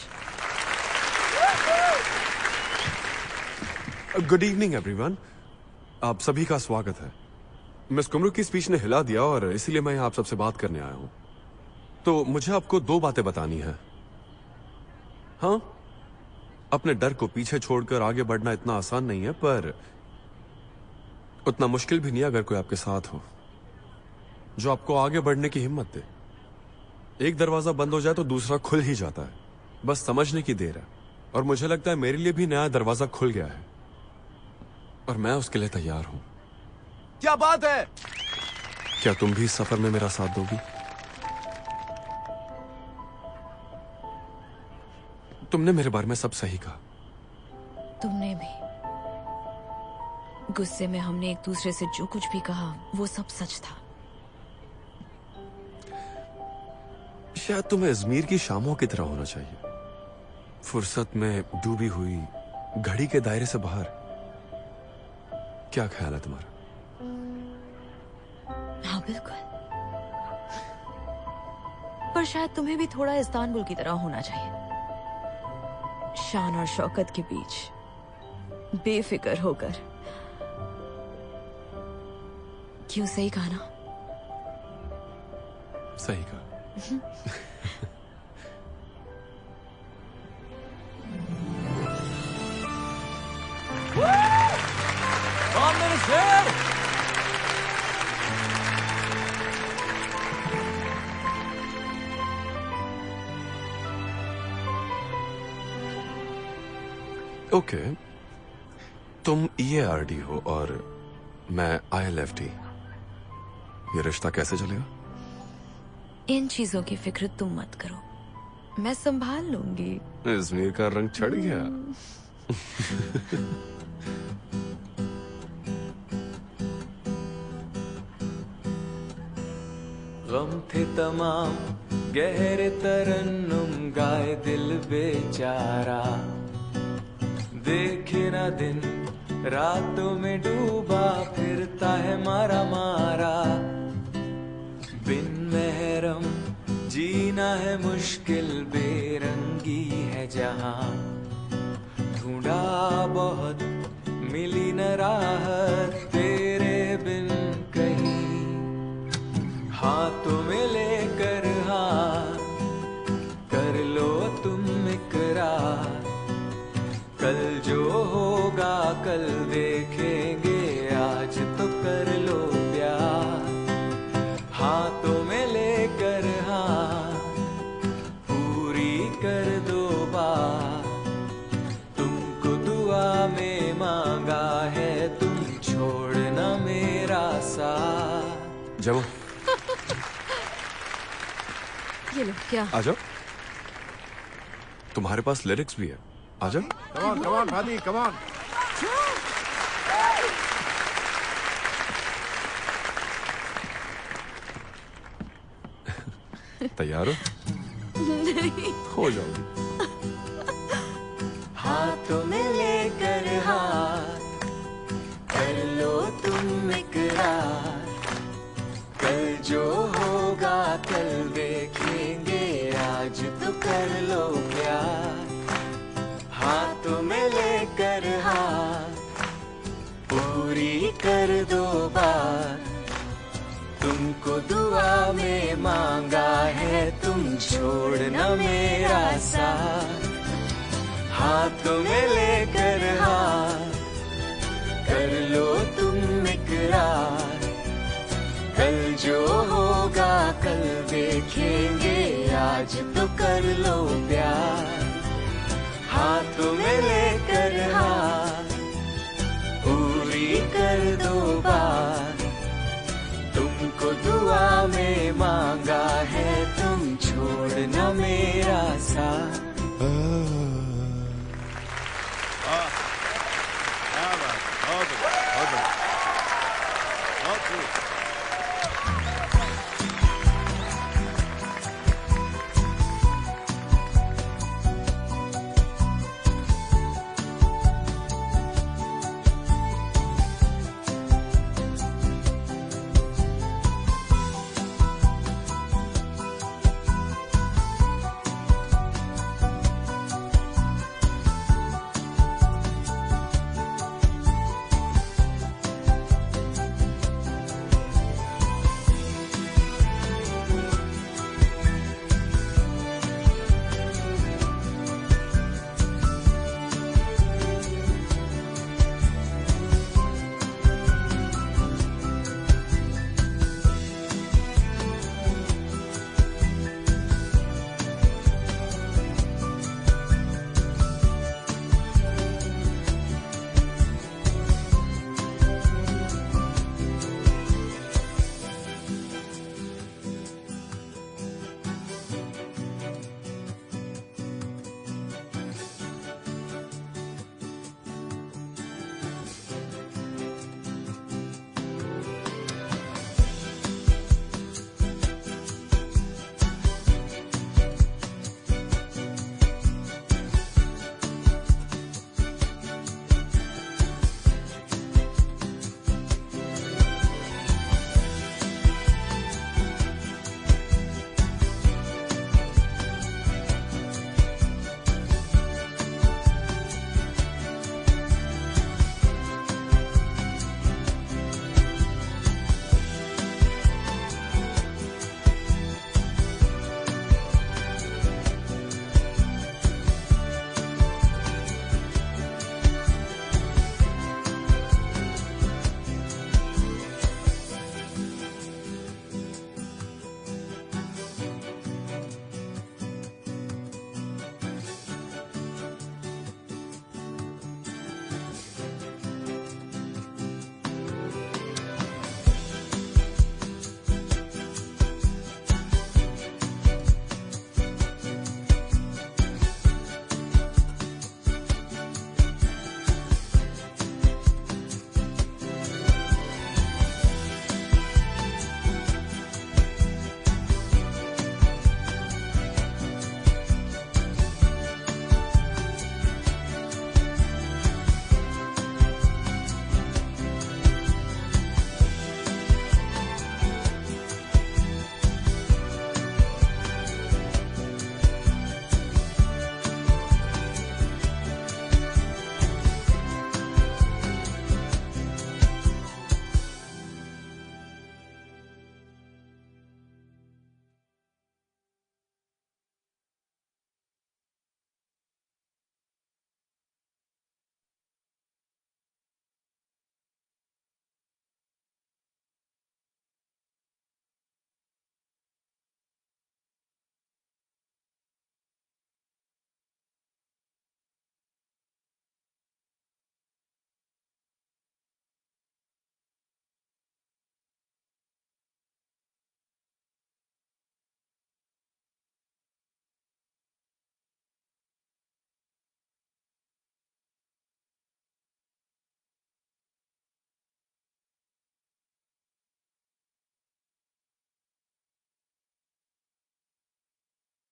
Good evening everyone. आप सभी का स्वागत है। मिस कुमरू की स्पीच ने हिला दिया और इसीलिए मैं आप सबसे बात करने आया हूं। तो मुझे आपको 2 बातें बतानी है। हाँ, अपने डर को पीछे छोड़कर आगे बढ़ना इतना आसान नहीं है, पर उतना मुश्किल भी नहीं अगर कोई आपके साथ हो जो आपको आगे बढ़ने की हिम्मत दे। एक दरवाजा बंद हो जाए तो दूसरा खुल ही जाता है, बस समझने की देर है। और मुझे लगता है मेरे लिए भी नया दरवाजा खुल गया है और मैं उसके लिए तैयार हूं। क्या बात है? क्या तुम भी इस सफर में मेरा साथ दोगी? तुमने मेरे बारे में सब सही कहा। तुमने भी। गुस्से में हमने एक दूसरे से जो कुछ भी कहा वो सब सच था। शायद तुम्हें अजमेर की शामों की तरह होना चाहिए, फुर्सत में डूबी हुई, घड़ी के दायरे से बाहर। क्या ख्याल है तुम्हारा? हाँ बिल्कुल, पर शायद तुम्हें भी थोड़ा इस्तांबुल की तरह होना चाहिए। शान और शौकत के बीच बेफिक्र होकर। क्यों, सही कहा ना? सही कहा। मेरे शेर! ओके, तुम EARD हो और मैं ILFT। ये रिश्ता कैसे चलेगा? इन चीजों की फिक्र तुम मत करो, मैं संभाल लूंगी। अजमेर का रंग चढ़ गया। गम थे तमाम गहरे तरन्नुम गाए दिल बेचारा, देखे ना दिन रातों में डूबा फिरता है मारा मारा। बिन महरम जीना है मुश्किल, बेरंगी है जहां। ढूंढा बहुत मिली न राहत तेरे बिन कहीं, हाथों में लेकर हाथ कर लो तुम इकरार। कल जो होगा कल देखेंगे, आज तो कर लो प्यार। हाथों में लेकर हाथ पूरी कर दो बात। तुमको दुआ में मांगा है, तुम छोड़ना मेरा साथ। जाओ। ये लो, क्या? आ जाओ, तुम्हारे पास लिरिक्स भी है। आ जाओ। Come on, Fadi, come on. तैयार हो? नहीं। हो जाओगी। हाथों में लेकर हाथ कर लो तुम इकरार। कल जो होगा कल देखेंगे, आज तो कर लो प्यार। हाथों में लेकर हाथ पूरी कर दो बात। तुमको दुआ में मांगा है, तुम छोड़ना मेरा साथ। हाथों में लेकर हाथ कर लो तुम इकरार। कल जो होगा कल देखेंगे, आज तो कर लो प्यार। हाथों में लेकर हाथ पूरी कर दो बात। साथ